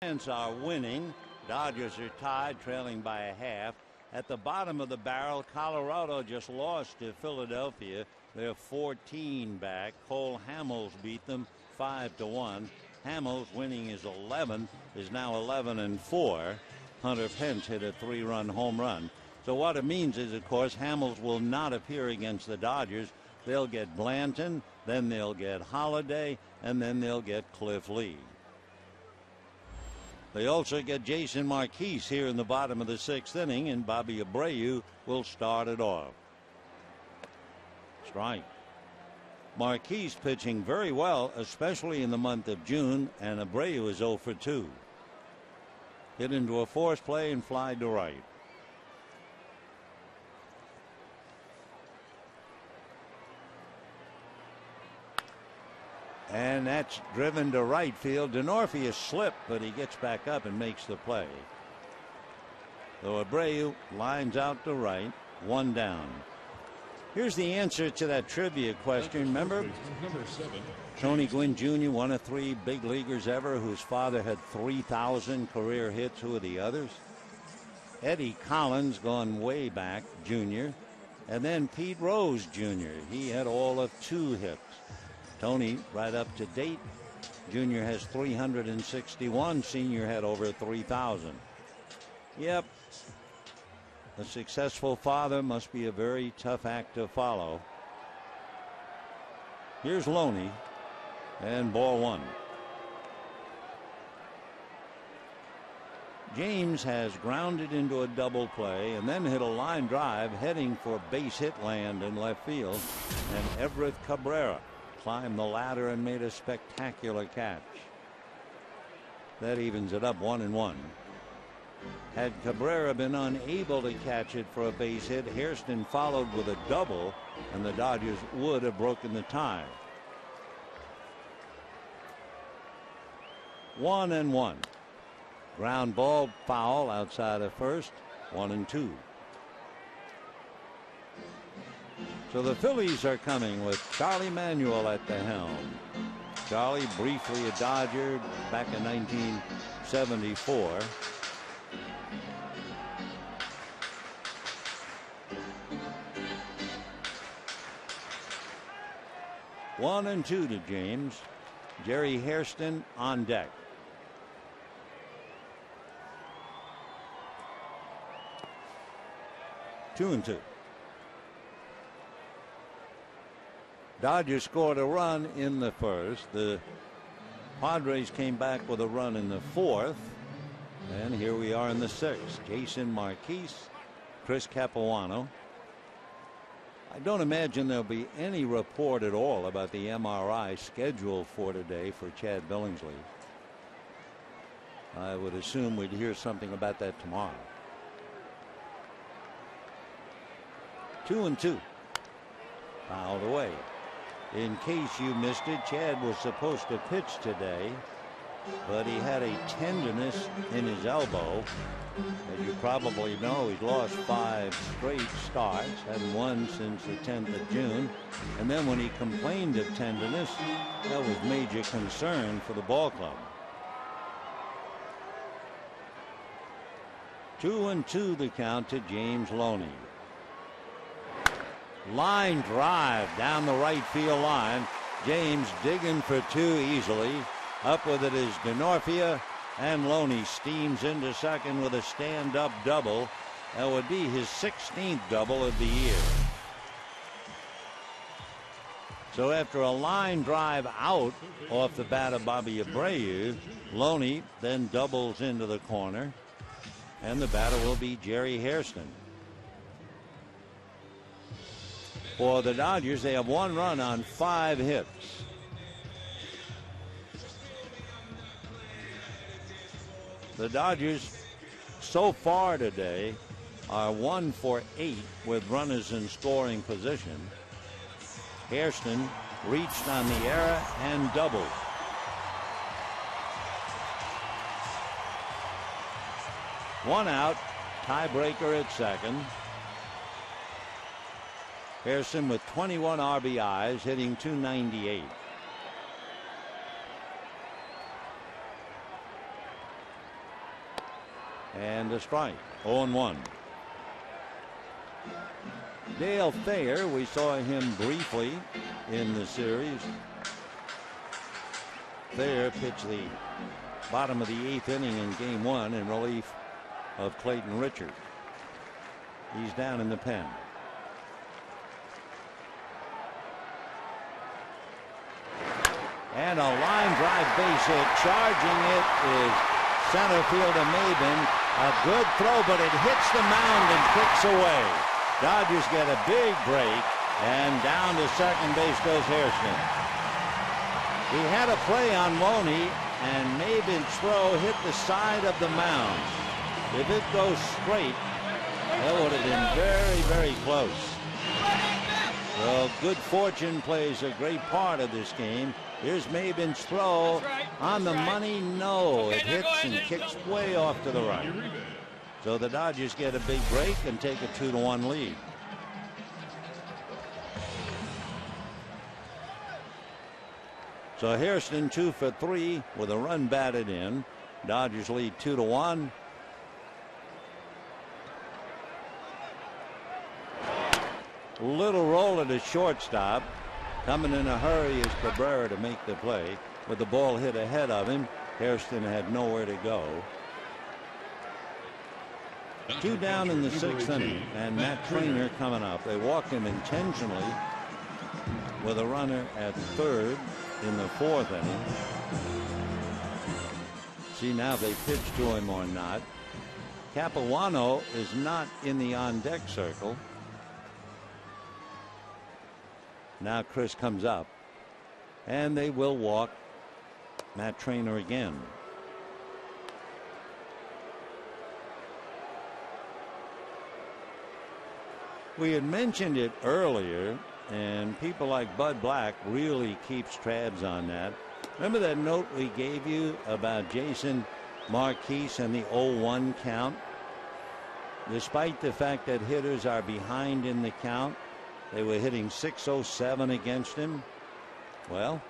Giants are winning. Dodgers are tied, trailing by a half. At the bottom of the barrel, Colorado just lost to Philadelphia. They're 14 back. Cole Hamels beat them 5-1. Hamels, winning his 11th, is now 11-4. Hunter Pence hit a 3-run home run. So what it means is, of course, Hamels will not appear against the Dodgers. They'll get Blanton, then they'll get Holiday, and then they'll get Cliff Lee. They also get Jason Marquise here in the bottom of the 6th inning, and Bobby Abreu will start it off. Strike. Marquise pitching very well, especially in the month of June, and Abreu is 0 for 2. Hit into a force play and fly to right. And that's driven to right field. Denorfia slipped, but he gets back up and makes the play. So Abreu lines out to right, 1 down. Here's the answer to that trivia question. Remember, Tony Gwynn Jr., one of 3 big leaguers ever whose father had 3,000 career hits. Who are the others? Eddie Collins, going way back, Jr., and then Pete Rose Jr. He had all of 2 hits. Tony, right up to date. Junior has 361. Senior had over 3,000. Yep. A successful father must be a very tough act to follow. Here's Loney, and ball 1. James has grounded into a double play and then hit a line drive heading for base hit land in left field, and Everett Cabrera climbed the ladder and made a spectacular catch. That evens it up 1-1. Had Cabrera been unable to catch it for a base hit, Hairston followed with a double, and the Dodgers would have broken the tie. 1-1. Ground ball, foul outside of first. 1-2. So the Phillies are coming with Charlie Manuel at the helm. Charlie, briefly a Dodger back in 1974. One and 2 to James. Jerry Hairston on deck. Two and 2. Dodgers scored a run in the first. The Padres came back with a run in the 4th. And here we are in the 6th. Jason Marquise, Chris Capuano. I don't imagine there'll be any report at all about the MRI scheduled for today for Chad Billingsley. I would assume we'd hear something about that tomorrow. 2 and 2. Fouled away. In case you missed it, Chad was supposed to pitch today, but he had a tenderness in his elbow. As you probably know, he's lost 5 straight starts, hadn't won since the 10th of June. And then when he complained of tenderness, that was major concern for the ball club. 2 and 2 the count to James Loney. Line drive down the right field line. James digging for 2 easily. Up with it is Denorfia, and Loney steams into second with a stand-up double. That would be his 16th double of the year. So after a line drive out off the bat of Bobby Abreu, Loney then doubles into the corner, and the batter will be Jerry Hairston. For the Dodgers, they have 1 run on 5 hits. The Dodgers so far today are 1 for 8 with runners in scoring position. Hairston reached on the error and doubled. One out, tiebreaker at second. Hairston with 21 RBIs, hitting .298. And a strike. 0-1. Dale Thayer, we saw him briefly in the series. Thayer pitched the bottom of the 8th inning in game 1 in relief of Clayton Richard. He's down in the pen. And a line drive base hit. Charging it is center fielder Maben. A good throw, but it hits the mound and kicks away. Dodgers get a big break, and down to second base goes Hairston. He had a play on Loney, and Maben's throw hit the side of the mound. If it goes straight, that would have been very, very close. Well, good fortune plays a great part of this game. Here's Maben's throw on the money. No, it hits and kicks way off to the right. So the Dodgers get a big break and take a 2-1 lead. So Hairston 2 for 3 with a run batted in. Dodgers lead 2-1. Little roll at a shortstop. Coming in a hurry is Cabrera to make the play. With the ball hit ahead of him, Hairston had nowhere to go. 2 down in the 6th inning, and Matt Trainer coming up. They walked him intentionally with a runner at 3rd in the 4th inning. See now if they pitch to him or not. Capuano is not in the on-deck circle. Now Chris comes up, and they will walk Matt Trainer again. We had mentioned it earlier, and people like Bud Black really keeps tabs on that. Remember that note we gave you about Jason Marquise and the 0-1 count? Despite the fact that hitters are behind in the count, they were hitting .607 against him. Well,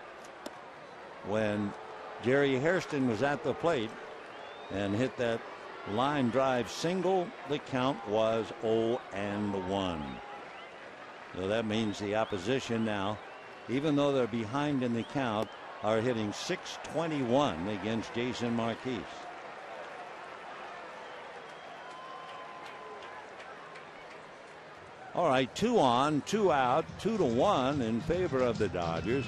when Jerry Hairston was at the plate and hit that line drive single, the count was 0-1. So that means the opposition now, even though they're behind in the count, are hitting .621 against Jason Marquise. All right, 2 on, 2 out, 2-1 in favor of the Dodgers.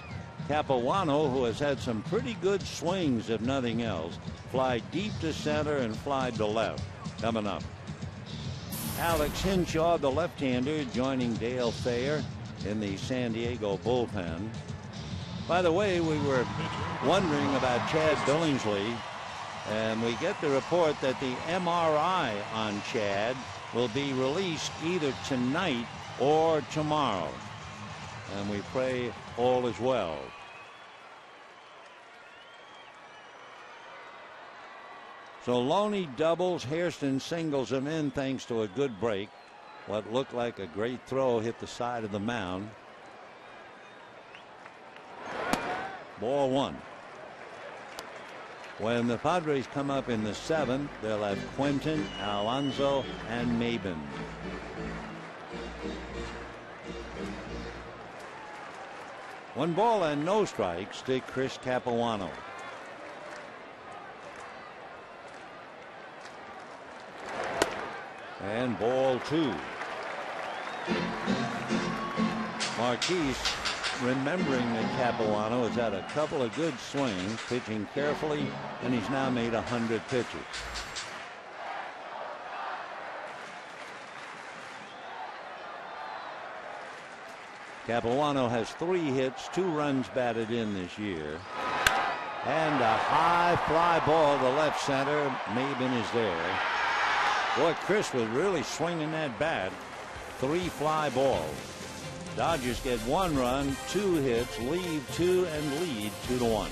Capuano, who has had some pretty good swings, if nothing else, fly deep to center and fly to left. Coming up, Alex Hinshaw, the left-hander, joining Dale Thayer in the San Diego bullpen. By the way, we were wondering about Chad Billingsley, and we get the report that the MRI on Chad will be released either tonight or tomorrow, and we pray all is well. So Loney doubles, Hairston singles him in thanks to a good break. What looked like a great throw hit the side of the mound. Ball 1. When the Padres come up in the 7th, they'll have Quentin, Alonso, and Maben. One ball and no strikes to Chris Capuano. And ball 2. Marquise, remembering that Capuano has had a couple of good swings, pitching carefully, and he's now made 100 pitches. Capuano has 3 hits, 2 runs batted in this year. And a high fly ball to left center. Maben is there. Boy, Chris was really swinging that bat. 3 fly balls. Dodgers get 1 run, 2 hits, leave 2, and lead 2-1.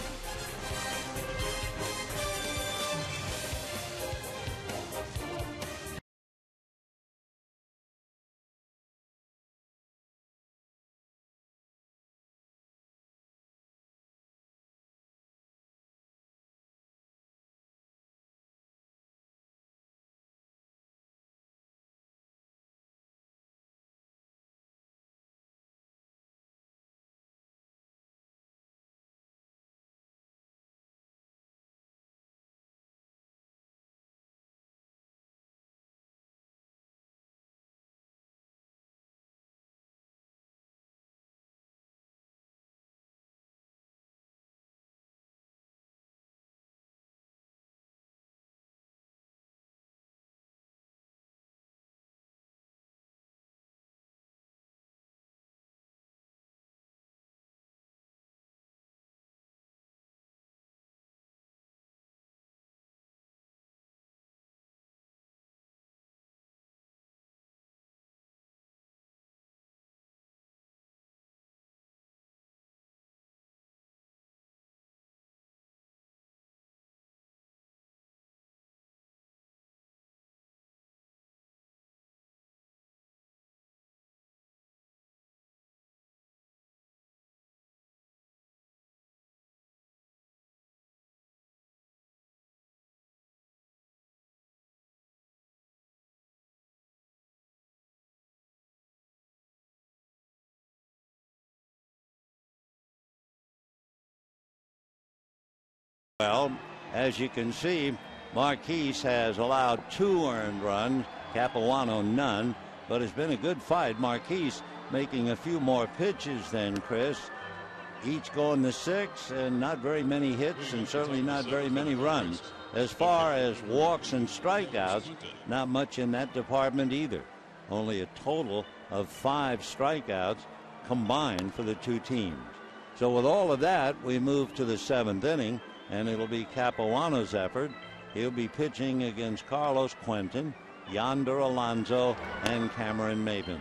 Well, as you can see, Marquise has allowed 2 earned runs, Capuano none, but it's been a good fight. Marquise making a few more pitches than Chris, each going to 6, and not very many hits and certainly not very many runs. As far as walks and strikeouts, not much in that department either. Only a total of 5 strikeouts combined for the 2 teams. So with all of that, we move to the 7th inning, and it'll be Capuano's effort. He'll be pitching against Carlos Quentin, Yonder Alonso, and Cameron Maben.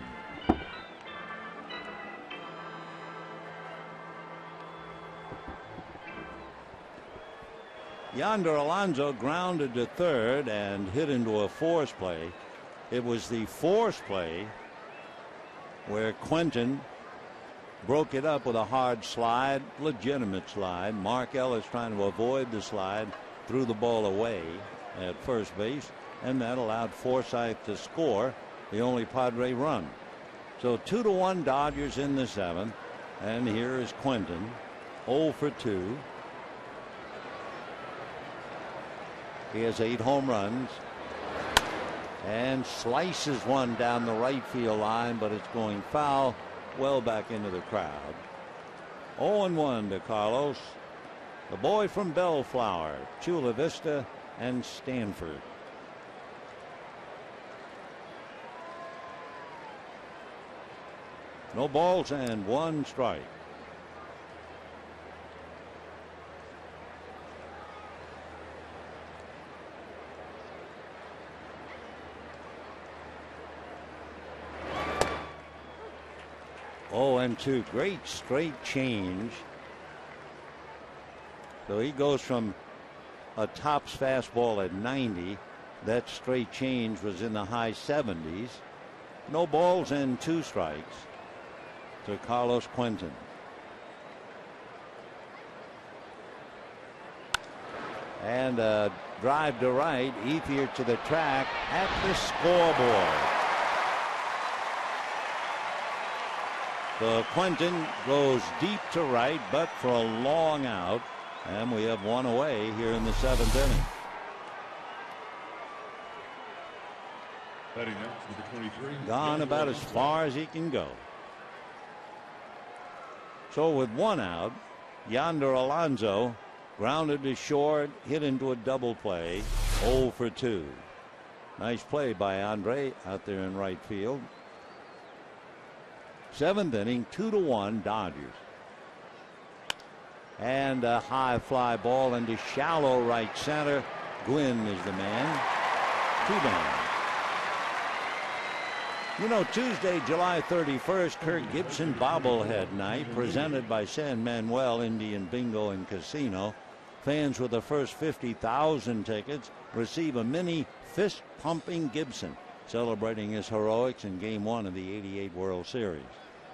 Yonder Alonso grounded to third and hit into a force play. It was the force play where Quentin broke it up with a hard slide, legitimate slide. Mark Ellis trying to avoid the slide, threw the ball away at first base, and that allowed Forsythe to score the only Padre run. So 2-1 Dodgers in the 7th, and here is Quentin, 0 for 2. He has 8 home runs and slices one down the right field line, but it's going foul well back into the crowd. 0-1 to Carlos, the boy from Bellflower, Chula Vista, and Stanford. No balls and 1 strike. Oh, and 2, great straight change. So he goes from a tops fastball at 90. That straight change was in the high 70s. No balls and 2 strikes to Carlos Quentin. And a drive to right, Ethier to the track at the scoreboard. So Quentin goes deep to right, but for a long out, and we have 1 away here in the 7th inning. Batting next, number 23. Gone about as far as he can go. So with 1 out, Yonder Alonso grounded to short, hit into a double play, 0 for 2. Nice play by Andre out there in right field. 7th inning, 2-1 Dodgers. And a high fly ball into shallow right center. Gwynn is the man. 2 down. You know, Tuesday, July 31st, Kirk Gibson bobblehead night presented by San Manuel Indian Bingo and Casino. Fans with the first 50,000 tickets receive a mini fist-pumping Gibson celebrating his heroics in Game 1 of the '88 World Series.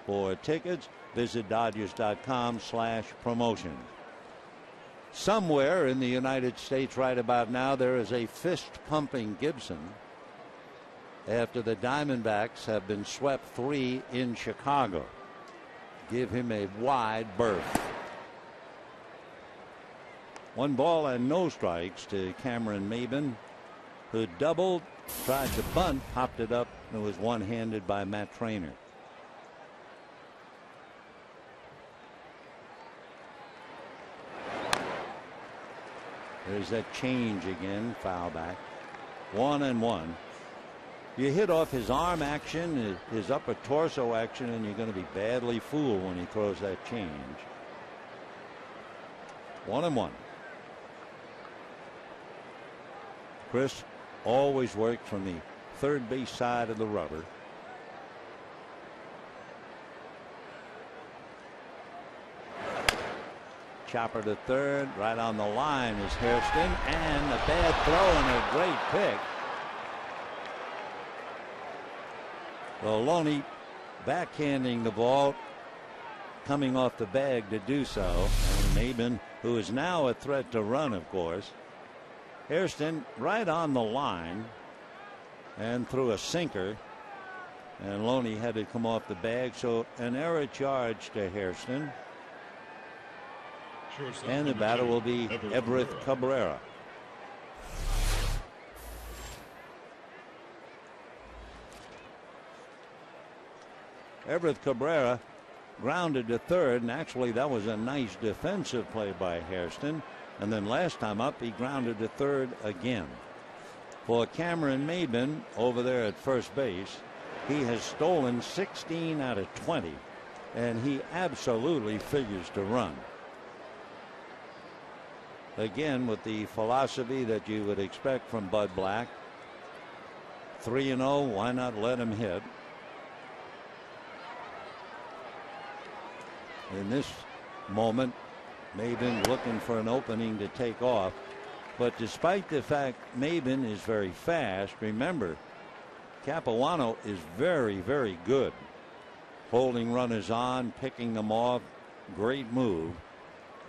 For tickets, visit Dodgers.com/promotion. Somewhere in the United States right about now, there is a fist-pumping Gibson after the Diamondbacks have been swept 3 in Chicago. Give him a wide berth. 1 ball and no strikes to Cameron Maben, who doubled, tried to bunt, popped it up, and was one-handed by Matt Trainer. There's that change again, foul back. 1-1. You hit off his arm action, his upper torso action, and you're going to be badly fooled when he throws that change. 1-1. Chris always worked from the third base side of the rubber. Chopper to third, right on the line is Hairston, and a bad throw and a great pick. Well, Loney backhanding the ball, coming off the bag to do so. And Maben, who is now a threat to run, of course. Hairston right on the line and threw a sinker. And Loney had to come off the bag, so an error charge to Hairston. And the batter will be Everett Cabrera. Everett Cabrera grounded to third, and actually that was a nice defensive play by Hairston. And then last time up, he grounded to third again. For Cameron Maben over there at first base, he has stolen 16 out of 20, and he absolutely figures to run. Again, with the philosophy that you would expect from Bud Black. 3-0, why not let him hit? In this moment, Maben looking for an opening to take off. But despite the fact Maben is very fast, remember, Capuano is very, very good. Holding runners on, picking them off, great move.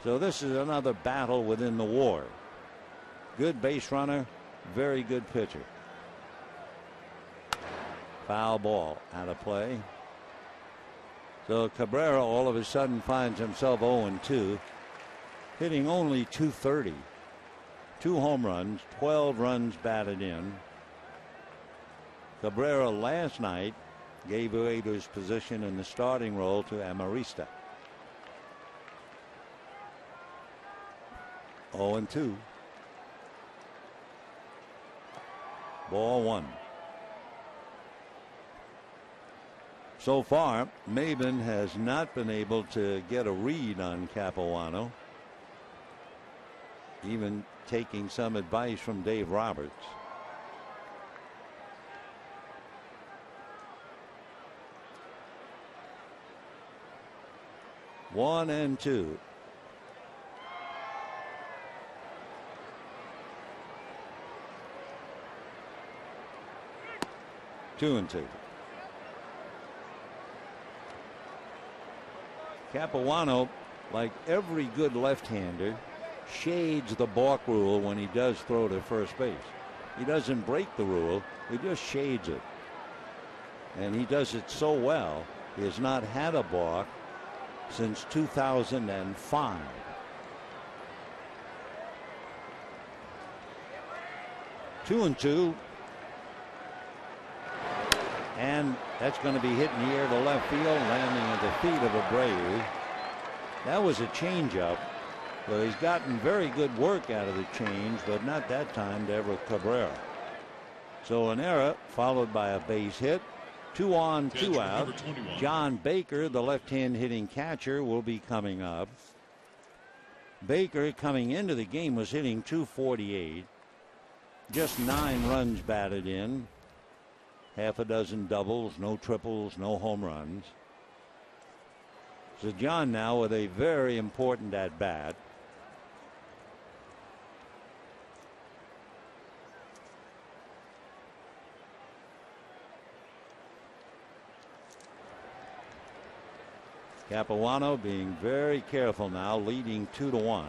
So this is another battle within the war. Good base runner, very good pitcher. Foul ball out of play. So Cabrera all of a sudden finds himself 0-2, hitting only .230. 2 home runs, 12 runs batted in. Cabrera last night gave away his position in the starting role to Amarista. 0-2. Ball 1. So far, Maben has not been able to get a read on Capuano, even taking some advice from Dave Roberts. One and two. Two and two. Capuano, like every good left-hander, shades the balk rule when he does throw to first base. He doesn't break the rule, he just shades it. And he does it so well, he has not had a balk since 2005. Two and two. And that's going to be hit in the air to left field, landing at the feet of Abreu. That was a changeup. So he's gotten very good work out of the change, but not that time to Everett Cabrera. So an error followed by a base hit. 2 on, 2 out. John Baker, the left-hand hitting catcher, will be coming up. Baker, coming into the game, was hitting .248. Just 9 runs batted in. Half a dozen doubles, no triples, no home runs. So John now with a very important at bat. Capuano being very careful now, leading 2-1.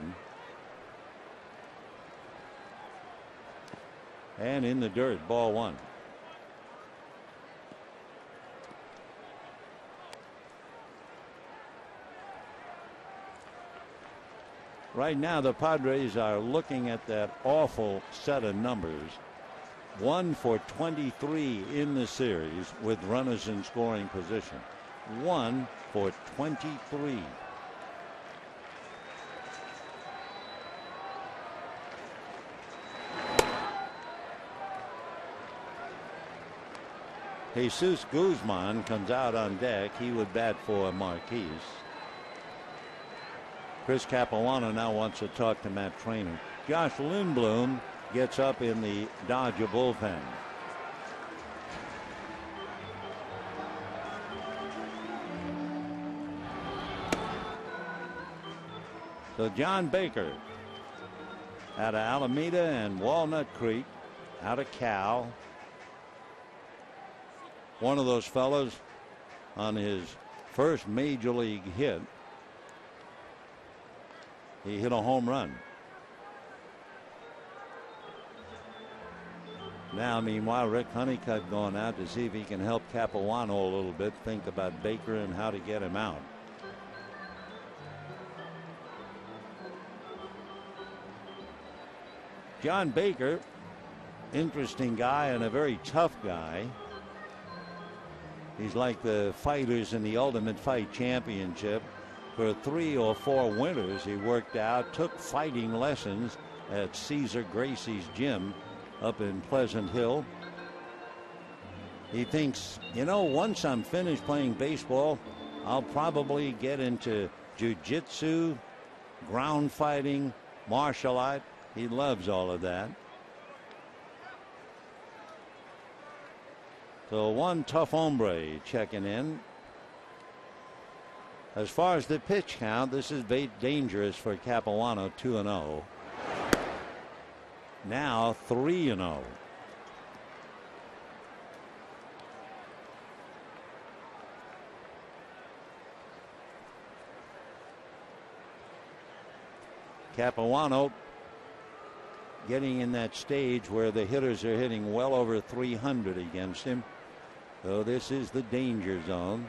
And in the dirt, ball 1. Right now, the Padres are looking at that awful set of numbers. 1 for 23 in the series with runners in scoring position. 1 for 23. Jesus Guzman comes out on deck. He would bat for Marquez. Chris Capuano now wants to talk to Matt Trainer. Josh Lindblom gets up in the Dodger bullpen. So John Baker out of Alameda and Walnut Creek, out of Cal. One of those fellows on his first major league hit. He hit a home run. Now, meanwhile, Rick Honeycutt going out to see if he can help Capuano a little bit, think about Baker and how to get him out. John Baker, interesting guy and a very tough guy. He's like the fighters in the Ultimate Fight Championship. For 3 or 4 winters, he worked out, took fighting lessons at Cesar Gracie's gym up in Pleasant Hill. He thinks, you know, once I'm finished playing baseball, I'll probably get into jiu-jitsu, ground fighting, martial art. He loves all of that. So one tough hombre checking in. As far as the pitch count, this is dangerous for Capuano, 2-0. Now 3-0. Capuano getting in that stage where the hitters are hitting well over 300 against him. So this is the danger zone.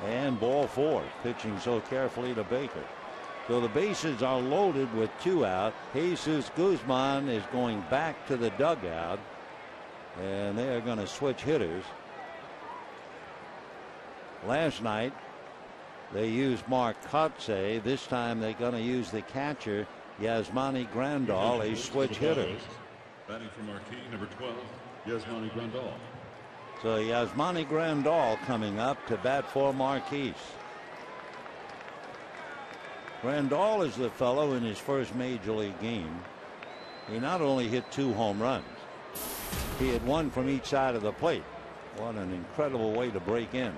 And ball 4, pitching so carefully to Baker. So the bases are loaded with 2 out. Jesus Guzman is going back to the dugout, and they are going to switch hitters. Last night they used Mark Kotze. This time they're going to use the catcher Yasmani Grandal, a switch hitter. Batting for Marquee, number 12, Yasmani Grandal. So Yasmani Grandal coming up to bat for Marquise. Grandal is the fellow in his first major league game. He not only hit 2 home runs, he hit 1 from each side of the plate. What an incredible way to break in.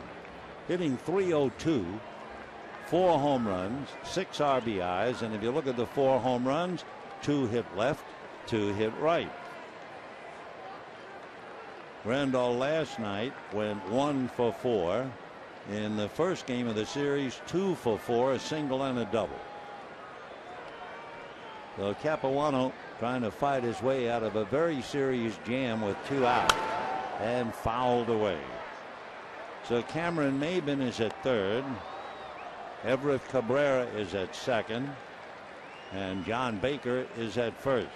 Hitting .302, 4 home runs, 6 RBIs, and if you look at the 4 home runs, 2 hit left, 2 hit right. Grandal last night went 1 for 4. In the first game of the series, 2 for 4, a single and a double. So Capuano trying to fight his way out of a very serious jam with 2 out, and fouled away. So Cameron Maben is at third. Everett Cabrera is at second, and John Baker is at first.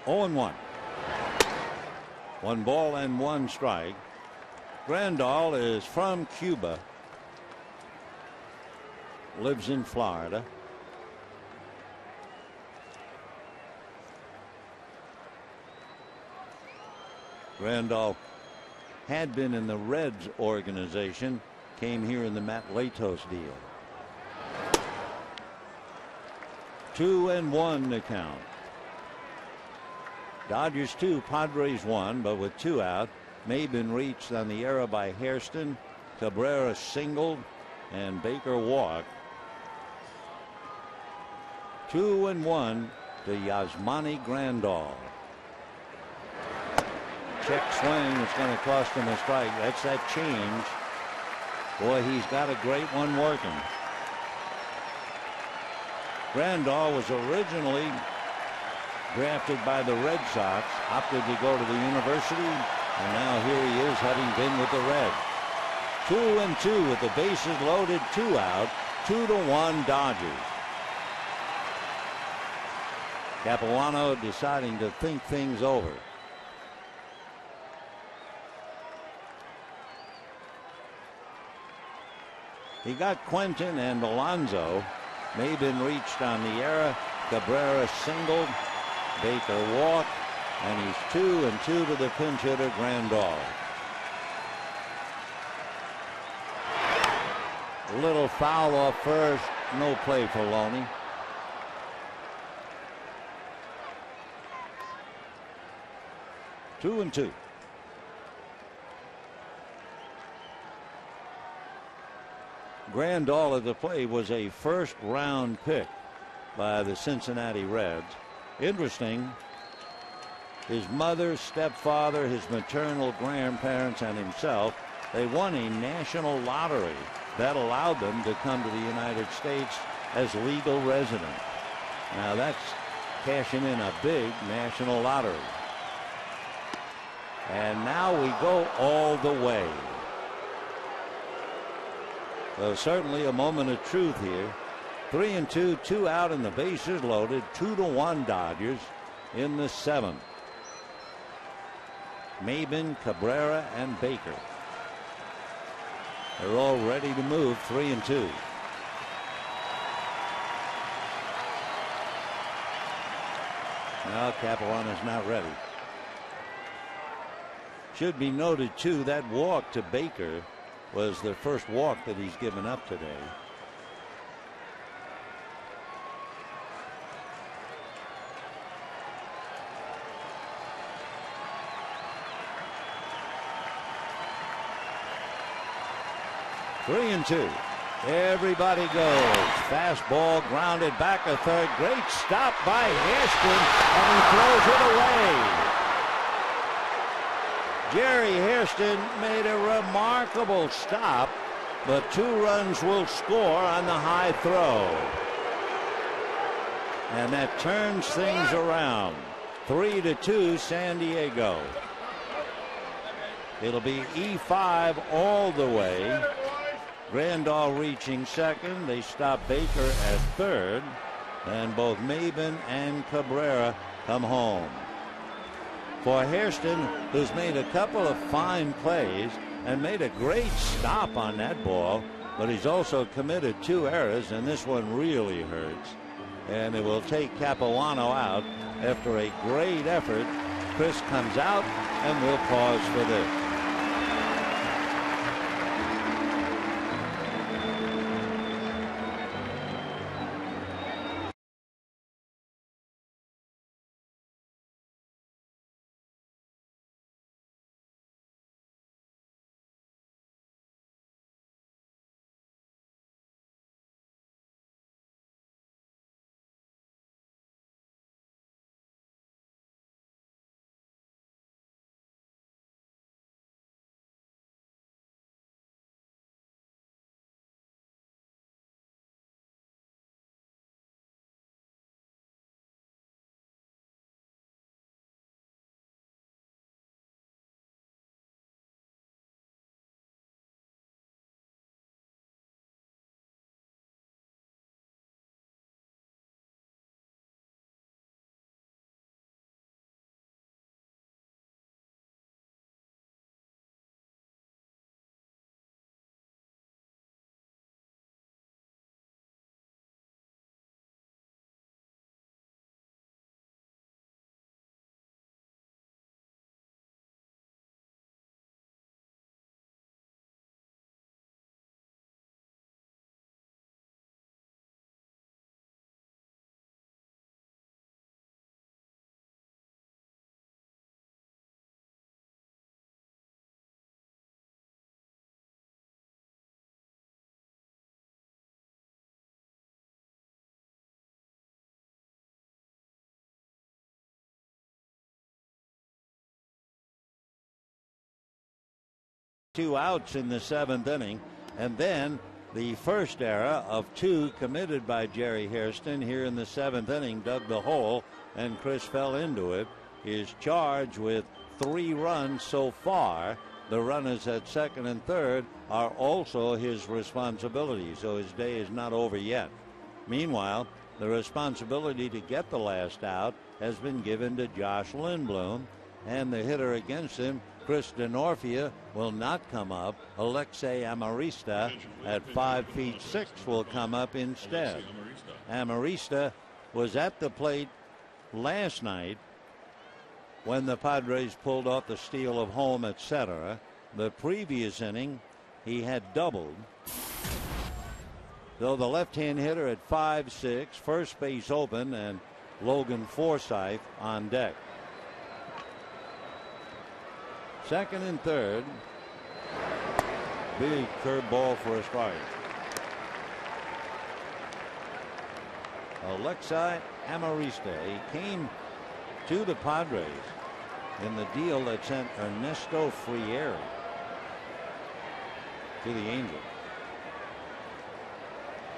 Oh and 1. 1 ball and 1 strike. Grandal is from Cuba, lives in Florida. Grandal had been in the Reds organization, came here in the Matt Latos deal. 2-1 the count. Dodgers 2, Padres 1, but with 2 out. Maben reached on the error by Hairston. Cabrera singled, and Baker walked. 2-1 to Yasmani Grandal. Check swing. It's going to cost him a strike. That's that change. Boy, he's got a great one working. Grandal was originally drafted by the Red Sox, opted to go to the university, and now here he is, having been with the Reds. 2-2 with the bases loaded, 2 out, 2-1 Dodgers. Capuano deciding to think things over. He got Quentin and Alonso. Maben reached on the error. Cabrera singled. Baker walked, and he's 2-2 to the pinch hitter Grandal. A little foul off first, no play for Loney. Two and 2. Grandal at the plate was a first-round pick by the Cincinnati Reds. Interesting, his mother, stepfather, his maternal grandparents, and himself, they won a national lottery that allowed them to come to the United States as legal residents. Now that's cashing in a big national lottery. And now we go all the way. So certainly a moment of truth here. 3-2, 2 out, and the bases loaded. 2-1 Dodgers in the 7th. Maben, Cabrera, and Baker. They're all ready to move. 3-2. Now Capuano's not ready. Should be noted too that walk to Baker was the first walk that he's given up today. Three and two. Everybody goes. Fastball grounded back a third. Great stop by Hairston, and he throws it away. Jerry Hairston made a remarkable stop, but 2 runs will score on the high throw. And that turns things around. 3-2 San Diego. It'll be E5 all the way. Grandal reaching second. They stop Baker at third. And both Maben and Cabrera come home. For Hairston, who's made a couple of fine plays and made a great stop on that ball, but he's also committed 2 errors, and this one really hurts. And it will take Capuano out after a great effort. Chris comes out, and we'll pause for this. Two outs in the 7th inning, and then the first error of 2 committed by Jerry Hairston here in the 7th inning dug the hole, and Chris fell into it. Is charged with 3 runs so far. The runners at second and third are also his responsibility, so his day is not over yet. Meanwhile, the responsibility to get the last out has been given to Josh Lindblom, and the hitter against him, Chris Denorfia, will not come up. Alexei Amarista at 5'6" will come up instead. Amarista was at the plate last night when the Padres pulled off the steal of home, etc. The previous inning, he had doubled. So the left-hand hitter at 5'6", first base open, and Logan Forsythe on deck. Second and third. Big curveball for a strike. Alexei Amarista. He came to the Padres in the deal that sent Ernesto Frieri to the Angels.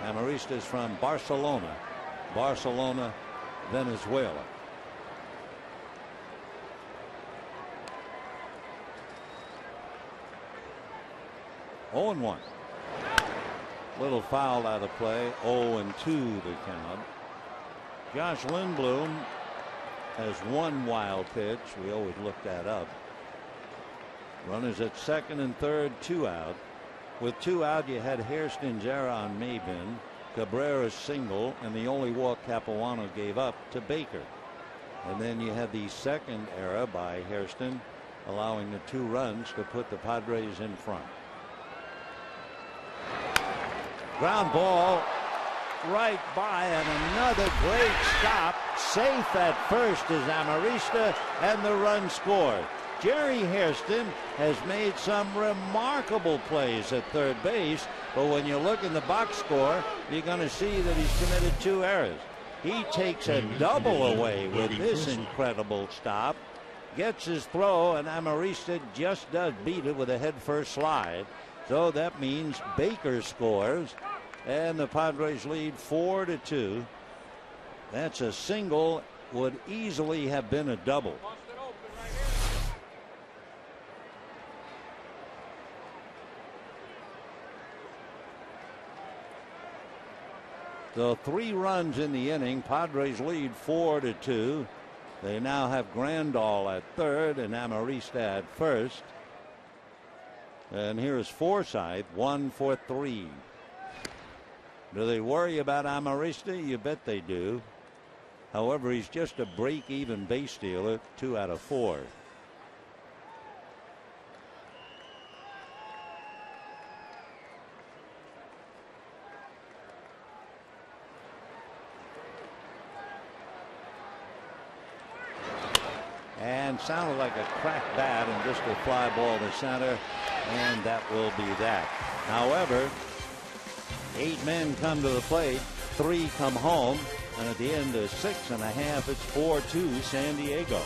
Amarista is from Barcelona. Barcelona Venezuela. Oh and 1. Little foul out of play. 0-2 the count. Josh Lindblom has one wild pitch. We always look that up. Runners at second and third, 2 out. With 2 out, you had Hairston's error on Maybin, Cabrera's single, and the only walk Capuano gave up to Baker. And then you had the second error by Hairston, allowing the 2 runs to put the Padres in front. Ground ball right by, and another great stop. Safe at first is Amarista, and the run scored. Jerry Hairston has made some remarkable plays at third base, but when you look in the box score, you're going to see that he's committed 2 errors. He takes a double away with this incredible stop, gets his throw, and Amarista just does beat it with a head-first slide. So that means Baker scores, and the Padres lead 4-2. That's a single, would easily have been a double. So 3 runs in the inning. Padres lead 4-2. They now have Grandal at third and Amarista at first. And here's Forsythe, 1 for 3. Do they worry about Amarista? You bet they do. However, he's just a break-even base stealer, 2 out of 4. And sounded like a cracked bat and just a fly ball to center, and that will be that. However, 8 men come to the plate, 3 come home, and at the end of 6.5, it's 4-2 San Diego.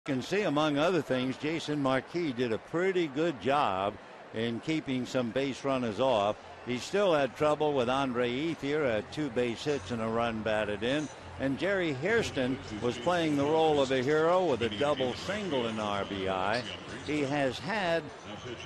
You can see, among other things, Jason Marquis did a pretty good job in keeping some base runners off. He still had trouble with Andre Ethier, had 2 base hits and a run batted in. And Jerry Hairston was playing the role of a hero with a double single in RBI. He has had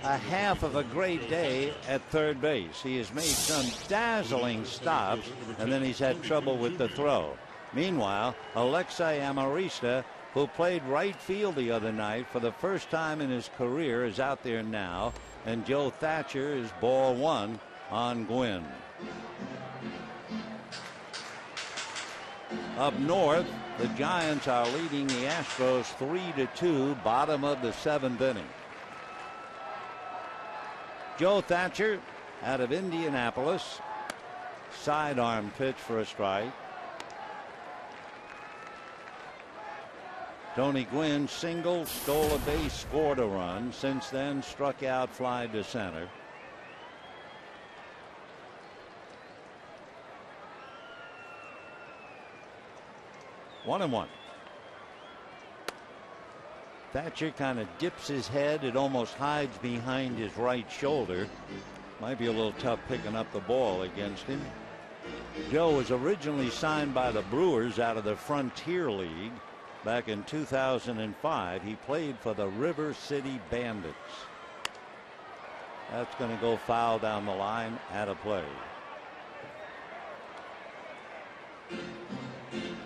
a half of a great day at third base. He has made some dazzling stops, and then he's had trouble with the throw. Meanwhile, Alexei Amarista, who played right field the other night for the first time in his career, is out there now, and Joe Thatcher is ball 1 on Gwynn. Up north, the Giants are leading the Astros 3-2, bottom of the 7th inning. Joe Thatcher out of Indianapolis, sidearm pitch for a strike. Tony Gwynn singled, stole a base, scored a run. Since then, struck out, fly to center. One and one. Thatcher kind of dips his head. It almost hides behind his right shoulder. Might be a little tough picking up the ball against him. Joe was originally signed by the Brewers out of the Frontier League back in 2005. He played for the River City Bandits. That's going to go foul down the line, out of play.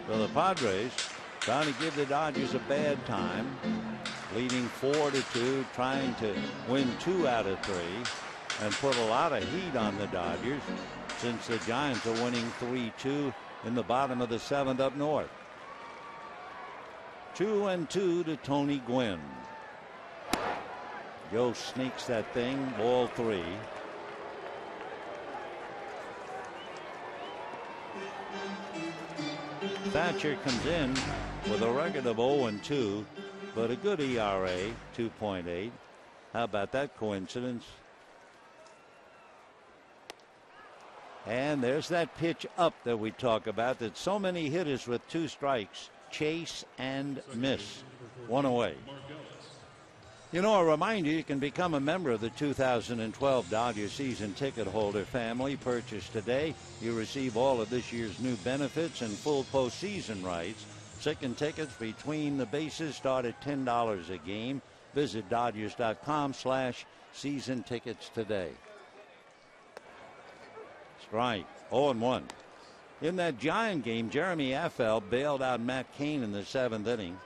So the Padres trying to give the Dodgers a bad time, leading 4-2, trying to win 2 out of 3 and put a lot of heat on the Dodgers since the Giants are winning 3-2 in the bottom of the 7th up north. 2-2 to Tony Gwynn. Joe sneaks that thing, ball 3. Thatcher comes in with a record of 0-2, but a good ERA, 2.8. How about that coincidence? And there's that pitch up that we talk about, that so many hitters with 2 strikes chase and miss. 1 away. You know, a reminder, you can become a member of the 2012 Dodgers season ticket holder family. Purchase today. You receive all of this year's new benefits and full postseason rights. Second tickets between the bases start at $10 a game. Visit Dodgers.com/season tickets today. Strike. 0-1. In that Giant game, Jeremy Afell bailed out Matt Cain in the 7th inning.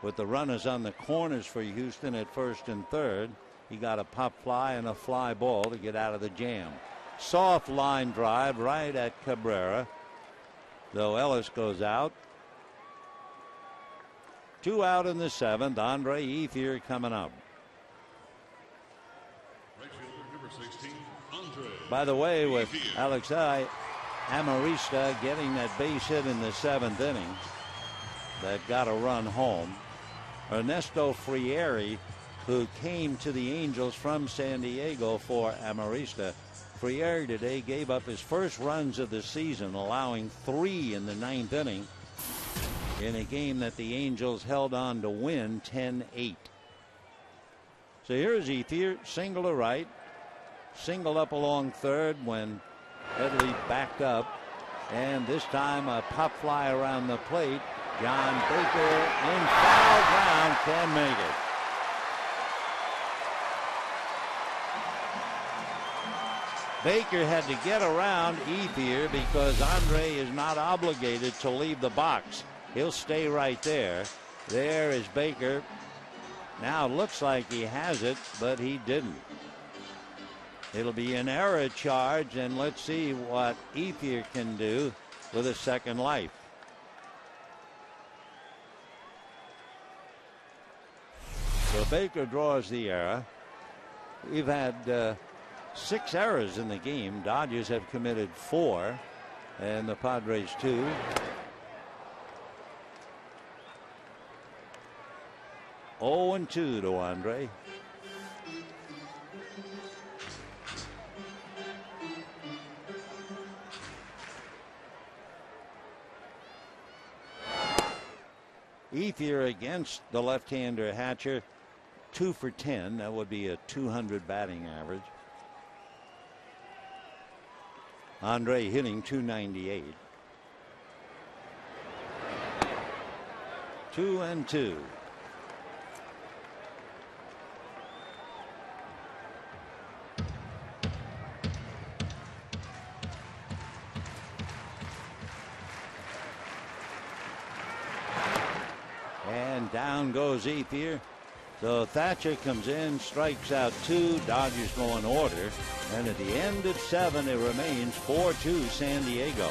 With the runners on the corners for Houston at first and third, he got a pop fly and a fly ball to get out of the jam. Soft line drive right at Cabrera, though Ellis goes out. 2 out in the 7th. Andre Ethier coming up. By the way, with Alexei Amarista getting that base hit in the 7th inning that got a run home, Ernesto Frieri, who came to the Angels from San Diego for Amarista, Frieri today gave up his first runs of the season, allowing 3 in the 9th inning in a game that the Angels held on to win 10-8. So here's Ethier, single to right, single up along third when Headley backed up, and this time a pop fly around the plate. John Baker in foul ground, can make it. Baker had to get around Ethier because Andre is not obligated to leave the box. He'll stay right there. There is Baker. Now it looks like he has it, but he didn't. It'll be an error charge, and let's see what Ethier can do with a second life. So Baker draws the error. We've had 6 errors in the game. Dodgers have committed 4, and the Padres 2. Oh, and 2 to Andre. Ethier against the left-hander Hatcher, 2 for 10. That would be a 200 batting average. Andre hitting 298. 2-2. And down goes Ethier. So Thatcher comes in, strikes out 2. Dodgers go in order. And at the end of 7, it remains 4-2 San Diego.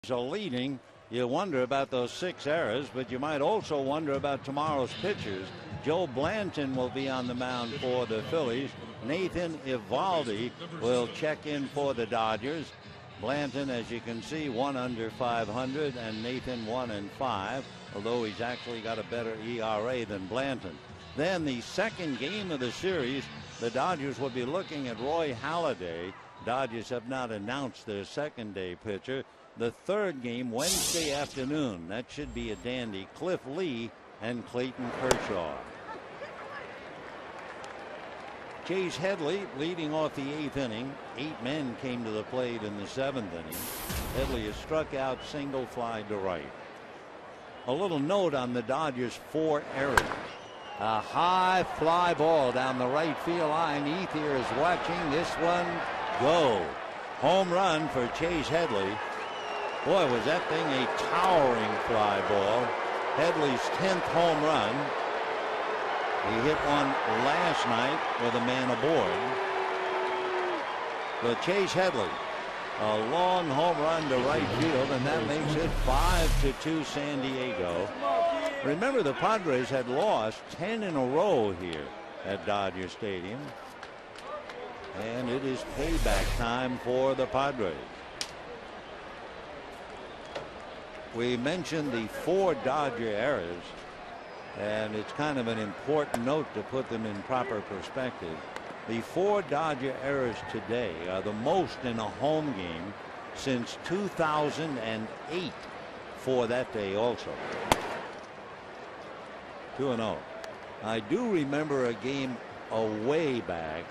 So leading, you wonder about those 6 errors, but you might also wonder about tomorrow's pitchers. Joe Blanton will be on the mound for the Phillies. Nathan Eovaldi will check in for the Dodgers. Blanton, as you can see, 1 under 500, and Nathan 1-5, although he's actually got a better ERA than Blanton. Then the second game of the series, the Dodgers will be looking at Roy Halladay. Dodgers have not announced their second-day pitcher. The third game Wednesday afternoon. That should be a dandy. Cliff Lee and Clayton Kershaw. Chase Headley leading off the 8th inning. 8 men came to the plate in the 7th inning. Headley has struck out, single fly to right. A little note on the Dodgers' 4 errors. A high fly ball down the right field line. Ethier is watching this one go. Home run for Chase Headley. Boy, was that thing a towering fly ball. Headley's 10th home run. He hit one last night with a man aboard. But Chase Headley, a long home run to right field, and that makes it 5-2 San Diego. Remember, the Padres had lost 10 in a row here at Dodger Stadium. And it is payback time for the Padres. We mentioned the 4 Dodger errors, and it's kind of an important note to put them in proper perspective. The 4 Dodger errors today are the most in a home game since 2008 for that day also. 2-0. I do remember a game a way back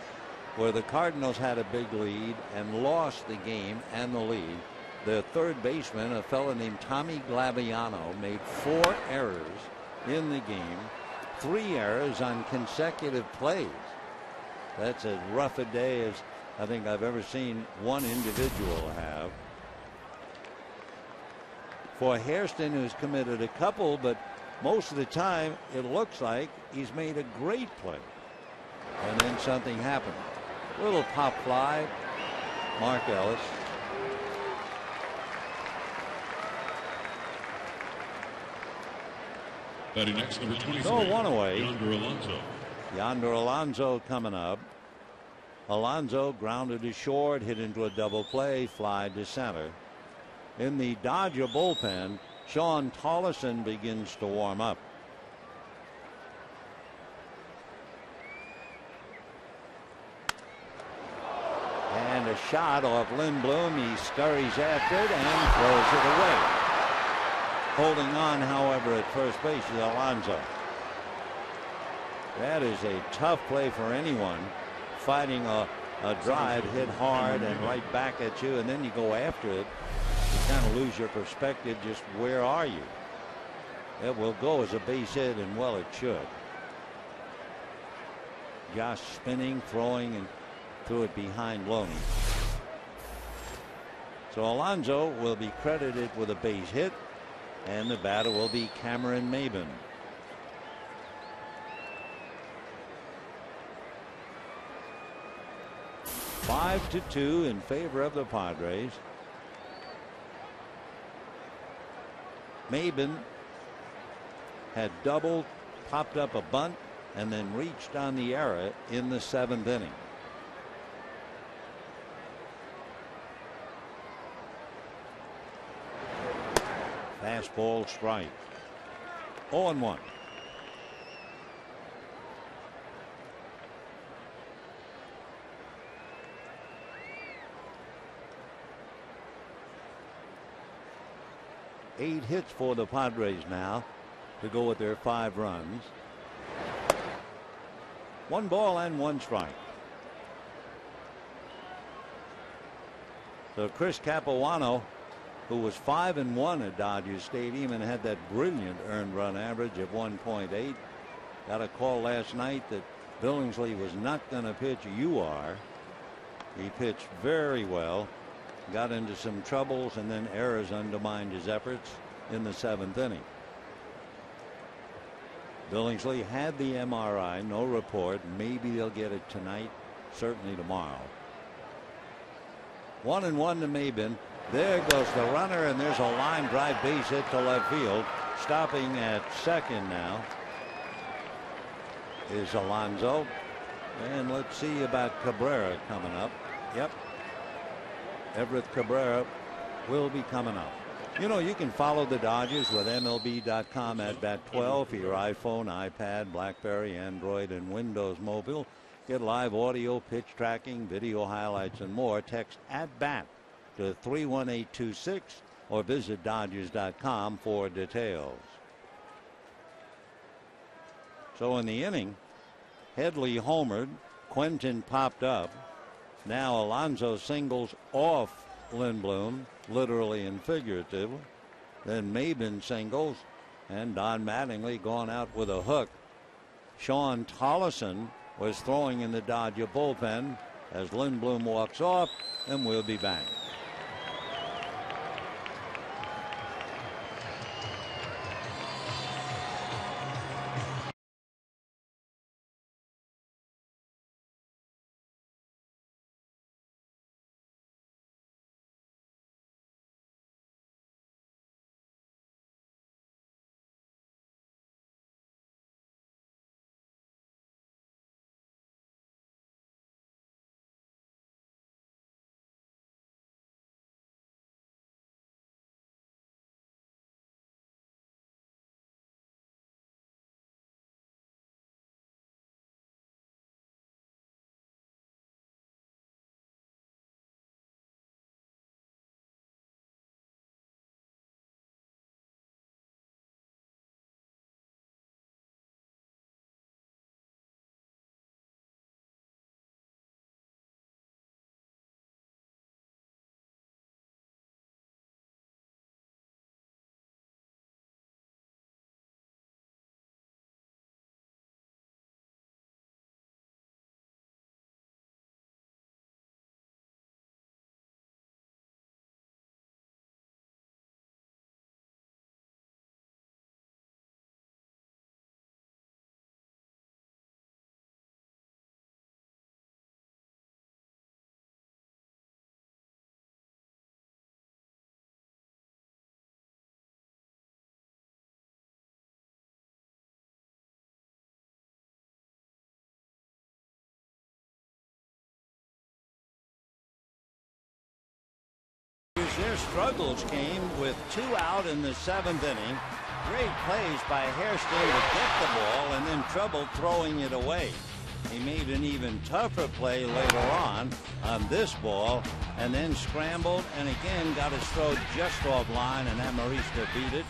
where the Cardinals had a big lead and lost the game and the lead. The third baseman, a fellow named Tommy Glaviano, made 4 errors in the game, 3 errors on consecutive plays. That's as rough a day as I think I've ever seen one individual have. For Hairston, who's committed a couple, but most of the time it looks like he's made a great play. And then something happened. Little pop fly. Mark Ellis. Batting next, number 23. So 1 away. Yonder Alonso. Yonder Alonso coming up. Alonso grounded to short, hit into a double play, fly to center. In the Dodger bullpen, Sean Tollison begins to warm up. And a shot off Lindblom. He scurries after it and throws it away. Holding on, however, at first base is Alonso. That is a tough play for anyone. Fighting a drive hit hard and right back at you, and then you go after it. You kind of lose your perspective. Just where are you? It will go as a base hit, and well, it should. Josh spinning, throwing, and threw it behind Loney. So Alonso will be credited with a base hit, and the batter will be Cameron Maybin. Five to 2 in favor of the Padres. Maybin had doubled, popped up a bunt, and then reached on the error in the 7th inning. Fastball strike. 0-1. Eight hits for the Padres now to go with their 5 runs. 1 ball and 1 strike. So Chris Capuano, who was 5-1 at Dodger Stadium and had that brilliant earned run average of 1.8, got a call last night that Billingsley was not going to pitch. You are. He pitched very well. Got into some troubles, and then errors undermined his efforts in the 7th inning. Billingsley had the MRI, no report. Maybe they'll get it tonight, certainly tomorrow. 1-1 to Maybin. There goes the runner, and there's a line drive base hit to left field. Stopping at second now is Alonso. And let's see about Cabrera coming up. Yep. Everett Cabrera will be coming up. You know, you can follow the Dodgers with MLB.com at bat12 for your iPhone, iPad, BlackBerry, Android, and Windows Mobile. Get live audio, pitch tracking, video highlights, and more. Text @BAT to 31826 or visit Dodgers.com for details. So in the inning, Headley homered, Quentin popped up. Now Alonso singles off Lindblom, literally and figurative. Then Maybin singles, and Don Mattingly gone out with a hook. Sean Tollison was throwing in the Dodger bullpen as Lindblom walks off, and we'll be back. Their struggles came with 2 out in the 7th inning. Great plays by Hairston to get the ball and then trouble throwing it away. He made an even tougher play later on this ball and then scrambled and again got his throw just offline, and Amarista beat it.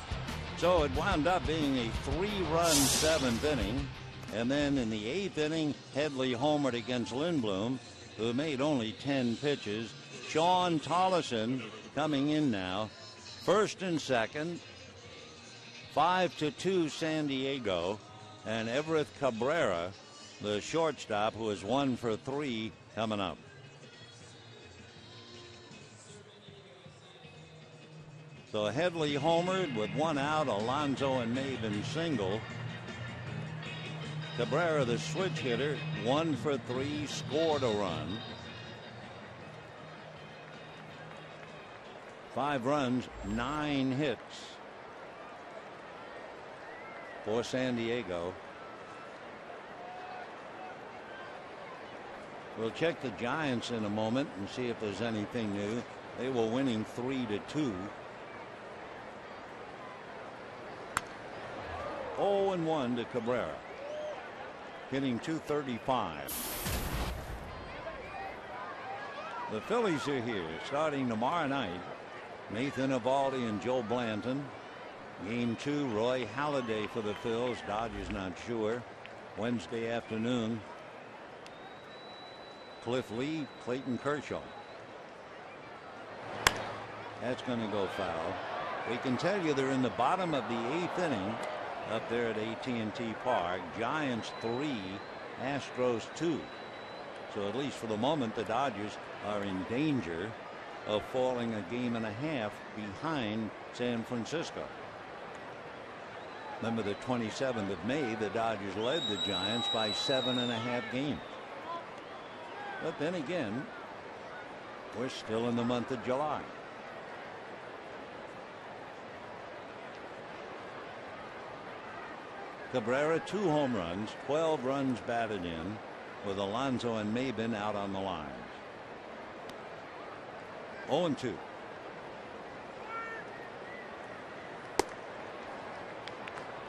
So it wound up being a 3-run 7th inning. And then in the 8th inning, Headley homered against Lindblom, who made only 10 pitches. Sean Tollison coming in now, first and second. 5-2 San Diego, and Everett Cabrera, the shortstop, who is 1 for 3, coming up. So Headley homered with 1 out. Alonso and Maben single. Cabrera, the switch hitter, 1 for 3, scored a run. 5 runs, 9 hits for San Diego. We'll check the Giants in a moment and see if there's anything new. They were winning 3-2. 0-1 to Cabrera, hitting .235. The Phillies are here starting tomorrow night. Nathan Eovaldi and Joe Blanton. Game 2, Roy Halladay for the Phils. Dodgers not sure. Wednesday afternoon, Cliff Lee, Clayton Kershaw. That's going to go foul. We can tell you they're in the bottom of the 8th inning up there at AT&T Park. Giants 3, Astros 2. So at least for the moment, the Dodgers are in danger of falling a game and a half behind San Francisco. Remember, the 27th of May, the Dodgers led the Giants by 7.5 games. But then again, we're still in the month of July. Cabrera, 2 home runs, 12 runs batted in, with Alonso and Maben out on the lines. 0-2.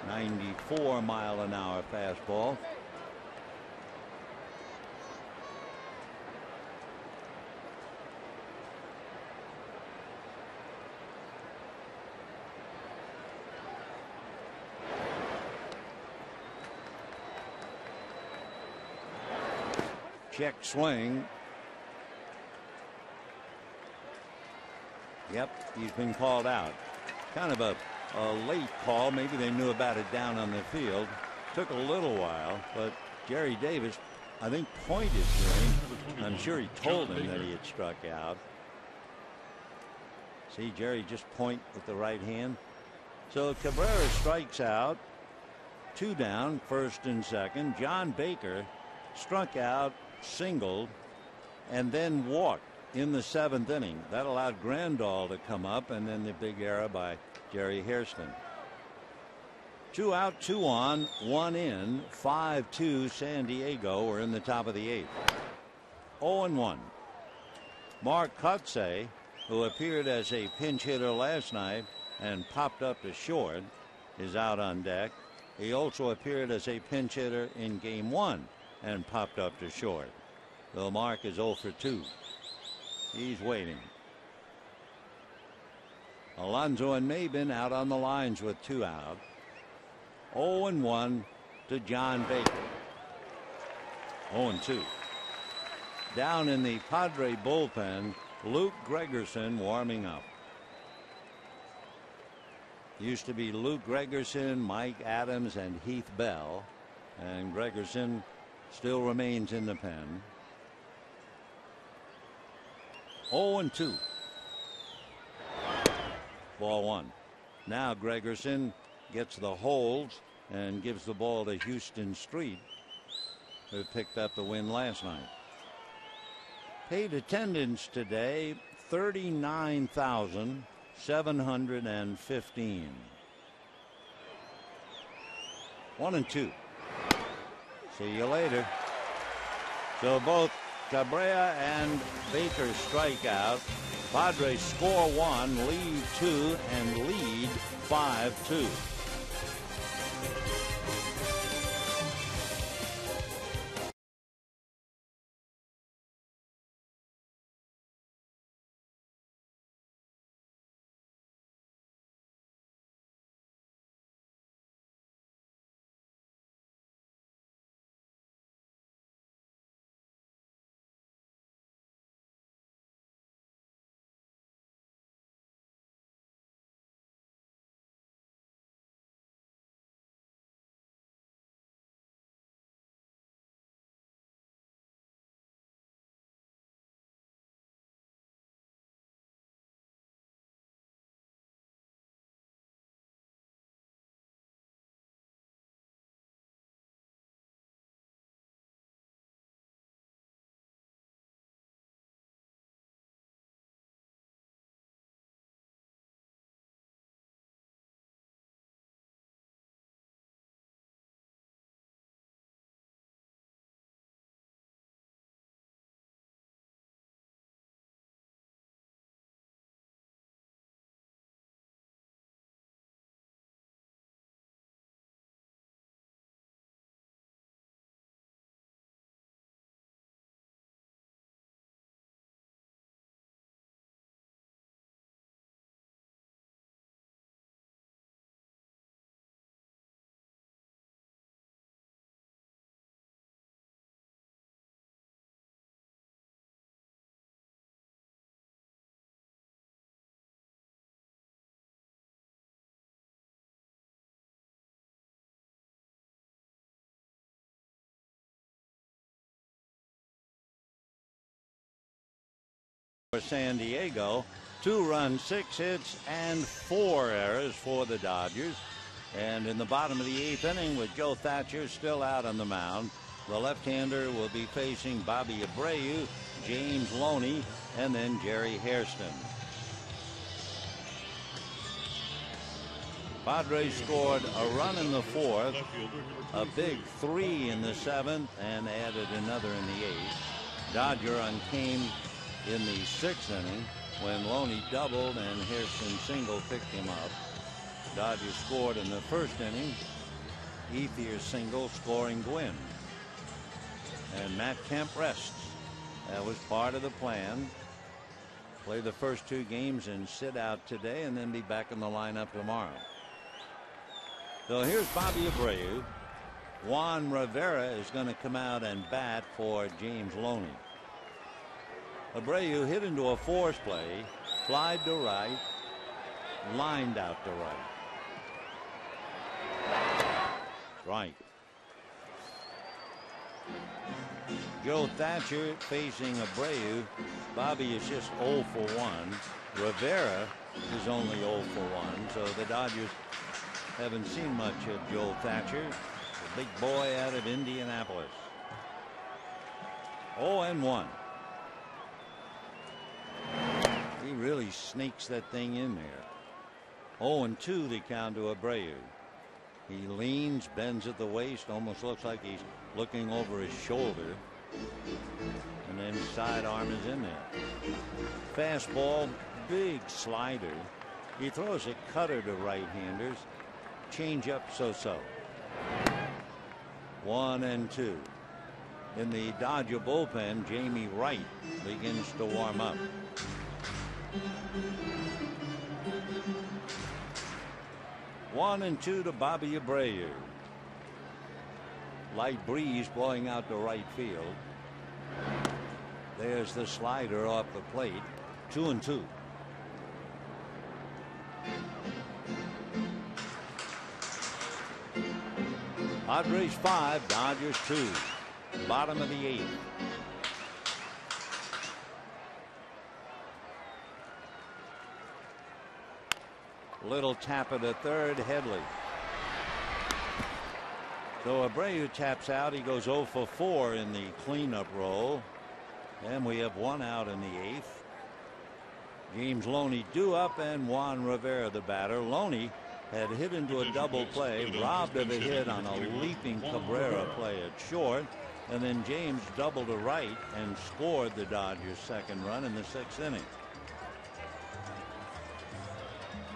.94-mile-an-hour fastball. Check swing. Yep, he's been called out. Kind of a late call. Maybe they knew about it down on the field. Took a little while, but Jerry Davis, I think, pointed to him. I'm sure he told him that he had struck out. See, Jerry just point with the right hand. So Cabrera strikes out. 2 down, first and second. John Baker struck out, singled, and then walked in the 7th inning. That allowed Grandal to come up, and then the big error by Jerry Hairston. 2 out, 2 on, 1 in. 5-2 San Diego. We're in the top of the 8th. 0-1. Mark Kotsay, who appeared as a pinch hitter last night and popped up to short, is out on deck. He also appeared as a pinch hitter in Game 1 and popped up to short. So Mark is 0 for 2. He's waiting. Alonso and Maben out on the lines with 2 out. 0-1 to John Baker. 0-2. Down in the Padre bullpen, Luke Gregerson warming up. Used to be Luke Gregerson, Mike Adams, and Heath Bell, and Gregerson still remains in the pen. 0-2. Ball 1. Now Gregerson gets the holds and gives the ball to Houston Street, who picked up the win last night. Paid attendance today, 39,715. 1-2. See you later. So both Cabrera and Baker strike out. Padres score 1, lead 2, and lead 5-2. For San Diego, 2 runs, 6 hits, and 4 errors for the Dodgers. And in the bottom of the 8th inning, with Joe Thatcher still out on the mound, the left-hander will be facing Bobby Abreu, James Loney, and then Jerry Hairston. Padres scored a run in the 4th, a big 3 in the 7th, and added another in the 8th. Dodger run came in the 6th inning when Loney doubled and Hairston single picked him up. Dodgers scored in the 1st inning. Ethier single scoring Gwynn. And Matt Kemp rests. That was part of the plan. Play the first 2 games and sit out today and then be back in the lineup tomorrow. So here's Bobby Abreu. Juan Rivera is going to come out and bat for James Loney. Abreu hit into a force play, flied to right, lined out to right. Strike. Joe Thatcher facing Abreu. Bobby is just 0 for 1. Rivera is only 0 for 1. So the Dodgers haven't seen much of Joe Thatcher, the big boy out of Indianapolis. 0-1. He really sneaks that thing in there. 0-2 the count to Abreu. He leans, bends at the waist, almost looks like he's looking over his shoulder. And then sidearm is in there. Fastball, big slider. He throws a cutter to right-handers. Change-up so-so. 1-2. In the Dodger bullpen, Jamie Wright begins to warm up. One and 2 to Bobby Abreu. Light breeze blowing out to right field. There's the slider off the plate. 2-2. Padres 5, Dodgers 2. Bottom of the 8th. Little tap at the third. Headley. So Abreu taps out. He goes 0 for 4 in the cleanup role. And we have 1 out in the 8th. James Loney due up and Juan Rivera the batter. Loney had hit into a double play, robbed of a hit on a leaping Cabrera play at short, and then James doubled to right and scored the Dodgers' second run in the 6th inning.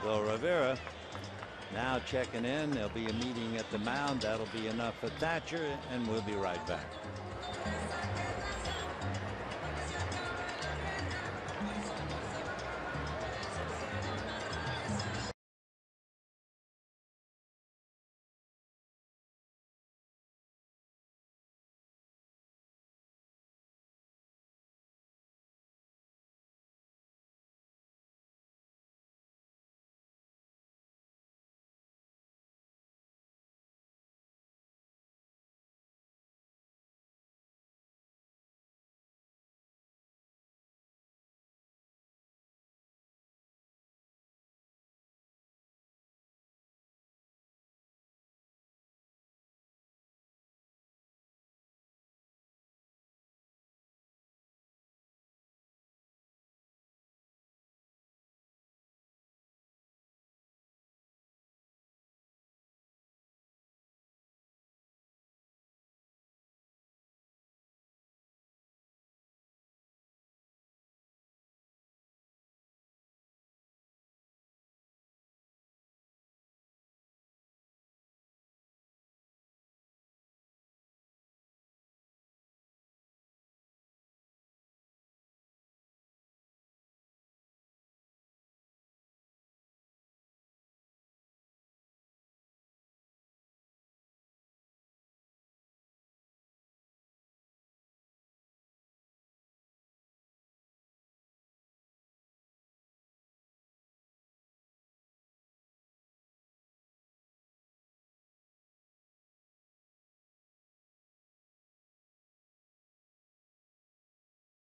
So Rivera now checking in. There'll be a meeting at the mound. That'll be enough for Thatcher, and we'll be right back.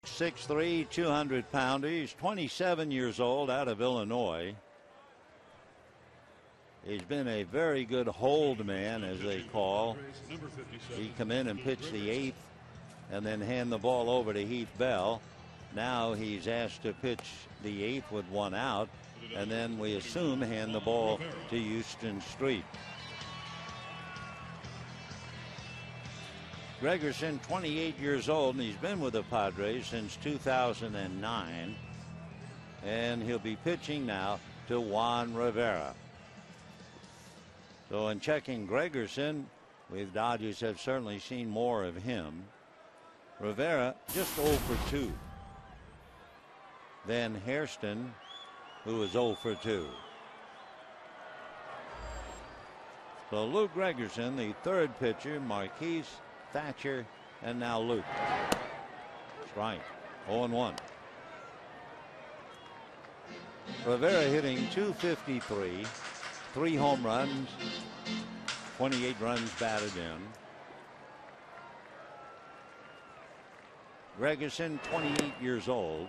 .63", 200-pounder. He's 27 years old, out of Illinois. He's been a very good hold man, as they call. He come in and pitch the 8th and then hand the ball over to Heath Bell. Now he's asked to pitch the 8th with 1 out, and then we assume hand the ball to Houston Street. Gregerson, 28 years old, and he's been with the Padres since 2009. And he'll be pitching now to Juan Rivera. So in checking Gregerson, we Dodgers have certainly seen more of him. Rivera just 0 for 2. Then Hairston, who is 0 for 2. So Luke Gregerson, the 3rd pitcher, Marquise, Thatcher, and now Luke. Strike. 0-1. Rivera hitting .253, 3 home runs, 28 runs batted in. Gregerson, 28 years old.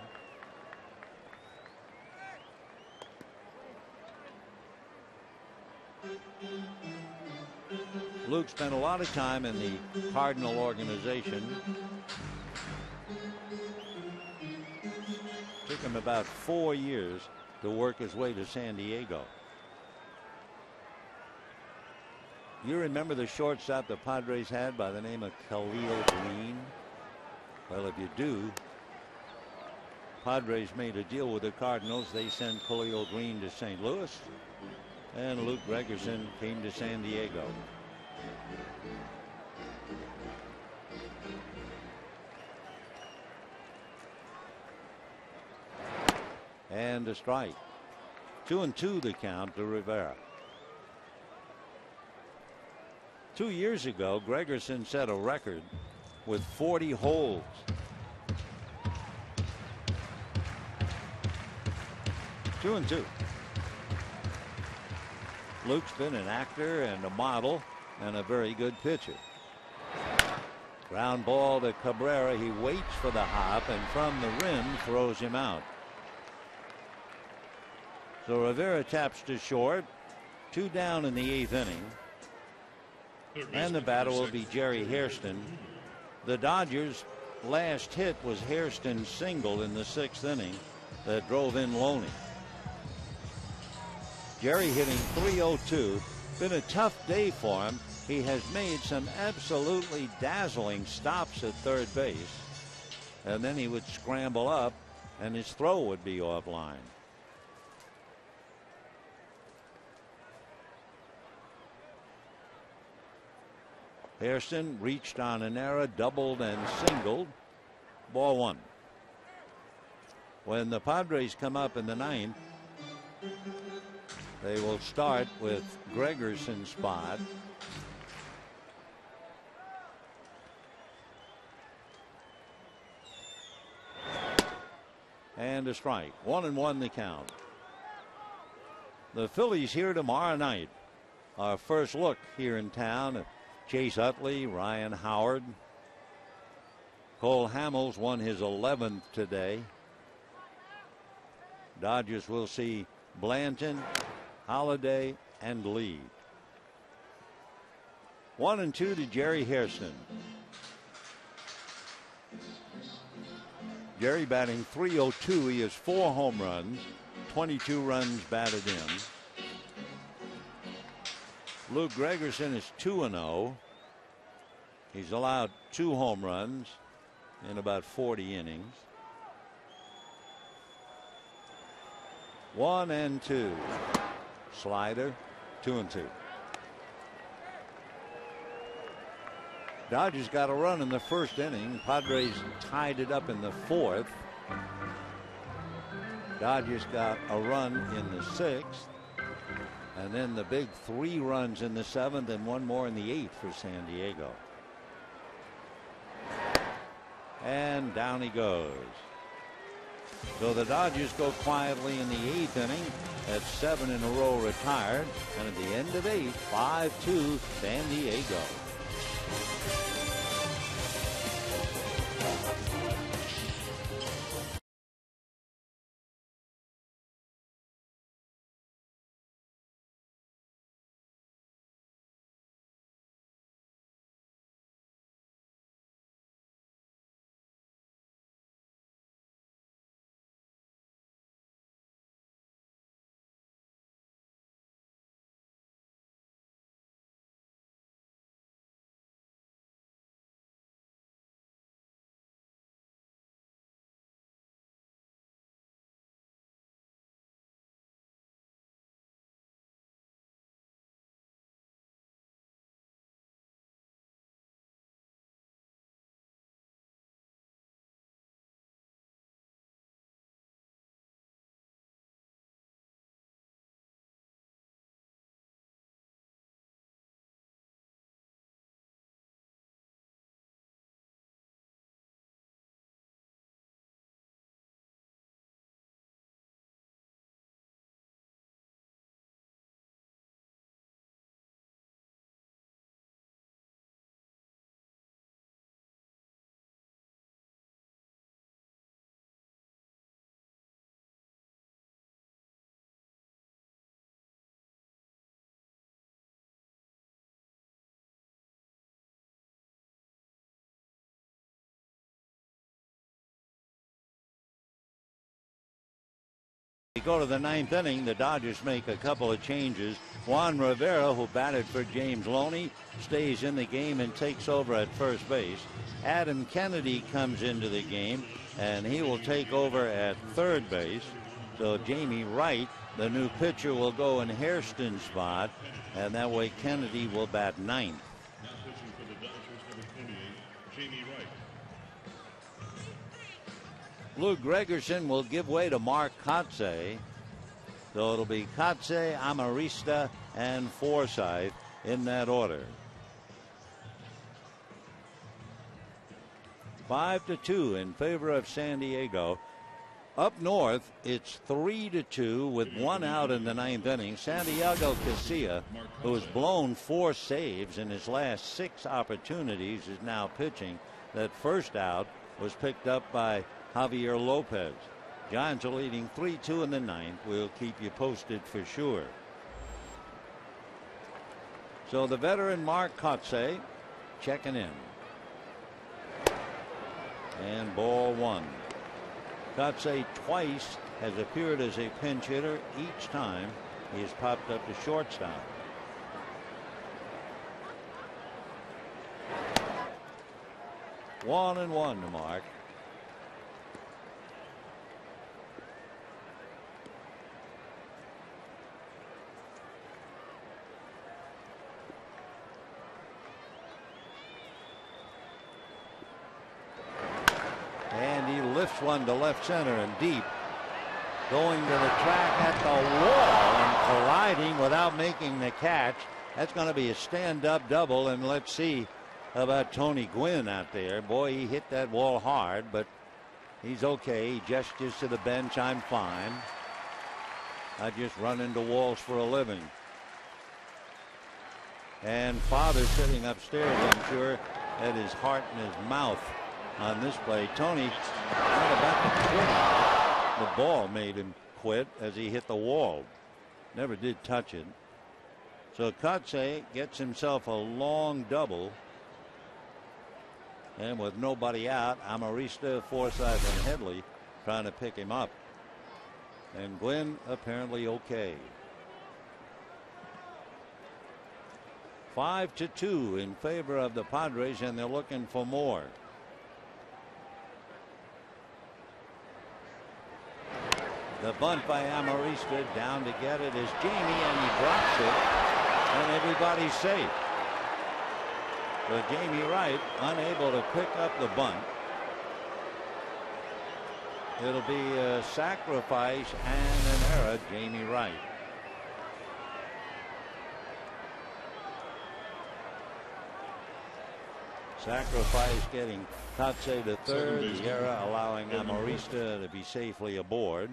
Luke spent a lot of time in the Cardinal organization. Took him about 4 years to work his way to San Diego. You remember the shortstop the Padres had by the name of Khalil Green? Well, if you do, Padres made a deal with the Cardinals. They sent Khalil Green to St. Louis, and Luke Gregerson came to San Diego. And a strike. 2-2 the count to Rivera. 2 years ago, Gregerson set a record with 40 holds. Two and two. Luke's been an actor and a model and a very good pitcher. Ground ball to Cabrera. He waits for the hop and from the rim throws him out. So Rivera taps to short. 2 down in the 8th inning. And the batter will be Jerry Hairston. The Dodgers' last hit was Hairston's single in the 6th inning that drove in Loney. Jerry hitting .302. Been a tough day for him. He has made some absolutely dazzling stops at third base. And then he would scramble up and his throw would be offline. Hairston reached on an error, doubled and singled. Ball one. When the Padres come up in the ninth, they will start with Gregerson's spot. And a strike. 1-1 the count. The Phillies here tomorrow night. Our first look here in town. Chase Utley, Ryan Howard. Cole Hamels won his 11th today. Dodgers will see Blanton, Holiday, and Lee. 1-2 to Jerry Hairston. Jerry batting .302. He has 4 home runs, 22 runs batted in. Luke Gregerson is 2-0. He's allowed 2 home runs in about 40 innings. 1-2. Slider, 2-2. Dodgers got a run in the first inning. Padres tied it up in the 4th. Dodgers got a run in the 6th. And then the big 3 runs in the 7th and 1 more in the 8th for San Diego. And down he goes. So the Dodgers go quietly in the 8th inning. That's 7 in a row retired. And at the end of 8, 5-2 San Diego. We go to the 9th inning. The Dodgers make a couple of changes. Juan Rivera, who batted for James Loney, stays in the game and takes over at first base. Adam Kennedy comes into the game, and he will take over at third base. So Jamie Wright, the new pitcher, will go in Hairston's spot, and that way Kennedy will bat 9th. Now pitching for the Dodgers, number 28, Jamie Wright. Lou Gregerson will give way to Mark Kotze. So it'll be Kotze, Amarista, and Forsythe in that order. 5-2 in favor of San Diego. Up north, it's 3-2 with 1 out in the 9th inning. Santiago Casilla, who has blown 4 saves in his last 6 opportunities, is now pitching. That first out was picked up by Javier Lopez. Giants are leading 3-2 in the 9th. We'll keep you posted for sure. So the veteran Mark Kotze checking in. And ball 1. Kotze twice has appeared as a pinch hitter. Each time he has popped up to shortstop. One and one to Mark. lifts one to left center and deep. Going to the track at the wall and colliding without making the catch. That's going to be a stand-up double, and let's see about Tony Gwynn out there. Boy, he hit that wall hard, but he's okay. He gestures to the bench, I'm fine. I just run into walls for a living. And Father sitting upstairs, I'm sure, had his heart in his mouth on this play. Tony not about to quit on it. The ball made him quit as he hit the wall. Never did touch it. So Kotsay gets himself a long double. And with nobody out, Amarista, Forsythe, and Headley trying to pick him up. And Gwynn apparently okay. 5-2 in favor of the Padres, and they're looking for more. The bunt by Amarista, down to get it is Jamie, and he drops it, and everybody's safe. But Jamie Wright unable to pick up the bunt. It'll be a sacrifice and an error, Jamie Wright. Sacrifice getting Kotsay to third, the error allowing Amarista to be safely aboard.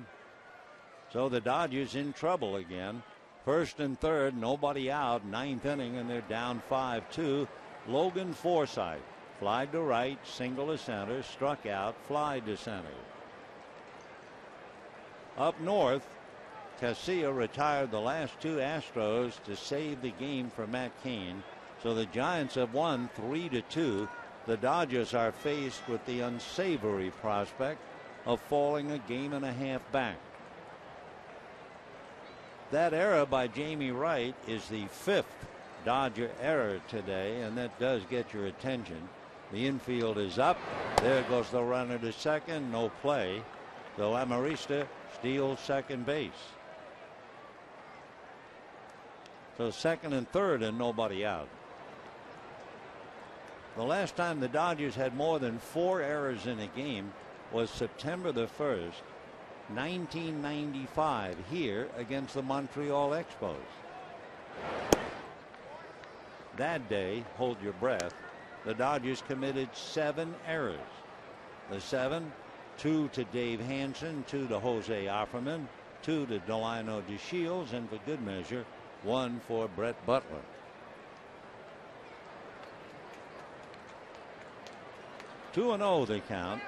So the Dodgers in trouble again. First and third, nobody out, ninth inning, and they're down 5-2. Logan Forsythe flied to right, single to center, struck out, fly to center. Up north, Casilla retired the last two Astros to save the game for Matt Cain. So the Giants have won 3-2. The Dodgers are faced with the unsavory prospect of falling a game and a half back. That error by Jamie Wright is the fifth Dodger error today, and that does get your attention. The infield is up. There goes the runner to second. No play. So Amarista steals second base. So second and third and nobody out. The last time the Dodgers had more than 4 errors in a game was September the 1st, 1995, here against the Montreal Expos. That day, hold your breath, the Dodgers committed 7 errors. The 7, 2 to Dave Hansen, 2 to Jose Offerman, 2 to Delino DeShields, and for good measure, 1 for Brett Butler. Two and 0 they count.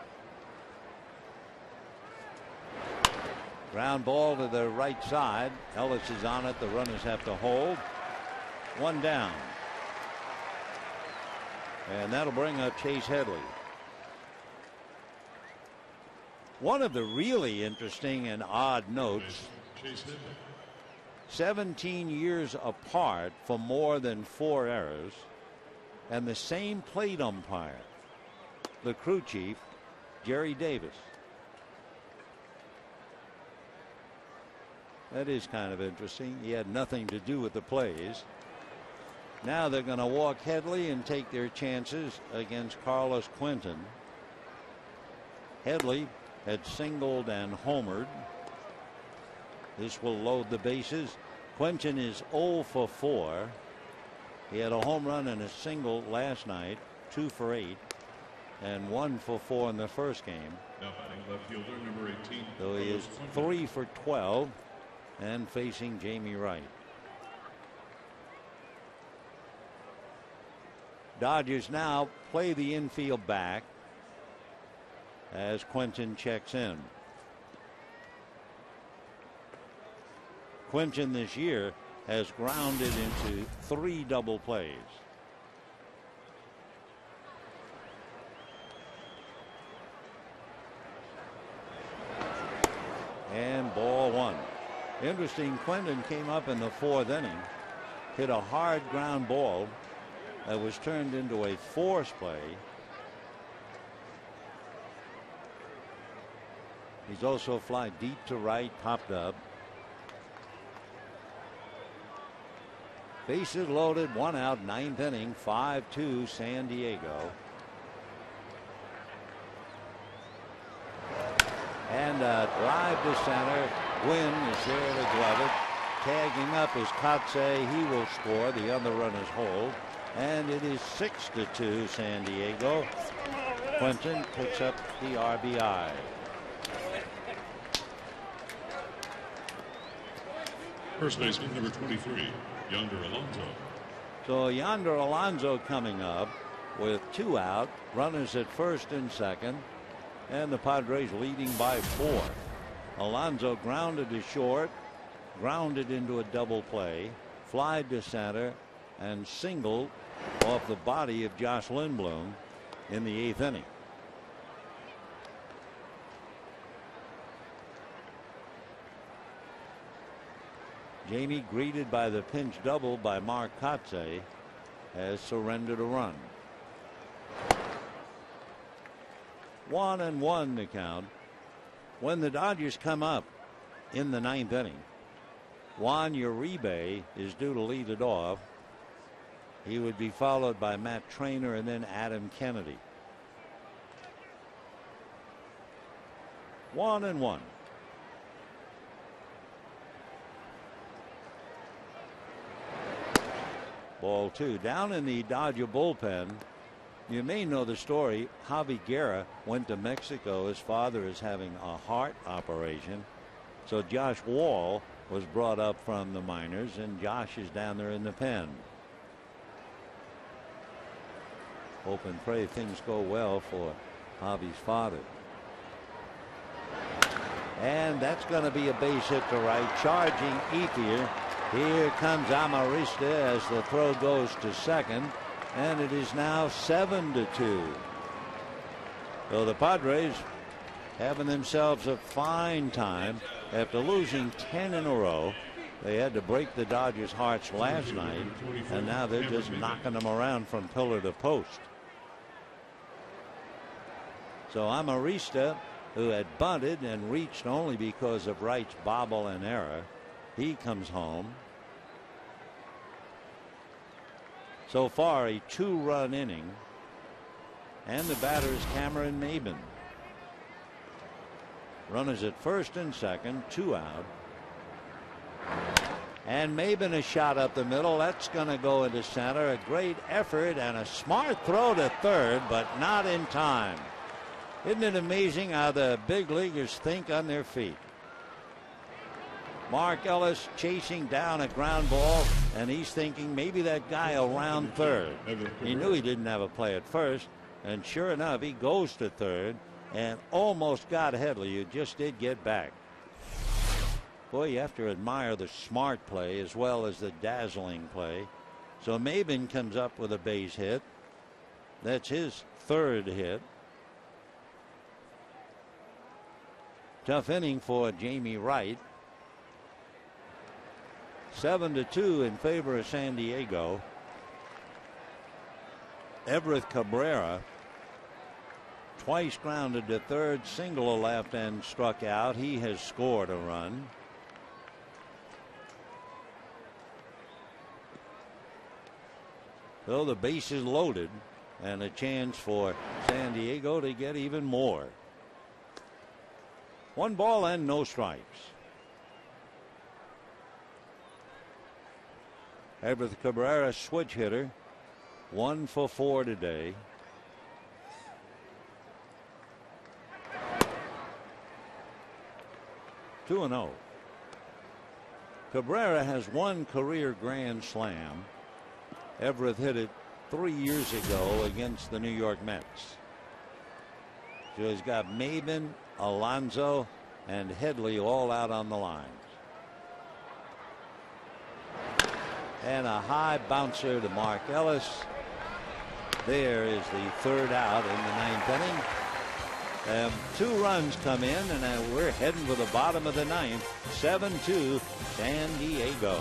Ground ball to the right side. Ellis is on it. The runners have to hold. One down. And that'll bring up Chase Headley. One of the really interesting and odd notes, 17 years apart for more than 4 errors, and the same plate umpire, the crew chief, Jerry Davis. That is kind of interesting. He had nothing to do with the plays. Now they're going to walk Headley and take their chances against Carlos Quentin. Headley had singled and homered. This will load the bases. Quentin is 0 for 4. He had a home run and a single last night, 2 for 8, and 1 for 4 in the first game. Now batting left fielder number 18. So he is 3 for 12 and facing Jamie Wright. Dodgers now play the infield back as Quentin checks in. Quentin this year has grounded into 3 double plays. And ball 1. Interesting, Quentin came up in the 4th inning, hit a hard ground ball that was turned into a force play. He's also fly deep to right, popped up. Bases loaded, 1 out, 9th inning, 5-2 San Diego. And a drive to center. Gwynn is there to glove it. Tagging up is Kotze. He will score. The other runners hold. And it is 6-2 San Diego. Quentin picks up the RBI. First baseman, number 23, Yonder Alonso. So Yonder Alonso coming up with 2 out. Runners at first and second. And the Padres leading by 4. Alonso grounded to short. Grounded into a double play. Flied to center. And singled off the body of Josh Lindblom in the 8th inning. Jamie, greeted by the pinch double by Mark Kotze, has surrendered a run. 1-1 the count. When the Dodgers come up in the 9th inning, Juan Uribe is due to lead it off. He would be followed by Matt Trainer and then Adam Kennedy. 1-1. Ball 2. Down in the Dodger bullpen, you may know the story. Javi Guerra went to Mexico. His father is having a heart operation. So Josh Wall was brought up from the minors, and Josh is down there in the pen. Hope and pray things go well for Javi's father. And that's going to be a base hit to right. Charging Ethier. Here comes Amarista as the throw goes to second. And it is now 7-2. So the Padres having themselves a fine time after losing 10 in a row. They had to break the Dodgers' hearts last night, and now they're just knocking them around from pillar to post. So Amarista, who had bunted and reached only because of Wright's bobble and error, he comes home. So far, a 2-run inning. And the batter is Cameron Maben. Runners at first and second, 2 out. And Maben a shot up the middle. That's going to go into center. A great effort and a smart throw to third, but not in time. Isn't it amazing how the big leaguers think on their feet? Mark Ellis chasing down a ground ball, and he's thinking maybe that guy will round third. He knew he didn't have a play at first, and sure enough, he goes to third and almost got Headley, who just did get back. Boy, you have to admire the smart play as well as the dazzling play. So Maben comes up with a base hit. That's his 3rd hit. Tough inning for Jamie Wright. 7-2 in favor of San Diego. Everett Cabrera twice grounded to third, single to left and struck out. He has scored a run. So the base is loaded and a chance for San Diego to get even more. 1 ball and no strikes. Everett Cabrera, switch hitter, 1 for 4 today. Two and 0. Cabrera has 1 career grand slam. Everett hit it 3 years ago against the New York Mets. So he's got Maben, Alonso, and Headley all out on the lines. And a high bouncer to Mark Ellis. There is the 3rd out in the 9th inning. 2 runs come in, and we're heading for the bottom of the 9th. 7-2 San Diego.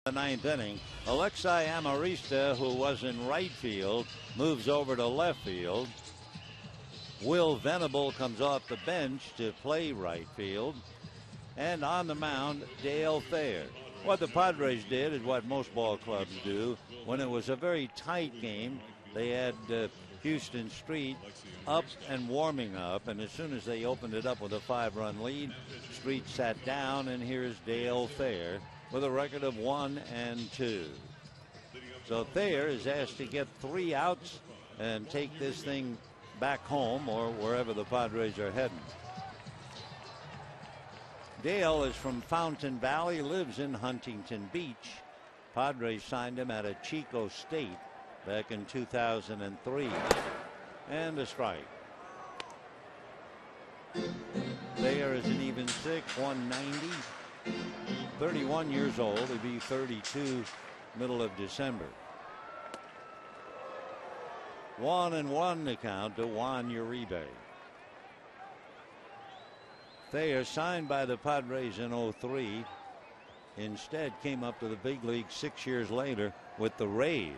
The ninth inning. Alexei Amarista, who was in right field, moves over to left field. Will Venable comes off the bench to play right field. And on the mound, Dale Thayer. What the Padres did is what most ball clubs do. When it was a very tight game, they had Houston Street up and warming up, and as soon as they opened it up with a 5-run lead, Street sat down, and here's Dale Thayer with a record of 1-2. So Thayer is asked to get 3 outs and take this thing back home or wherever the Padres are heading. Dale is from Fountain Valley, lives in Huntington Beach. Padres signed him out of Chico State back in 2003. And a strike. Thayer is an even 6, 190. 31 years old. He'll be 32 middle of December. 1-1 the count to Juan Uribe. Thayer, signed by the Padres in 2003, instead came up to the big league 6 years later with the Rays.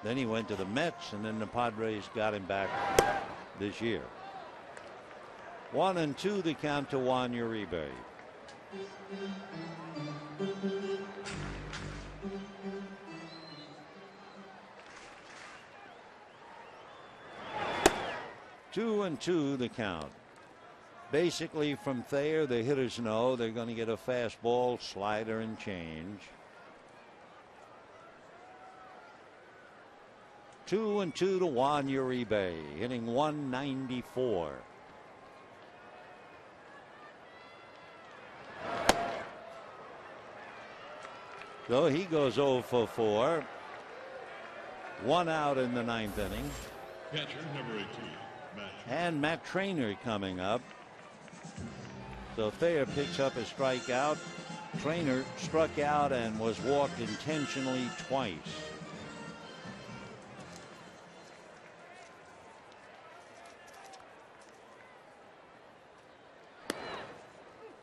Then he went to the Mets, and then the Padres got him back this year. 1-2 the count to Juan Uribe. Two and two the count. Basically from Thayer, the hitters know they're going to get a fastball, slider, and change. 2-2 to Juan Uribe, hitting 194. So he goes 0 for 4. 1 out in the ninth inning. Catcher number 18. And Matt Trainer coming up. So Thayer picks up a strikeout. Trainer struck out and was walked intentionally twice.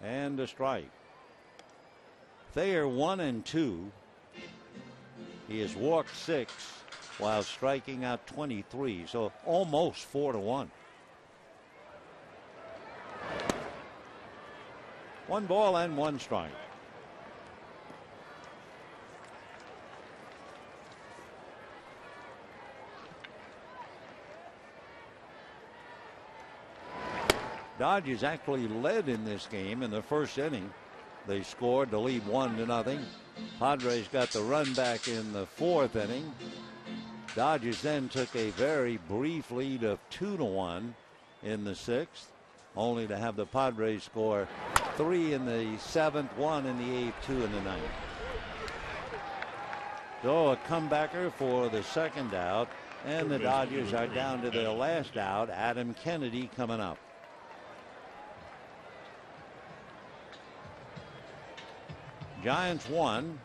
And a strike. Thayer 1-2. He has walked 6 while striking out 23, so almost 4-1. 1 ball and 1 strike. Dodgers actually led in this game in the first inning. They scored to lead 1-0. Padres got the run back in the 4th inning. Dodgers then took a very brief lead of 2-1 in the 6th, only to have the Padres score 3 in the 7th, 1 in the 8th, 2 in the 9th. So a comebacker for the second out, and the Dodgers are down to their last out. Adam Kennedy coming up. Giants won.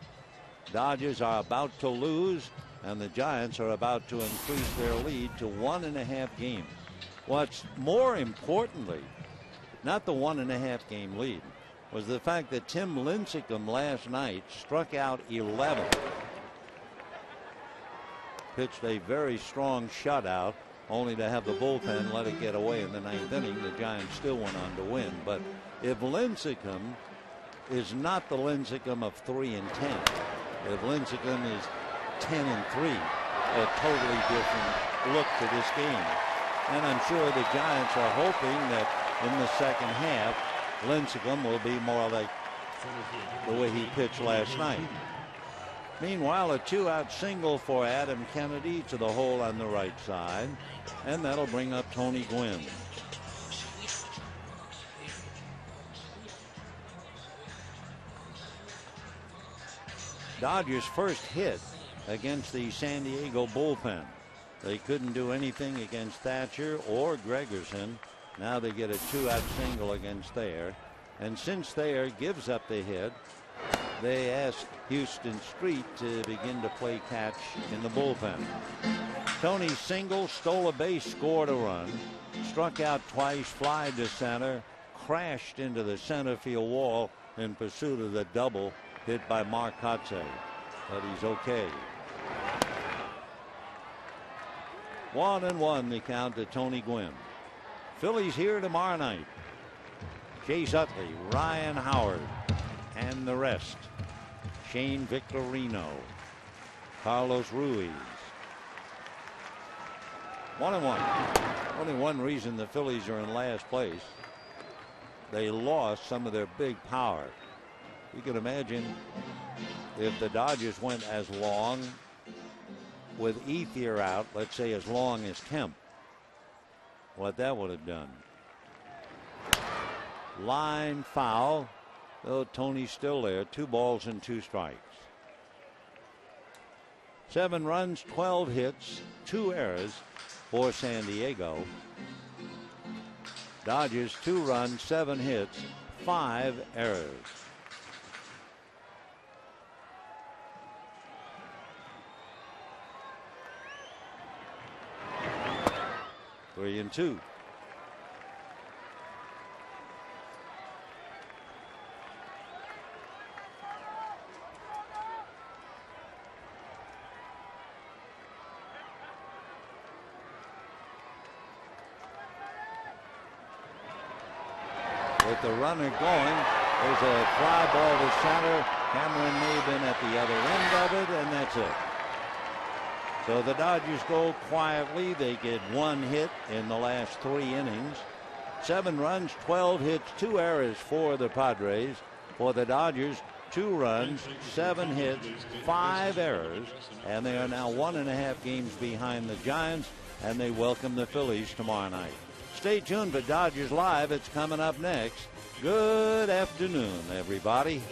Dodgers are about to lose, and the Giants are about to increase their lead to 1.5 games. What's more importantly, not the 1.5 game lead, was the fact that Tim Lincecum last night struck out 11. Pitched a very strong shutout, only to have the bullpen let it get away in the 9th inning. The Giants still went on to win. But if Lincecum is not the Lincecum of 3-10, if Lincecum is 10-3, a totally different look to this game. And I'm sure the Giants are hoping that in the second half, Lincecum will be more like the way he pitched last night. Meanwhile, a 2-out single for Adam Kennedy to the hole on the right side, and that'll bring up Tony Gwynn. Dodgers' first hit against the San Diego bullpen. They couldn't do anything against Thatcher or Gregerson. Now they get a 2-out single against Thayer. And since Thayer gives up the hit, they ask Houston Street to begin to play catch in the bullpen. Tony single, stole a base, scored a run, struck out twice, flied to center, crashed into the center field wall in pursuit of the double hit by Mark Kotze, but he's okay. 1-1 the count to Tony Gwynn. Phillies here tomorrow night. Chase Utley, Ryan Howard, and the rest. Shane Victorino, Carlos Ruiz. 1-1. Only one reason the Phillies are in last place. They lost some of their big power. You can imagine if the Dodgers went as long with Ethier out, let's say as long as Kemp, what that would have done. Line foul. Oh, Tony's still there. 2 balls and 2 strikes. 7 runs, 12 hits, 2 errors for San Diego. Dodgers 2 runs, 7 hits, 5 errors. Three and 2. With the runner going, there's a fly ball to center. Cameron Maben at the other end of it, and that's it. So the Dodgers go quietly. They get 1 hit in the last 3 innings. 7 runs, 12 hits, 2 errors for the Padres. For the Dodgers, 2 runs, 7 hits, 5 errors, and they are now 1.5 games behind the Giants, and they welcome the Phillies tomorrow night. Stay tuned for Dodgers Live. It's coming up next. Good afternoon, everybody.